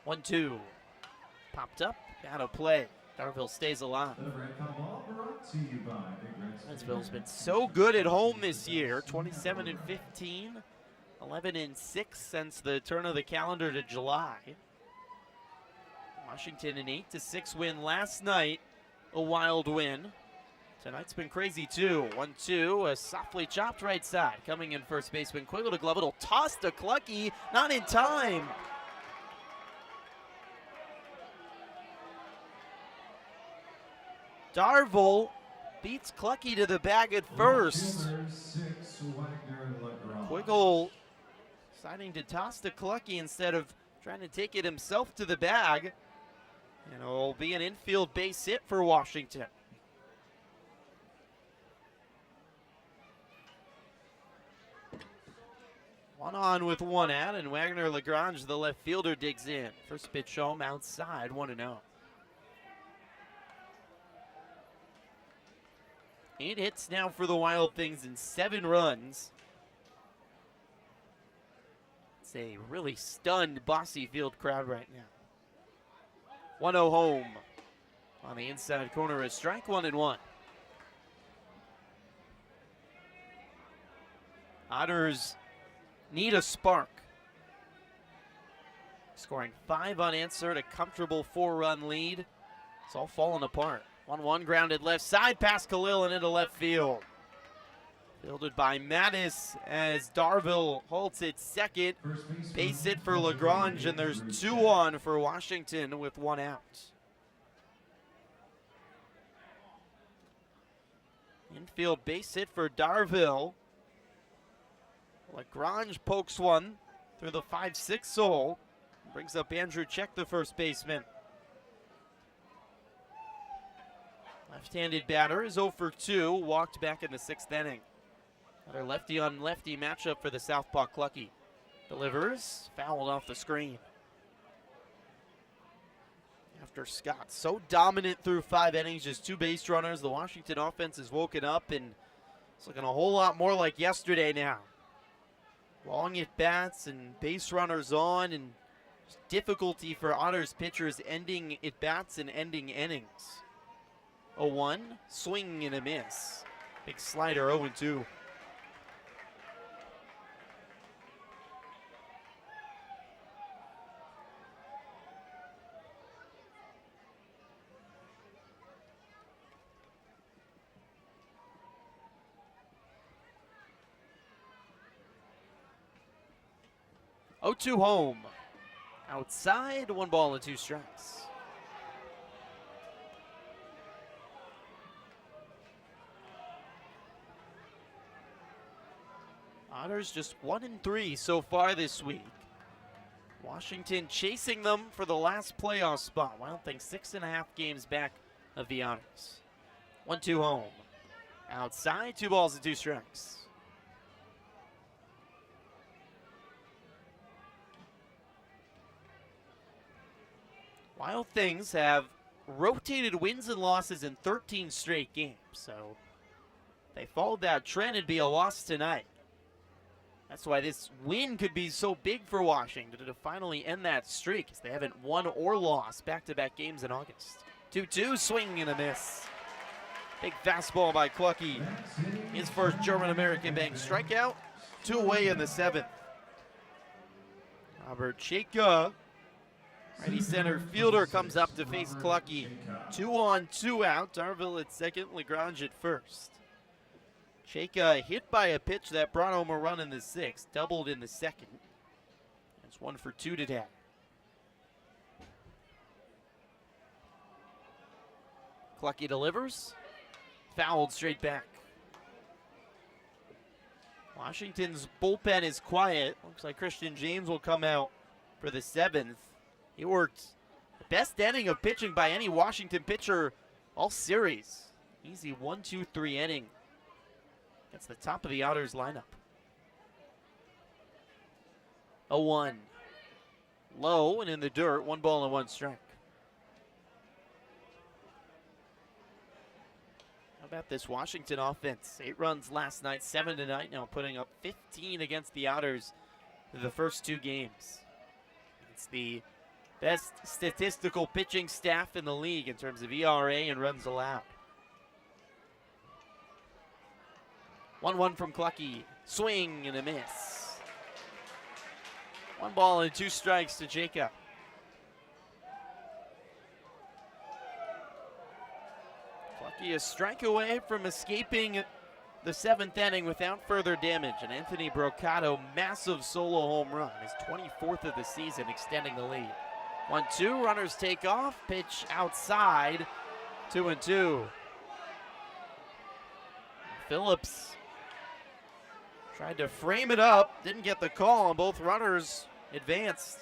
1-2. Popped up, out of play. Darville stays alive. Evansville's been so good at home this year. 27-15, 11-6 since the turn of the calendar to July. Washington an 8-6 win last night, a Wild win. Tonight's been crazy too. 1-2, a softly chopped right side. Coming in first baseman Quiggle to glove. It'll toss to Clucky, not in time. Darville beats Clucky to the bag at first. Quiggle deciding to toss to Clucky instead of trying to take it himself to the bag. And it'll be an infield base hit for Washington. One on with 1 out, and Wagner-Lagrange, the left fielder, digs in. First pitch home outside, 1-0. 8 hits now for the Wild Things and 7 runs. It's a really stunned Bosse Field crowd right now. 1-0 home. On the inside corner, a strike, 1-1. Otters need a spark. Scoring 5 unanswered, a comfortable 4-run lead. It's all falling apart. 1-1 grounded left side past Khalil and into left field. Fielded by Mattis as Darville halts at second. Base hit for Lagrange, and there's 2 on for Washington with 1 out. Infield base hit for Darville. Lagrange pokes one through the 5-6 hole. Brings up Andrew Check, the first baseman. Left-handed batter is 0 for 2, walked back in the 6th inning. Another lefty-on-lefty matchup for the southpaw Clucky. Delivers, fouled off the screen. After Scott so dominant through 5 innings, just 2 base runners, the Washington offense has woken up and it's looking a whole lot more like yesterday now. Long at-bats and base runners on, and difficulty for Otters pitchers ending at-bats and ending innings. 0-1, swing and a miss. Big slider, 0-2. Oh-2 home. Outside, 1 ball and 2 strikes. Otters just 1-3 so far this week. Washington chasing them for the last playoff spot. Wild Things 6.5 games back of the Otters. 1-2 home. Outside, 2 balls and 2 strikes. Wild Things have rotated wins and losses in 13 straight games, so if they followed that trend, it'd be a loss tonight. That's why this win could be so big for Washington to finally end that streak, as they haven't won or lost back-to-back games in August. 2-2, swing and a miss. Big fastball by Clucky. His first German-American Bank strikeout. 2 away in the 7th. Robert Chayka Righty center fielder comes up to face Clucky. 2 on, 2 out. Darville at second, Lagrange at first. Chayka hit by a pitch that brought home a run in the 6th, doubled in the 2nd. That's 1 for 2 today. Clucky delivers, fouled straight back. Washington's bullpen is quiet. Looks like Christian James will come out for the 7th. He worked the best inning of pitching by any Washington pitcher all series. Easy 1-2-3 inning. That's the top of the Otters lineup. 0-1. Low and in the dirt, 1 ball and 1 strike. How about this Washington offense? 8 runs last night, 7 tonight, now putting up 15 against the Otters for the first 2 games. It's the best statistical pitching staff in the league in terms of ERA and runs allowed. 1-1 from Clucky. Swing and a miss. 1 ball and 2 strikes to Jacob. Clucky a strike away from escaping the 7th inning without further damage. And Anthony Brocato, massive solo home run, his 24th of the season, extending the lead. 1-2, runners take off, pitch outside, 2-2. Phillips tried to frame it up, didn't get the call, and both runners advanced.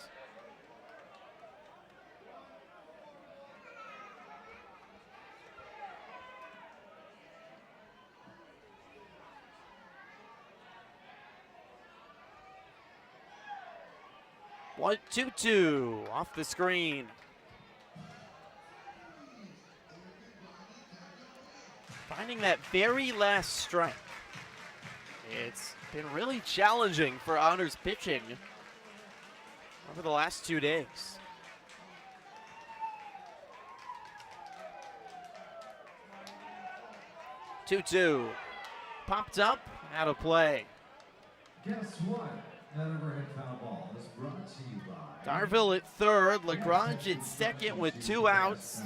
One, 2-2 off the screen. Finding that very last strike. It's been really challenging for Otters pitching over the last 2 days. Two. Popped up, out of play. Guess what? That overhead foul ball is brought to you by Darville at third, Lagrange at second with 2 outs.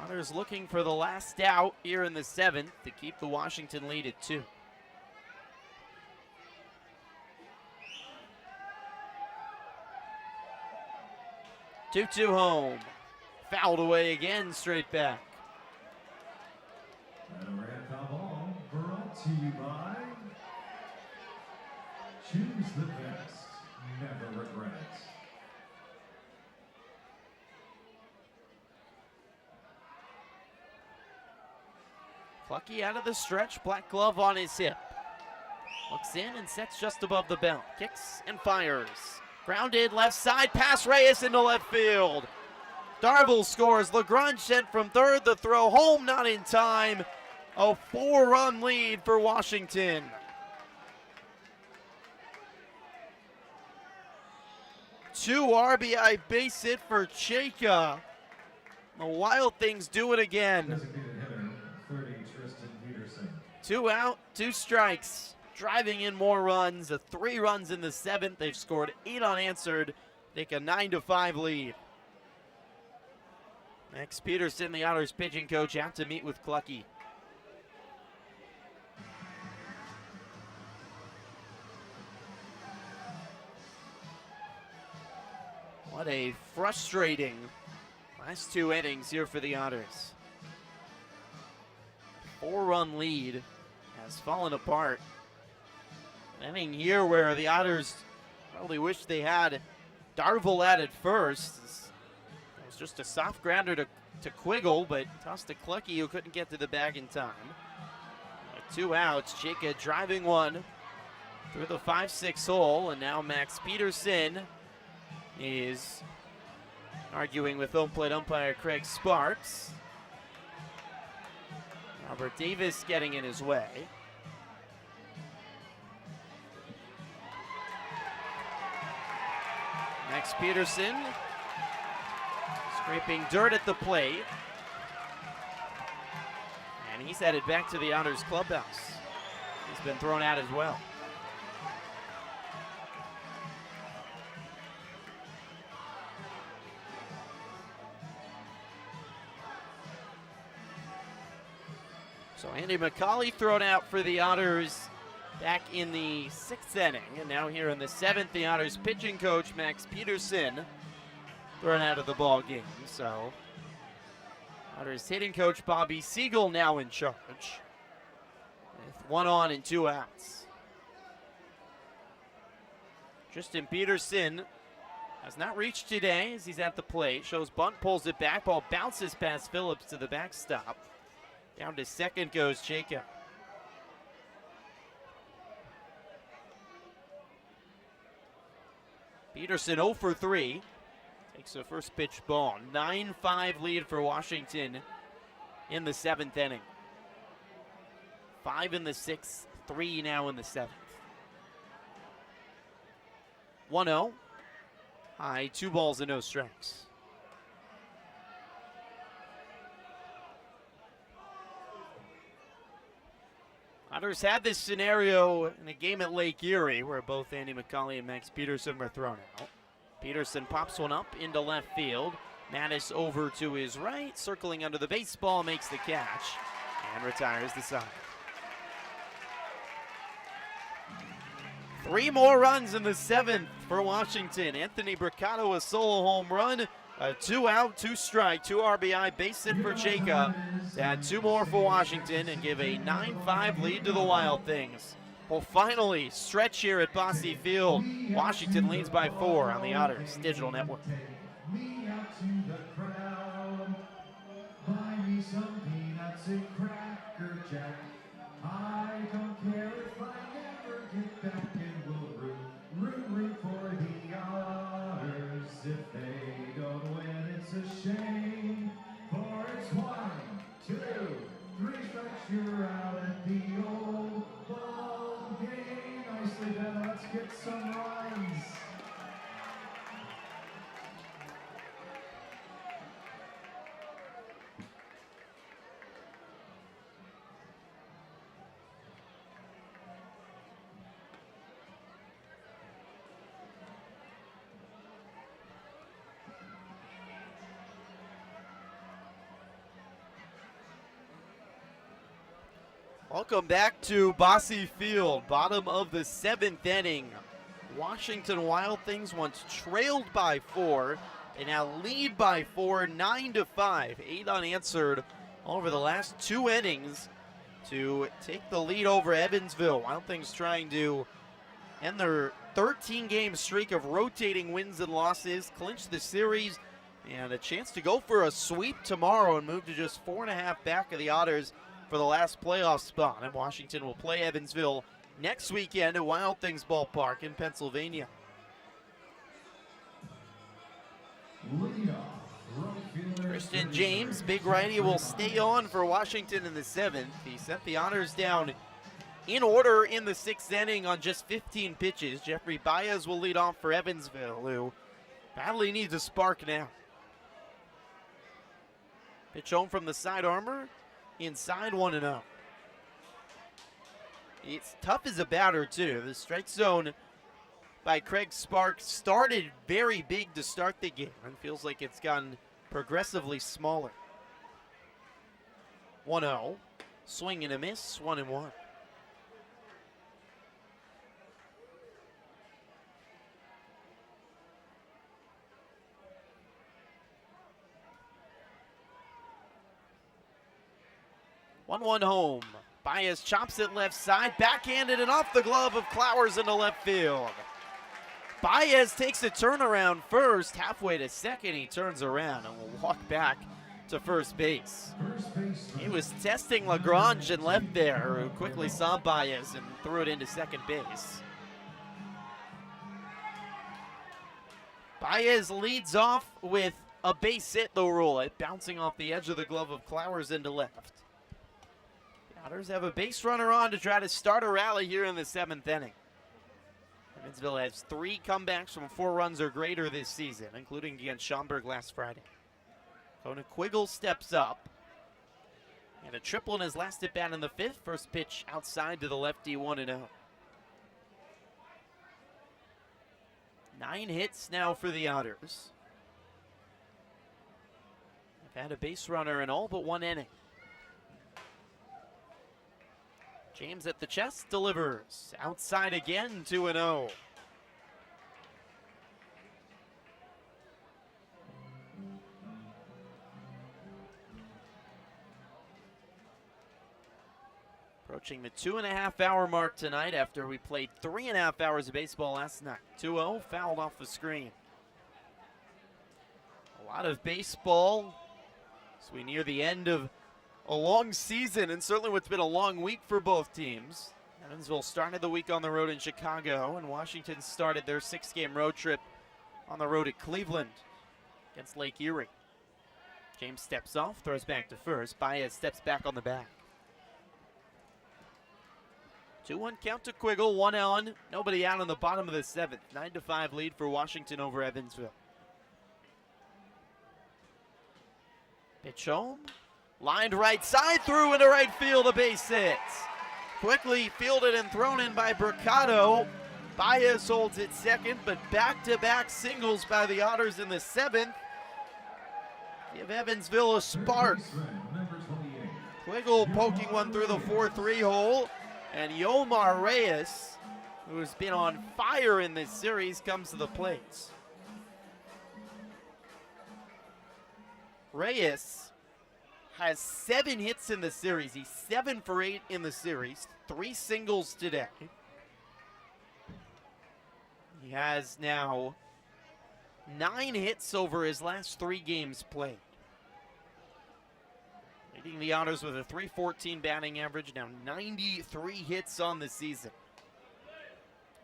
Otters looking for the last out here in the 7th to keep the Washington lead at 2. Two home. Fouled away again, straight back. That overhead foul ball brought to you by Choose the best, never regret. Clucky out of the stretch, black glove on his hip. Looks in and sets just above the belt. Kicks and fires. Grounded left side, pass Reyes into left field. Darville scores. Lagrange sent from third. The throw home, not in time. A 4-run lead for Washington. Two RBI base hit for Chayka. The Wild Things do it again. Designated hitter, 30, Tristan Peterson. 2 out, 2 strikes. Driving in more runs, 3 runs in the 7th. They've scored 8 unanswered. Take a 9-5 lead. Max Peterson, the Otters pitching coach, out to meet with Clucky. What a frustrating last 2 innings here for the Otters. 4-run lead has fallen apart. An inning here where the Otters probably wish they had Darville at first. It was just a soft grounder to Quiggle, but tossed to Clucky, who couldn't get to the bag in time. 2 outs, Jacob driving one through the 5-6 hole, and now Max Peterson is arguing with home plate umpire Craig Sparks. Robert Davis getting in his way. Max Peterson scraping dirt at the plate. And he's headed back to the Otters clubhouse. He's been thrown out as well. So Andy McCauley thrown out for the Otters back in the 6th inning. And now here in the 7th, the Otters pitching coach Max Peterson thrown out of the ball game. So Otters hitting coach Bobby Siegel now in charge, with 1 on and 2 outs. Tristan Peterson has not reached today as he's at the plate. Shows bunt, pulls it back. Ball bounces past Phillips to the backstop. Down to second goes Jacob. Peterson 0 for 3. Takes the first pitch ball. 9-5 lead for Washington in the 7th inning. 5 in the 6th, 3 now in the 7th. 1-0. High, 2 balls and no strikes. Otters had this scenario in a game at Lake Erie where both Andy McCauley and Max Peterson were thrown out. Peterson pops one up into left field. Mattis over to his right, circling under the baseball, makes the catch, and retires the side. 3 more runs in the 7th for Washington. Anthony Bricado, a solo home run, a 2-out, 2-strike, 2 RBI base hit for Jacob to add 2 more for Washington and give a 9-5 lead to the Wild Things. Will finally stretch here at Bosse Field. Washington leads by 4 on the Otters Digital Network. Me out to the crowd. Buy me some peanuts and Cracker Jack. I don't care if I never get back, and we'll root for the Otters. If they don't win, it's a shame. For it's 1, 2, 3 strikes, you're out at the old ball game. Nicely done. Let's get some runs. Welcome back to Bosse Field, bottom of the 7th inning. Washington Wild Things once trailed by 4. They now lead by 4, 9-5. 8 unanswered over the last 2 innings to take the lead over Evansville. Wild Things trying to end their 13-game streak of rotating wins and losses, clinch the series, and a chance to go for a sweep tomorrow and move to just 4.5 back of the Otters for the last playoff spot. And Washington will play Evansville next weekend at Wild Things Ballpark in Pennsylvania. Christian James, big righty, will stay on for Washington in the 7th. He sent the Otters down in order in the 6th inning on just 15 pitches. Jeffrey Baez will lead off for Evansville, who badly needs a spark now. Pitch home from the side armor. Inside 1-0. It's tough as a batter, too. The strike zone by Craig Sparks started very big to start the game and feels like it's gotten progressively smaller. 1-0. Swing and a miss, 1-1. One home. Baez chops it left side, backhanded and off the glove of Clowers into left field. Baez takes a turnaround first. Halfway to second, he turns around and will walk back to first base. He was testing Lagrange and left there, who quickly saw Baez and threw it into second base. Baez leads off with a base hit, though, rule it, bouncing off the edge of the glove of Clowers into left. Otters have a base runner on to try to start a rally here in the 7th inning. Evansville has 3 comebacks from 4 runs or greater this season, including against Schaumburg last Friday. Kona Quiggle steps up. And a triple in his last at bat in the 5th. First pitch outside to the lefty, 1-0. 9 hits now for the Otters. They've had a base runner in all but 1 inning. James at the chest delivers. Outside again, 2-0. Approaching the 2.5-hour mark tonight after we played 3.5 hours of baseball last night. 2-0, fouled off the screen. A lot of baseball as we near the end of a long season, and certainly what's been a long week for both teams. Evansville started the week on the road in Chicago, and Washington started their 6-game road trip on the road at Cleveland against Lake Erie. James steps off, throws back to first. Baez steps back on the back. 2-1 count to Quiggle, 1 on, nobody out on the bottom of the 7th. 9-5 lead for Washington over Evansville. Pitch home, lined right side, through into right field, a base hit. Quickly fielded and thrown in by Bricado. Baez holds it second, but back-to-back singles by the Otters in the 7th. Give Evansville a spark. Quiggle poking one through the 4-3 hole. And Yomar Reyes, who has been on fire in this series, comes to the plate. Reyes has 7 hits in the series. He's 7 for 8 in the series, 3 singles today. He has now 9 hits over his last 3 games played. Leading the Otters with a .314 batting average, now 93 hits on the season.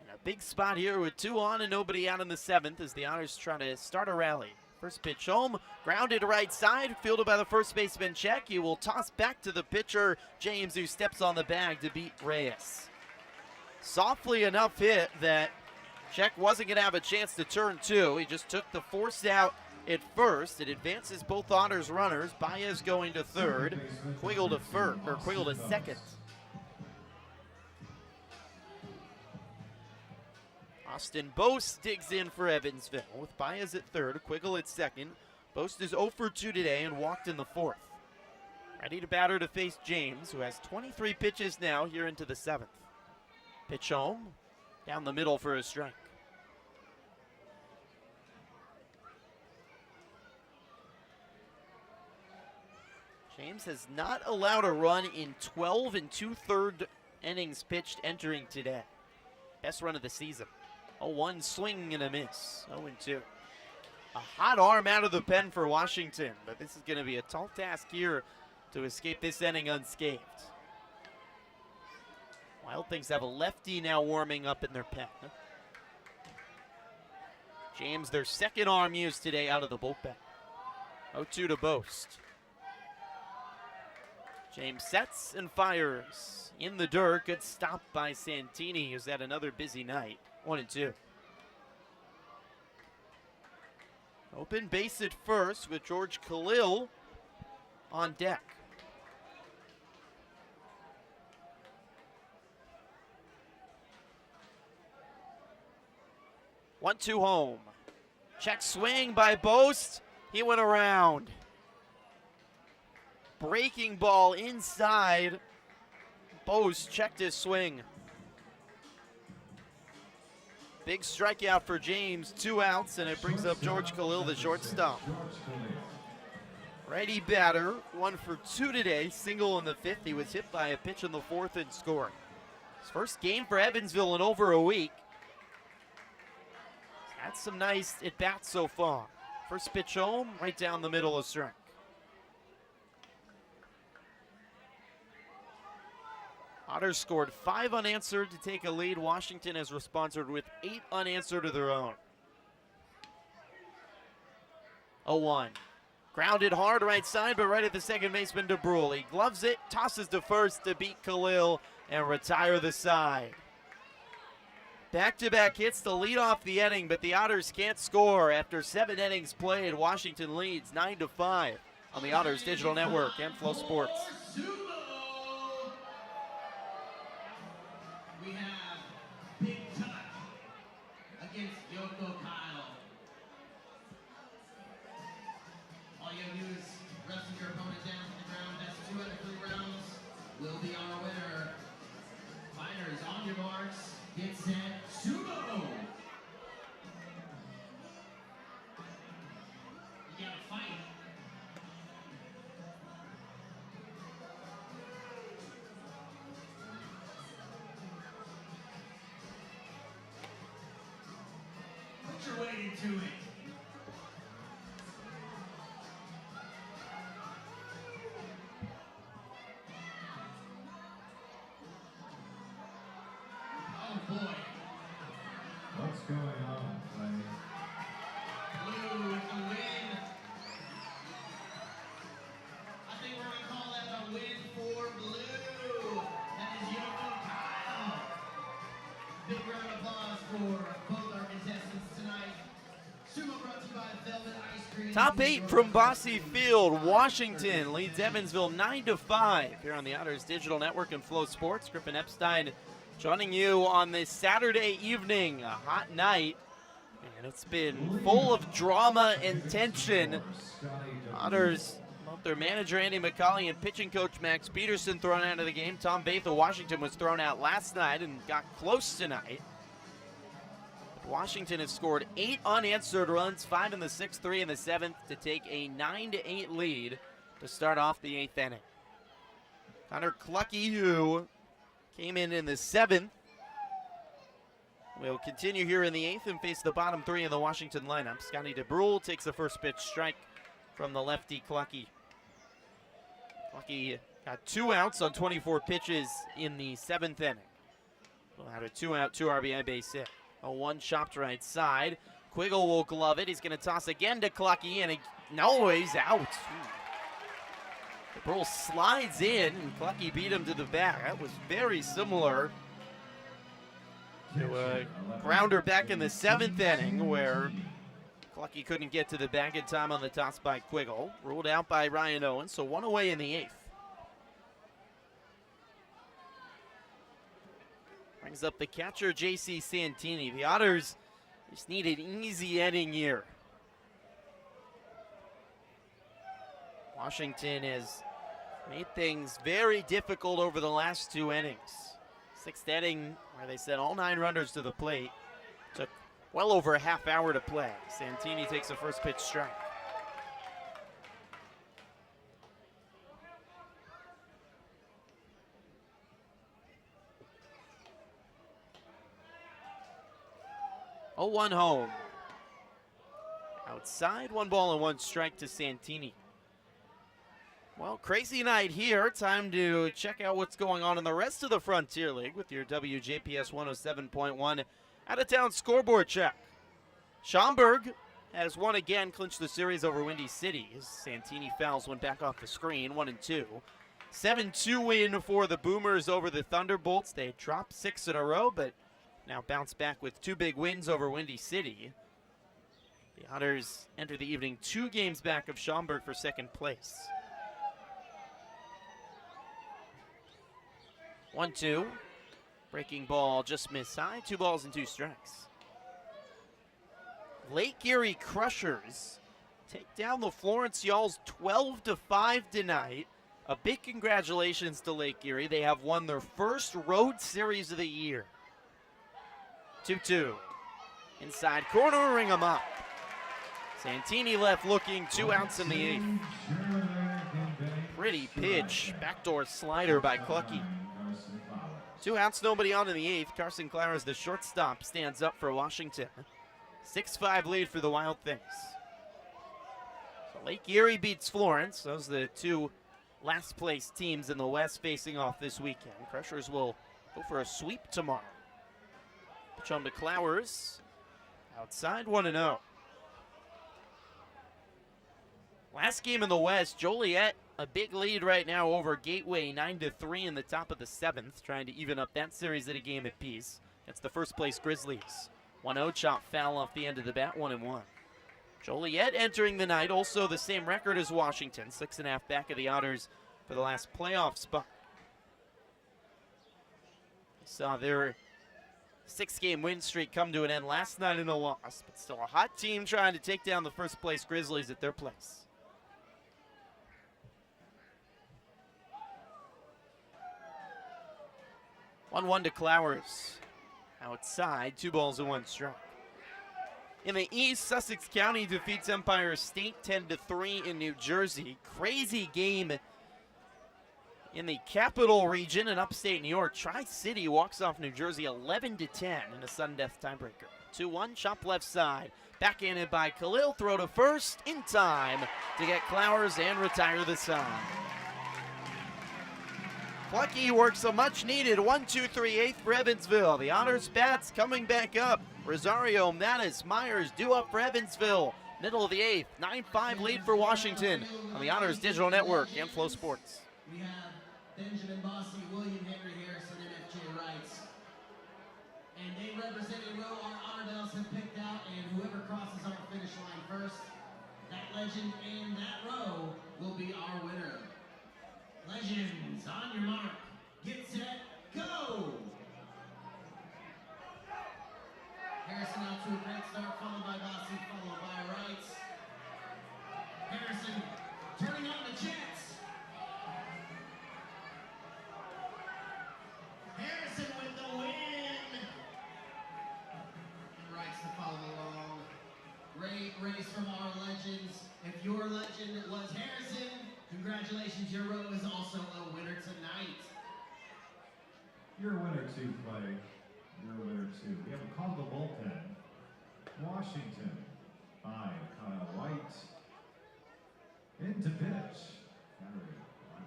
And a big spot here with 2 on and nobody out in the 7th as the Otters try to start a rally. First pitch home, grounded right side, fielded by the first baseman Check. He will toss back to the pitcher, James, who steps on the bag to beat Reyes. Softly enough hit that Check wasn't going to have a chance to turn 2. He just took the force out at first. It advances both Otters runners. Baez going to third, Quiggle to second. Austin Bosse digs in for Evansville with Baez at third, Quiggle at second. Bosse is 0 for 2 today and walked in the 4th. Ready to batter to face James, who has 23 pitches now here into the 7th. Pitch home, down the middle for a strike. James has not allowed a run in 12 2/3 innings pitched entering today. Best run of the season. 0-1 swing and a miss. 0-2. A hot arm out of the pen for Washington, but this is going to be a tall task here to escape this inning unscathed. Wild Things have a lefty now warming up in their pen. James, their second arm used today out of the bullpen. 0-2 to Bosse. James sets and fires in the dirt. Good stop by Santini, who's had another busy night. 1-2. Open base at first with George Khalil on deck. One-two home. Check swing by Bosse. He went around. Breaking ball inside. Bosse checked his swing. Big strikeout for James, 2 outs, and it brings up George Khalil, the shortstop. Righty batter, 1 for 2 today, single in the 5th. He was hit by a pitch in the 4th and scored. His first game for Evansville in over a week. He's had some nice at-bats so far. First pitch home, right down the middle of strike. Otters scored 5 unanswered to take a lead. Washington has responded with 8 unanswered of their own. 0-1. Grounded hard right side, but right at the second baseman DeBrule. He gloves it, tosses to first to beat Khalil and retire the side. Back-to-back hits to lead off the inning, but the Otters can't score. After 7 innings played, Washington leads 9-5 on the Otters Digital Network and Flow Sports. We have Big Tuck against Yoko Kyle. All you gotta do is wrestle your opponent down to the ground. That's 2 out of 3 rounds. Will be our winner. Niners, on your marks, get set, sumo! You gotta fight. Put your weight into it. Oh boy. What's going on, Clay? Blue with the win. I think we're going to call that a win for Blue. That is Yoko Kyle. Big round of applause for both our contestants tonight. Sumo brought to you by Velvet Ice Cream. Top 8 from Bosse Field. Washington leads Evansville 9-5 here on the Otters Digital Network and Flow Sports. Griffin Epstein joining you on this Saturday evening, a hot night, and it's been full of drama and tension. Otters, both their manager Andy McCauley and pitching coach Max Peterson thrown out of the game. Tom Bath of Washington was thrown out last night and got close tonight. Washington has scored 8 unanswered runs, 5 in the 6th, 3 in the 7th, to take a 9-8 lead to start off the 8th inning. Connor Clucky, who came in the 7th, will continue here in the 8th and face the bottom 3 in the Washington lineup. Scotty DeBrule takes the first pitch strike from the lefty Clucky. Clucky got 2 outs on 24 pitches in the 7th inning. We'll have a 2-out, 2 RBI base hit. A 1 chopped right side. Quiggle will glove it. He's going to toss again to Clucky, and no, he's out. DeBrule slides in, and Clucky beat him to the back. That was very similar to a grounder back in the 7th inning where Clucky couldn't get to the bag in time on the toss by Quiggle. Ruled out by Ryan Owens, so 1 away in the 8th. Brings up the catcher, J.C. Santini. The Otters just need an easy inning here. Washington has made things very difficult over the last 2 innings. 6th inning, where they sent all 9 runners to the plate, took well over a half hour to play. Santini takes the first pitch strike. Oh, 1 home. Outside, 1 ball and 1 strike to Santini. Well, crazy night here. Time to check out what's going on in the rest of the Frontier League with your WJPS 107.1 out-of-town scoreboard check. Schaumburg has won again, clinched the series over Windy City. Santini fouls went back off the screen, 1-2. 7-2 win for the Boomers over the Thunderbolts. They dropped 6 in a row, but now bounce back with 2 big wins over Windy City. The Otters enter the evening 2 games back of Schaumburg for 2nd place. 1-2. Breaking ball just missed high. 2 balls and 2 strikes. Lake Erie Crushers take down the Florence Y'alls 12-5 tonight. A big congratulations to Lake Erie. They have won their first road series of the year. 2-2. Inside corner, ring them up. Santini left looking, 2 outs in the 8th. Pretty pitch, backdoor slider by Clucky. 2 outs, nobody on in the 8th. Carson Claras, the shortstop, stands up for Washington. 6-5 lead for the Wild Things. So Lake Erie beats Florence. Those are the 2 last place teams in the West facing off this weekend. Crushers will go for a sweep tomorrow. Pitch on to Clowers. Outside, 1-0. Last game in the West, Joliet, a big lead right now over Gateway, 9-3 in the top of the 7th, trying to even up that series at a game apiece. That's the first place Grizzlies. 1-0 chop foul off the end of the bat, 1-1. Joliet entering the night, also the same record as Washington, 6.5 back of the Otters for the last playoff spot. Saw their 6-game win streak come to an end last night in a loss, but still a hot team trying to take down the first place Grizzlies at their place. 1-1 to Clowers. Outside, 2 balls and 1 strike. In the East, Sussex County defeats Empire State 10-3 in New Jersey. Crazy game in the Capital Region in upstate New York. Tri-City walks off New Jersey 11-10 in a sudden death tiebreaker. 2-1, chop left side. Backhanded by Khalil, throw to first in time to get Clowers and retire the side. Plucky works a much-needed 1-2-3-8 for Evansville. The Otters bats coming back up. Rosario, Mattis, Myers due up for Evansville. Middle of the 8th, 9-5 lead for Washington on the Otters Digital Network and Flow Sports. We have Benjamin Bosse, William Henry Harrison, and F.J. Wrights. And they represent a row our Otterdales have picked out, and whoever crosses our finish line first, that legend and that row will be our winner. Legends, on your mark, get set, go! Harrison out to a great start, followed by Bosse, followed by Wrights. Harrison turning on the jets. Harrison with the win! And Wrights to follow along. Great race from our legends. If your legend was Harrison, congratulations, your row is also a winner tonight. You're a winner too, Clay. You're a winner too. We have a call to the bullpen. Washington, 5, Kyle White. Into pitch. Battery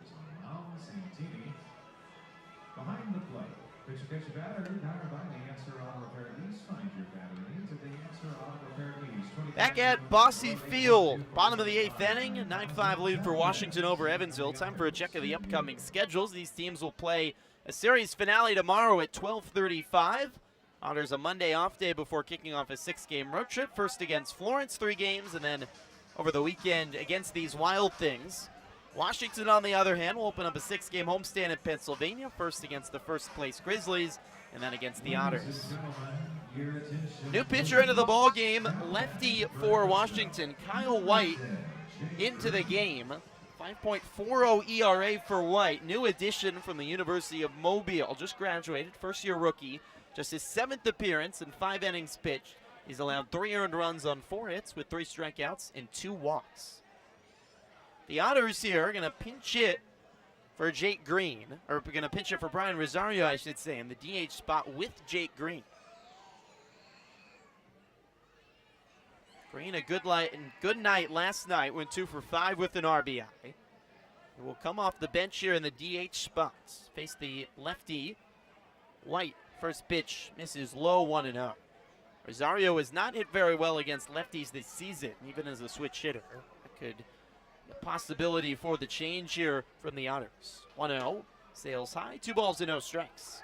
is on the mound. Santini. Behind the plate. Pitch, battery. Powered by the Answer Auto Repair East. Find your battery needs at the Answer Auto Repair East. Back at Bosse Field, bottom of the 8th inning, 9-5 lead for Washington over Evansville. Time for a check of the upcoming schedules. These teams will play a series finale tomorrow at 12:35. Otters a Monday off day before kicking off a 6-game road trip. First against Florence, 3 games, and then over the weekend against these Wild Things. Washington, on the other hand, will open up a 6-game homestand in Pennsylvania. First against the first-place Grizzlies, and then against the Otters. New pitcher into the ball game, lefty for Washington, Kyle White into the game. 5.40 ERA for White, new addition from the University of Mobile. Just graduated, first-year rookie. Just his 7th appearance in 5 innings pitched. He's allowed 3 earned runs on 4 hits with 3 strikeouts and 2 walks. The Otters here are going to pinch it for Jake Green, or going to pinch it for Brian Rosario, I should say, in the DH spot with Jake Green. Green, a good night last night, went 2 for 5 with an RBI. He will come off the bench here in the DH spots. Face the lefty, White. First pitch misses low, 1-0. Rosario has not hit very well against lefties this season, even as a switch hitter. That could be a possibility for the change here from the Otters. 1-0, sails high, 2 balls and no strikes.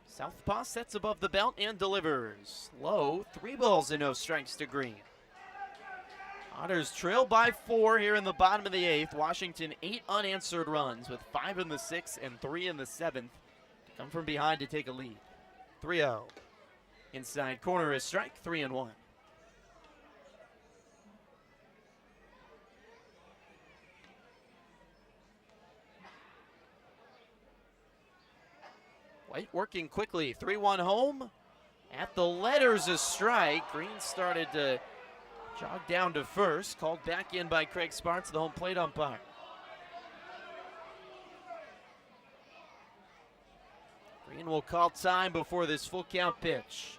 Southpaw sets above the belt and delivers. Low, 3 balls and no strikes to Green. Otters trail by 4 here in the bottom of the 8th. Washington 8 unanswered runs with 5 in the 6th and 3 in the 7th. Come from behind to take a lead. 3-0. Inside corner is strike, 3-1. White working quickly, 3-1 home. At the letters a strike. Green started to jog down to first, called back in by Craig Sparks, the home plate umpire. Green will call time before this full count pitch.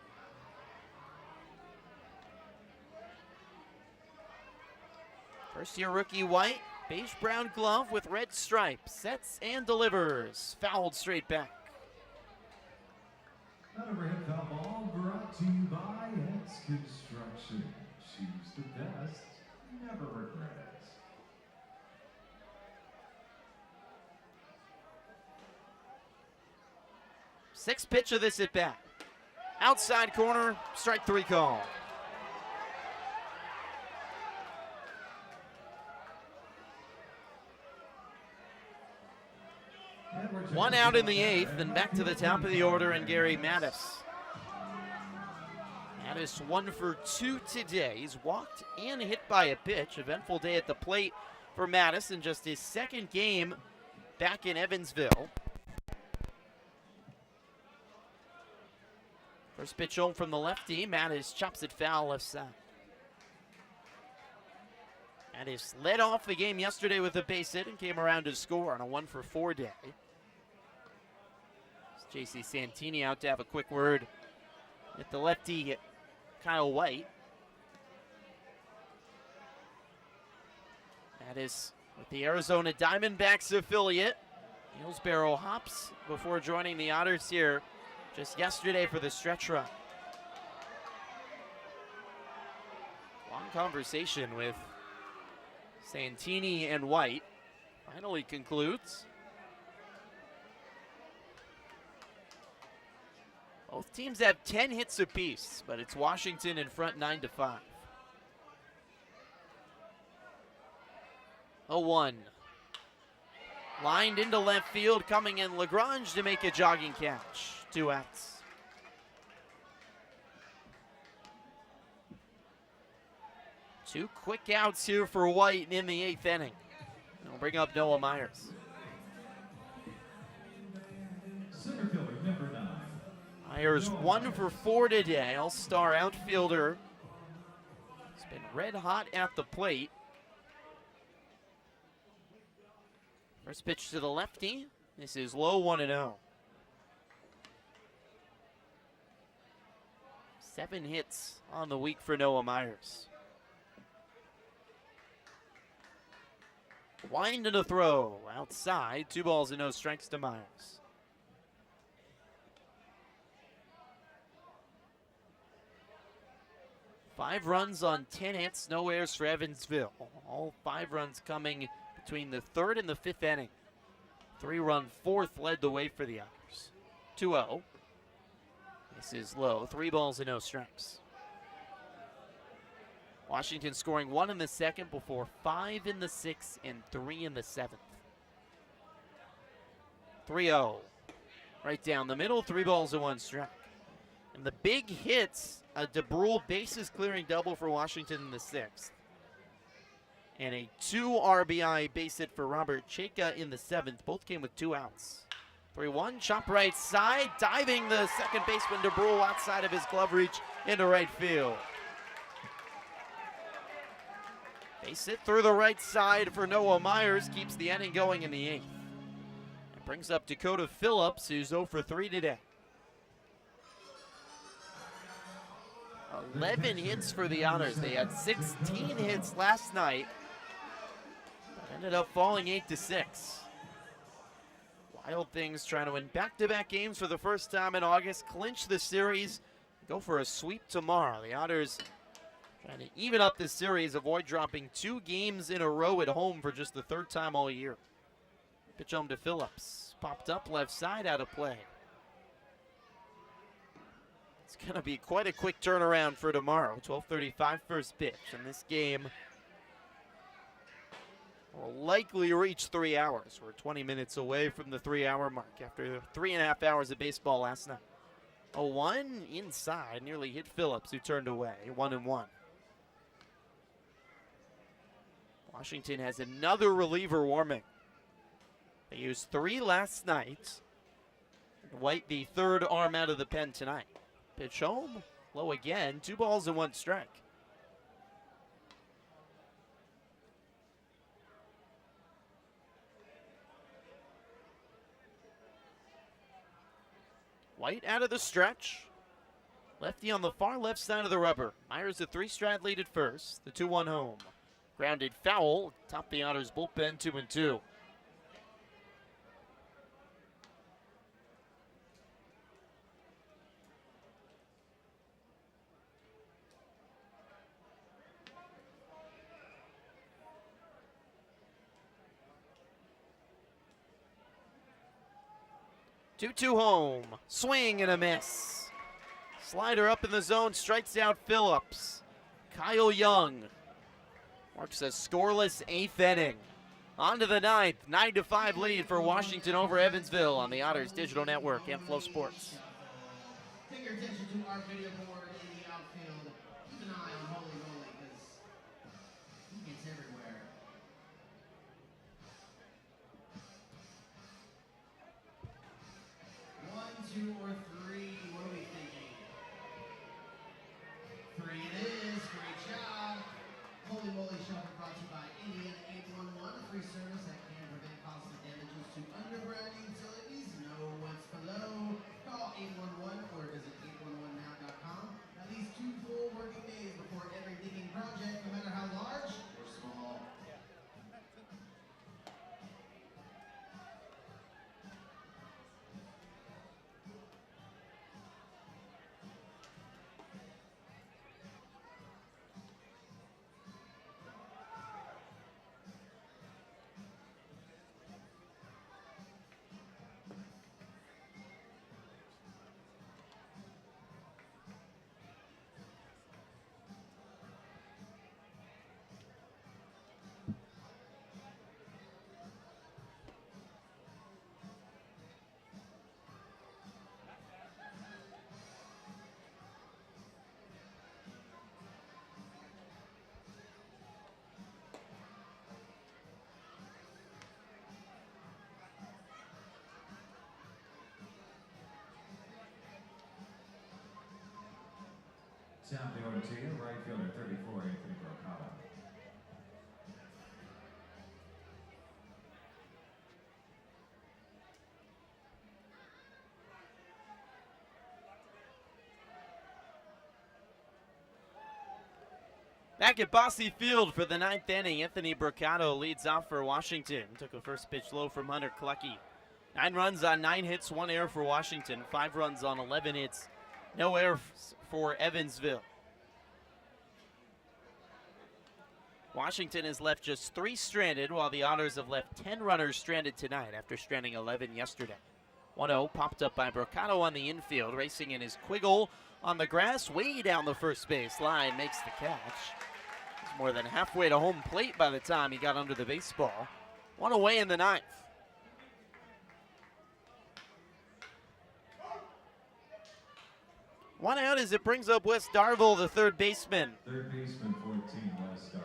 First year rookie White, beige brown glove with red stripes, sets and delivers. Fouled straight back. That overhead foul ball brought to you by X Construction. Choose the best, never regret it. Sixth pitch of this at bat. Outside corner, strike 3 call. One out in the 8th, and back to the top of the order and Gary Mattis. Mattis 1 for 2 today. He's walked and hit by a pitch. Eventful day at the plate for Mattis in just his second game back in Evansville. First pitch home from the lefty. Mattis chops it foul left side. Mattis led off the game yesterday with a base hit and came around to score on a 1 for 4 day. J.C. Santini out to have a quick word with the lefty, Kyle White. Mattis with the Arizona Diamondbacks affiliate. Hillsborough hops before joining the Otters here just yesterday for the stretch run. Long conversation with Santini and White finally concludes. Both teams have 10 hits apiece, but it's Washington in front 9-5. 0-1. Lined into left field, coming in Lagrange to make a jogging catch. 2 outs. Two quick outs here for White in the 8th inning. We'll bring up Noah Myers. Center fielder, number 9. Myers 1 for 4 today. All-star outfielder. He's been red hot at the plate. First pitch to the lefty. This is low 1-0. 7 hits on the week for Noah Myers. Wind and a throw outside. 2 balls and no strikes to Myers. Five runs on 10 hits, no errors for Evansville. All 5 runs coming between the 3rd and the 5th inning. 3-run 4th led the way for the Otters. 2-0. This is low. 3 balls and no strikes. Washington scoring 1 in the 2nd before 5 in the 6th and 3 in the 7th. 3-0. Right down the middle, 3 balls and 1 strike. And the big hits, a DeBrule bases clearing double for Washington in the 6th. And a 2 RBI base hit for Robert Chayka in the 7th. Both came with 2 outs. 3-1, chop right side, diving the second baseman DeBrule outside of his glove reach into right field. Base hit through the right side for Noah Myers, keeps the inning going in the 8th. It brings up Dakota Phillips, who's 0 for 3 today. 11 hits for the Otters. They had 16 hits last night, but ended up falling 8-6. Wild Things trying to win back-to-back games for the first time in August, clinch the series, go for a sweep tomorrow. The Otters trying to even up this series, avoid dropping 2 games in a row at home for just the 3rd time all year. Pitch home to Phillips. Popped up left side, out of play. It's going to be quite a quick turnaround for tomorrow. 12:35 first pitch, and this game will likely reach 3 hours. We're 20 minutes away from the 3-hour mark after 3.5 hours of baseball last night. 0-1 inside, nearly hit Phillips, who turned away. 1-1. Washington has another reliever warming. They used 3 last night. White, the 3rd arm out of the pen tonight. Pitch home, low again, 2 balls and 1 strike. White out of the stretch. Lefty on the far left side of the rubber. Myers a 3-stride lead at first. The 2-1 home. Grounded foul. Top the Otters bullpen 2-2. Two-two home. Swing and a miss. Slider up in the zone, strikes out Phillips. Kyle Young marks a scoreless 8th inning. On to the 9th, 9-5 lead for Washington over Evansville on the Otters Digital Network and Flow Sports. Take your attention to our video board in the outfield. Keep an eye on Holy Moly, because he gets everywhere. 1, 2, or 3. What are we thinking? 3 it is. Great job. Holy Moly Shuffle brought to you by Indiana 811, a free service that can prevent costly damages to underground utilities. Know what's below. Call 811 or visit 811now.com. At least 2 full working days before every digging project, no matter how large or small. Sound the order to you, right fielder 34, Anthony Brocado. Back at Bosse Field for the 9th inning, Anthony Brocado leads off for Washington. Took a first pitch low from Hunter Clucky. 9 runs on 9 hits, 1 error for Washington. 5 runs on 11 hits, no errors for Evansville. Washington has left just 3 stranded, while the Otters have left 10 runners stranded tonight after stranding 11 yesterday. 1-0 popped up by Brocado on the infield, racing in his Quiggle on the grass, way down the first base line, makes the catch. He's more than halfway to home plate by the time he got under the baseball. 1 away in the 9th. One out as it brings up Wes Darville, the third baseman. Third baseman 14, Wes Darville.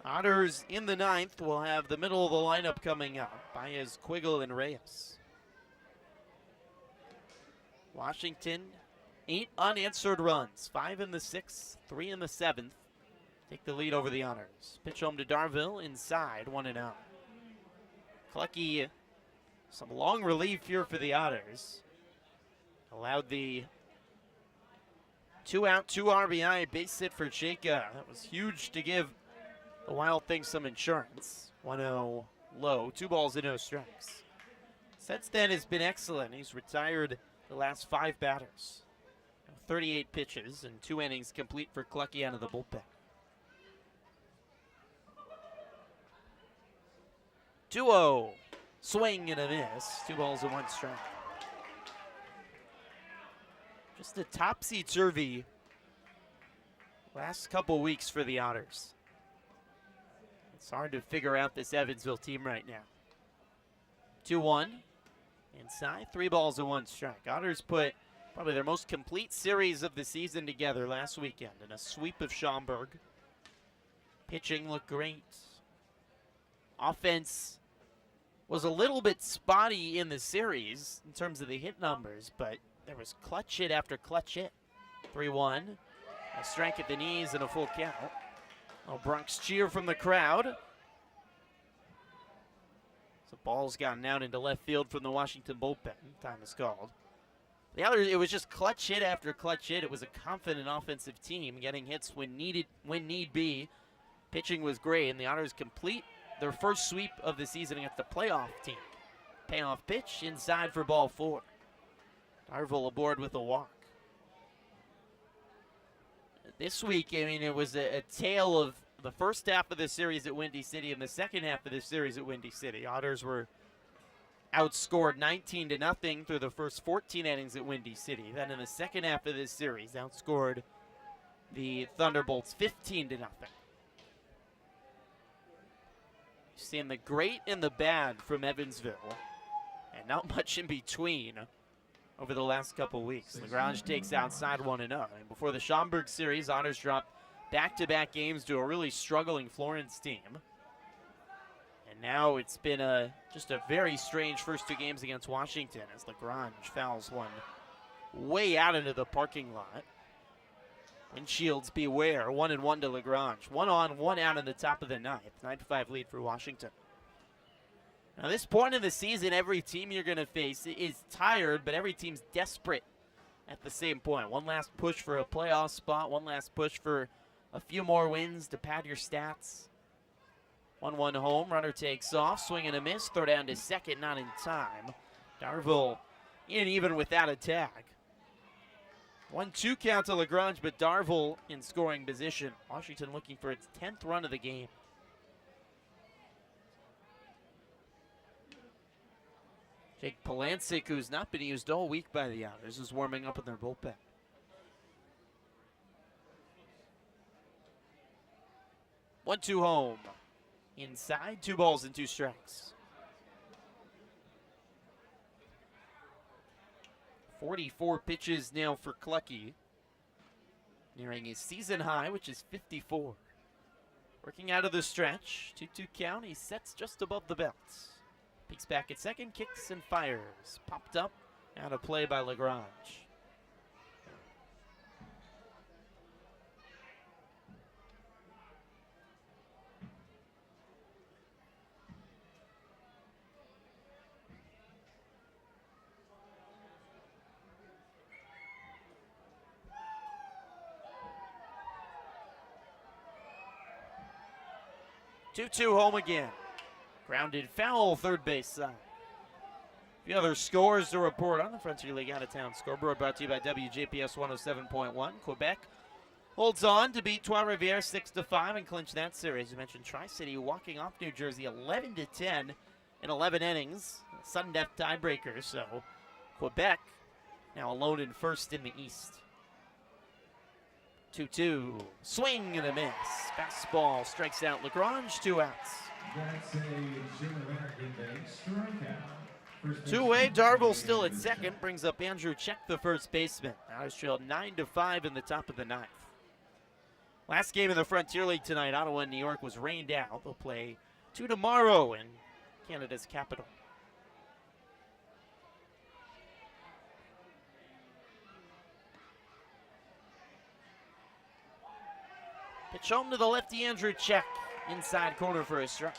Otters in the 9th will have the middle of the lineup coming up. Baez, Quiggle, and Reyes. Washington, 8 unanswered runs. 5 in the 6th, 3 in the 7th. Take the lead over the Otters. Pitch home to Darville, inside, 1-0. Clucky, some long relief here for the Otters. Allowed the 2-out, 2 RBI base hit for Chayka. That was huge to give the Wild Things some insurance. 1-0 low, 2 balls and no strikes. Since then has been excellent. He's retired the last 5 batters. 38 pitches and 2 innings complete for Clucky out of the bullpen. 2-0, swing and a miss. 2 balls and 1 strike. Just a topsy-turvy last couple weeks for the Otters. It's hard to figure out this Evansville team right now. 2-1, inside, 3 balls and 1 strike. Otters put probably their most complete series of the season together last weekend in a sweep of Schaumburg. Pitching looked great. Offense was a little bit spotty in the series in terms of the hit numbers, but there was clutch hit after clutch hit. 3-1, a strike at the knees and a full count. A Bronx cheer from the crowd. So ball's gotten out into left field from the Washington bullpen. Time is called. The other, it was just clutch hit after clutch hit. It was a confident offensive team getting hits when need be. Pitching was great, and the Otters complete their first sweep of the season against the playoff team. Payoff pitch inside for ball 4. Darville aboard with a walk. This week, I mean, it was a tale of the first half of the series at Windy City and the second half of the series at Windy City. Otters were outscored 19-0 through the first 14 innings at Windy City. Then in the second half of this series, outscored the Thunderbolts 15-0. You've seen the great and the bad from Evansville, and not much in between. over the last couple weeks. Lagrange takes outside 1-0. And before the Schaumburg series, Otters dropped back-to-back games to a really struggling Florence team. And now it's been just a very strange first 2 games against Washington as Lagrange fouls one way out into the parking lot. Windshields beware, 1-1 to Lagrange. 1 on, 1 out in the top of the 9th. 9-5 lead for Washington. Now, this point in the season, every team you're going to face is tired, but every team's desperate at the same point. One last push for a playoff spot, one last push for a few more wins to pad your stats. 1-1 home, runner takes off, swing and a miss, throw down to second, not in time. Darville in even without a tag. 1-2 count to Lagrange, but Darville in scoring position. Washington looking for its 10th run of the game. Jake Polancic, who's not been used all week by the Otters, is warming up in their bullpen. One-two home. Inside, 2 balls and 2 strikes. 44 pitches now for Clucky, nearing his season high, which is 54. Working out of the stretch, 2-2 count, he sets just above the belt. Peeks back at second, kicks and fires. Popped up, out of play by Lagrange. Two home again. Grounded foul, third base side. A few other scores to report on the Frontier League out-of-town scoreboard, brought to you by WJPS 107.1. Quebec holds on to beat Trois-Rivières 6-5 and clinch that series. We mentioned Tri-City walking off New Jersey 11-10 in 11 innings. Sudden death tiebreaker, so Quebec now alone in first in the East. 2-2, swing and a miss. Fastball strikes out Lagrange, 2 outs. That's a Jim-American-based strikeout. Two-way, Darville still at second, brings up Andrew Check, the first baseman. Otters trailed 9-5 in the top of the 9th. Last game in the Frontier League tonight, Ottawa and New York was rained out. They'll play 2 tomorrow in Canada's capital. Pitch home to the lefty Andrew Check, inside corner for a strike.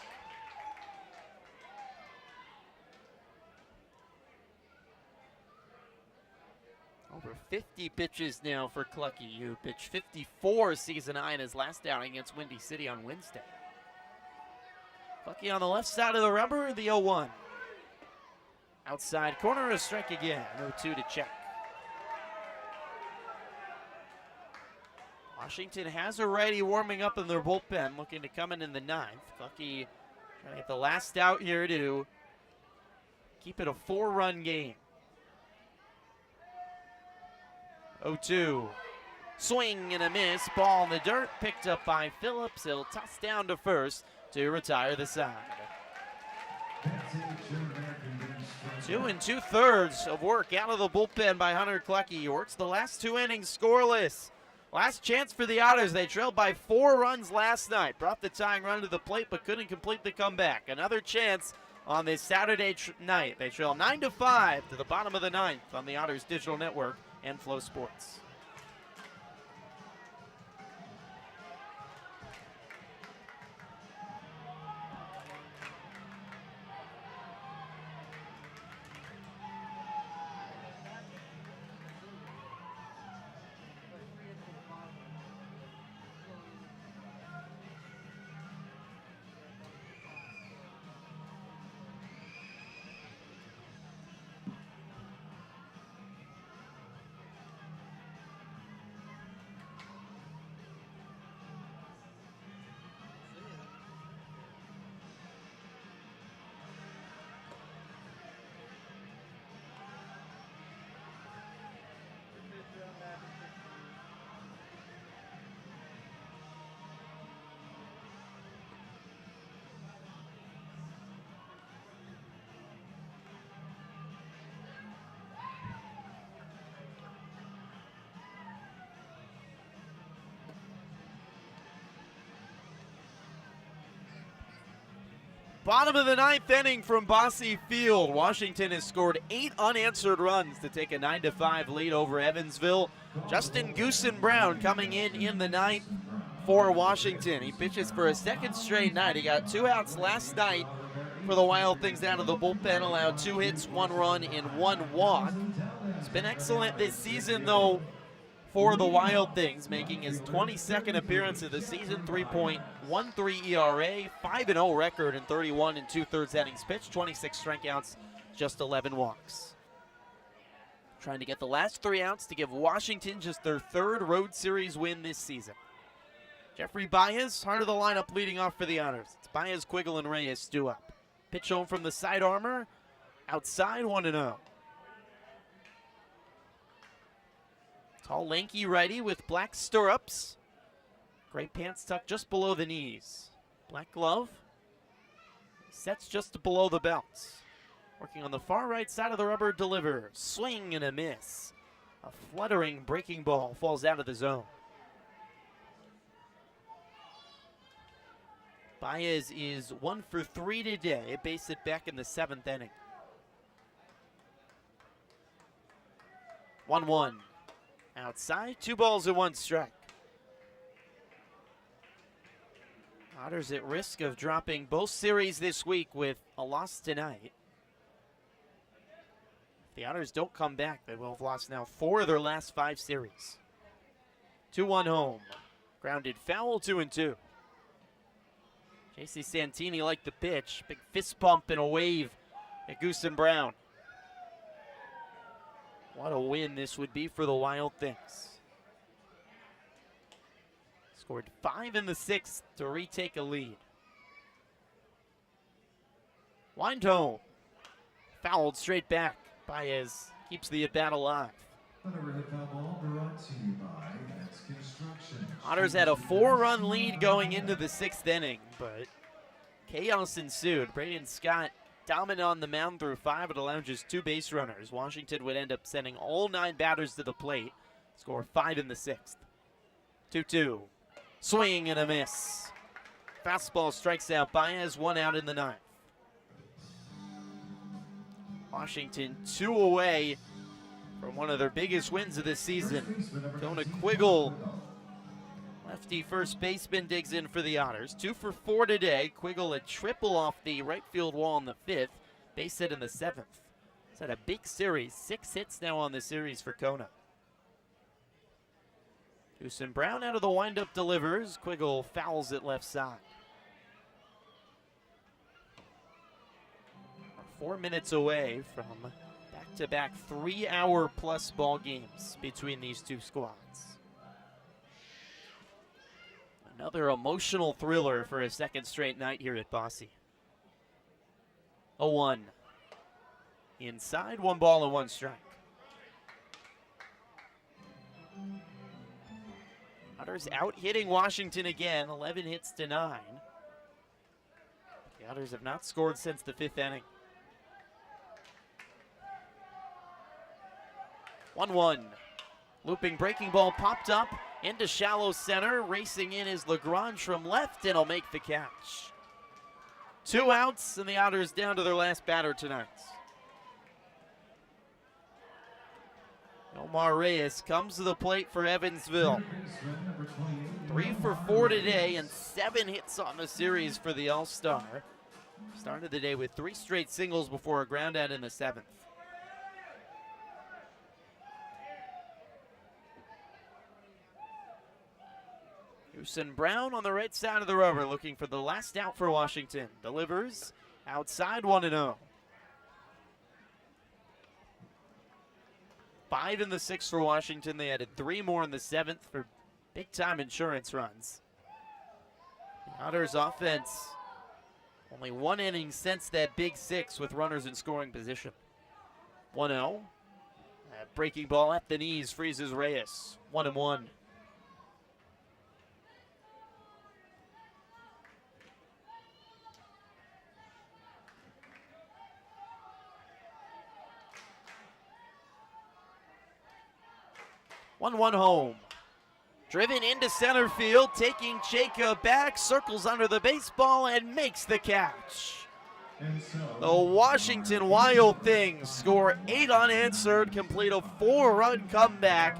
Over 50 pitches now for Clucky, who pitched 54 season high in his last outing against Windy City on Wednesday. Clucky on the left side of the rubber, the 0-1. Outside corner, a strike again, 0-2 to Check. Washington has a righty warming up in their bullpen, looking to come in the 9th. Clucky trying to get the last out here to keep it a 4-run game. 0-2. Swing and a miss. Ball in the dirt. Picked up by Phillips. He'll toss down to first to retire the side. 2 2/3 of work out of the bullpen by Hunter Clucky. He works the last 2 innings scoreless. Last chance for the Otters. They trailed by 4 runs last night. Brought the tying run to the plate, but couldn't complete the comeback. Another chance on this Saturday night. They trail 9-5 to the bottom of the 9th on the Otters Digital Network and Flow Sports. Bottom of the ninth inning from Bosse Field. Washington has scored 8 unanswered runs to take a 9-5 lead over Evansville. Justin Goosen Brown coming in the ninth for Washington. He pitches for a second straight night. He got 2 outs last night for the Wild Things out of the bullpen, allowed 2 hits, 1 run, and 1 walk. It's been excellent this season, though, for the Wild Things, making his 22nd appearance of the season, 3.13 ERA, 5-0 record in 31 2/3 innings pitched, 26 strikeouts, just 11 walks. Trying to get the last 3 outs to give Washington just their 3rd road series win this season. Jeffrey Baez, heart of the lineup leading off for the Otters. It's Baez, Quiggle, and Reyes stew up. Pitch home from the side armor, outside 1-0. Tall, lanky righty with black stirrups. Gray pants tucked just below the knees. Black glove. Sets just below the belt. Working on the far right side of the rubber, delivers. Swing and a miss. A fluttering breaking ball falls out of the zone. Baez is 1 for 3 today. Base hit back in the 7th inning. 1-1. Outside, 2 balls and 1 strike. Otters at risk of dropping both series this week with a loss tonight. If the Otters don't come back, they will have lost now 4 of their last 5 series. 2-1 home. Grounded foul, 2-2. J.C. Santini liked the pitch. Big fist bump and a wave at Goosen Brown. What a win this would be for the Wild Things. Scored 5 in the 6th to retake a lead. Wind home. Fouled straight back. Baez keeps the at-bat alive. Otters had a 4-run lead going into the 6th inning, but chaos ensued. Braden Scott dominant on the mound through 5. It allowed just 2 base runners. Washington would end up sending all 9 batters to the plate. Score 5 in the 6th. 2-2. Swing and a miss. Fastball strikes out Baez, 1 out in the 9th. Washington 2 away from one of their biggest wins of the season. Jonah Quiggle, lefty first baseman, digs in for the Otters. 2 for 4 today. Quiggle a triple off the right field wall in the 5th. Base hit in the 7th. He's had a big series. 6 hits now on the series for Kona. Goosen Brown out of the windup delivers. Quiggle fouls it left side. 4 minutes away from back-to-back 3-hour-plus ball games between these 2 squads. Another emotional thriller for a 2nd straight night here at Bosse. 0-1. Inside, 1 ball and 1 strike. Otters out hitting Washington again, 11 hits to 9. The Otters have not scored since the 5th inning. 1-1. Looping breaking ball popped up into shallow center. Racing in is Lagrange from left, and he'll make the catch. 2 outs, and the Otters down to their last batter tonight. Omar Reyes comes to the plate for Evansville. 3 for 4 today and 7 hits on the series for the All-Star. Started the day with 3 straight singles before a ground out in the 7th. Goosen Brown on the right side of the rubber looking for the last out for Washington. Delivers outside, 1-0. 5 in the 6th for Washington. They added 3 more in the 7th for big-time insurance runs. The Otters offense, only 1 inning since that big 6 with runners in scoring position. 1-0. Breaking ball at the knees freezes Reyes. 1-1. One home. Driven into center field, taking Jacob back, circles under the baseball and makes the catch. The Washington Wild Things score 8 unanswered, complete a 4-run comeback,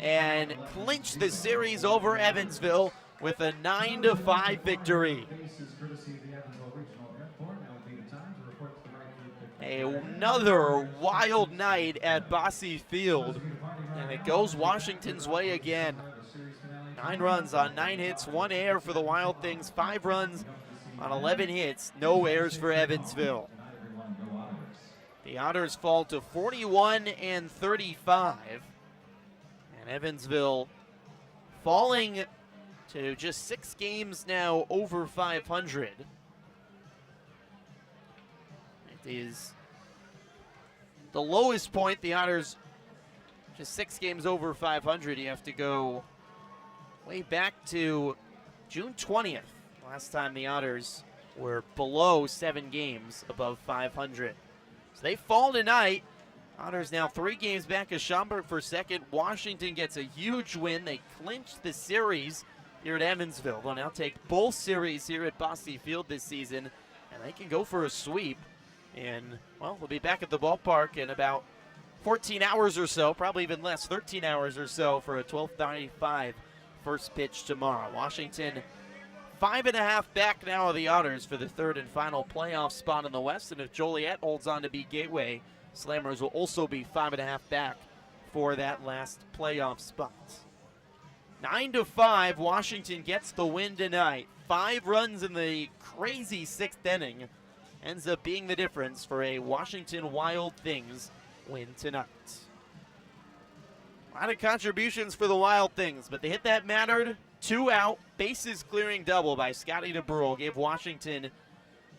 and clinch the series over Evansville with a 9-5 victory. Another wild night at Bosse Field, and it goes Washington's way again. 9 runs on 9 hits, 1 error for the Wild Things, 5 runs on 11 hits, no errors for Evansville. The Otters fall to 41-35, and Evansville falling to just 6 games now over 500. It is the lowest point. The Otters just 6 games over 500. You have to go way back to June 20th. Last time the Otters were below 7 games above 500. So they fall tonight. Otters now 3 games back of Schaumburg for second. Washington gets a huge win. They clinch the series here at Evansville. They'll now take both series here at Bosse Field this season, and they can go for a sweep. And, well, we'll be back at the ballpark in about 14 hours or so, probably even less, 13 hours or so for a 12:35 first pitch tomorrow. Washington 5.5 back now of the Otters for the 3rd and final playoff spot in the West. And if Joliet holds on to beat Gateway, Slammers will also be 5.5 back for that last playoff spot. 9-5, Washington gets the win tonight. 5 runs in the crazy 6th inning ends up being the difference for a Washington Wild Things win tonight. A lot of contributions for the Wild Things, but the hit that mattered, 2 out, bases clearing double by Scotty DeBrule gave Washington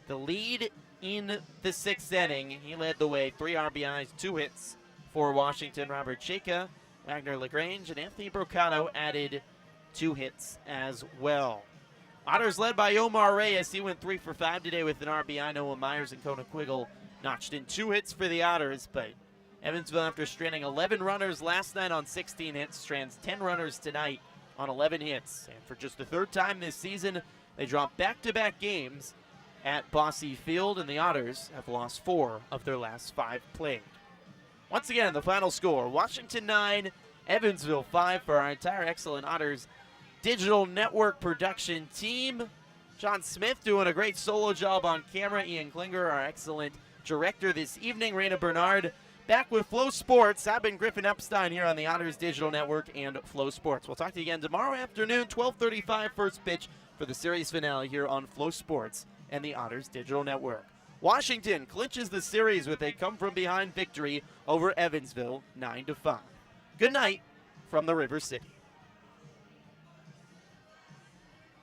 the lead in the 6th inning. He led the way, 3 RBIs, 2 hits for Washington. Robert Chayka, Wagner LaGrange, and Anthony Brocato added 2 hits as well. Otters led by Omar Reyes. He went 3 for 5 today with an RBI. Noah Myers and Kona Quiggle notched in 2 hits for the Otters, but Evansville, after stranding 11 runners last night on 16 hits, strands 10 runners tonight on 11 hits. And for just the 3rd time this season, they drop back-to-back games at Bosse Field, and the Otters have lost 4 of their last 5 played. Once again, the final score, Washington 9, Evansville 5 for our entire excellent Otters Digital Network production team. John Smith doing a great solo job on camera. Ian Klinger, our excellent director this evening. Raina Bernard back with Flow Sports. I've been Griffin Epstein here on the Otters Digital Network and Flow Sports. We'll talk to you again tomorrow afternoon, 12:35 first pitch for the series finale here on Flow Sports and the Otters Digital Network. Washington clinches the series with a come-from-behind victory over Evansville, 9-5. Good night from the River City.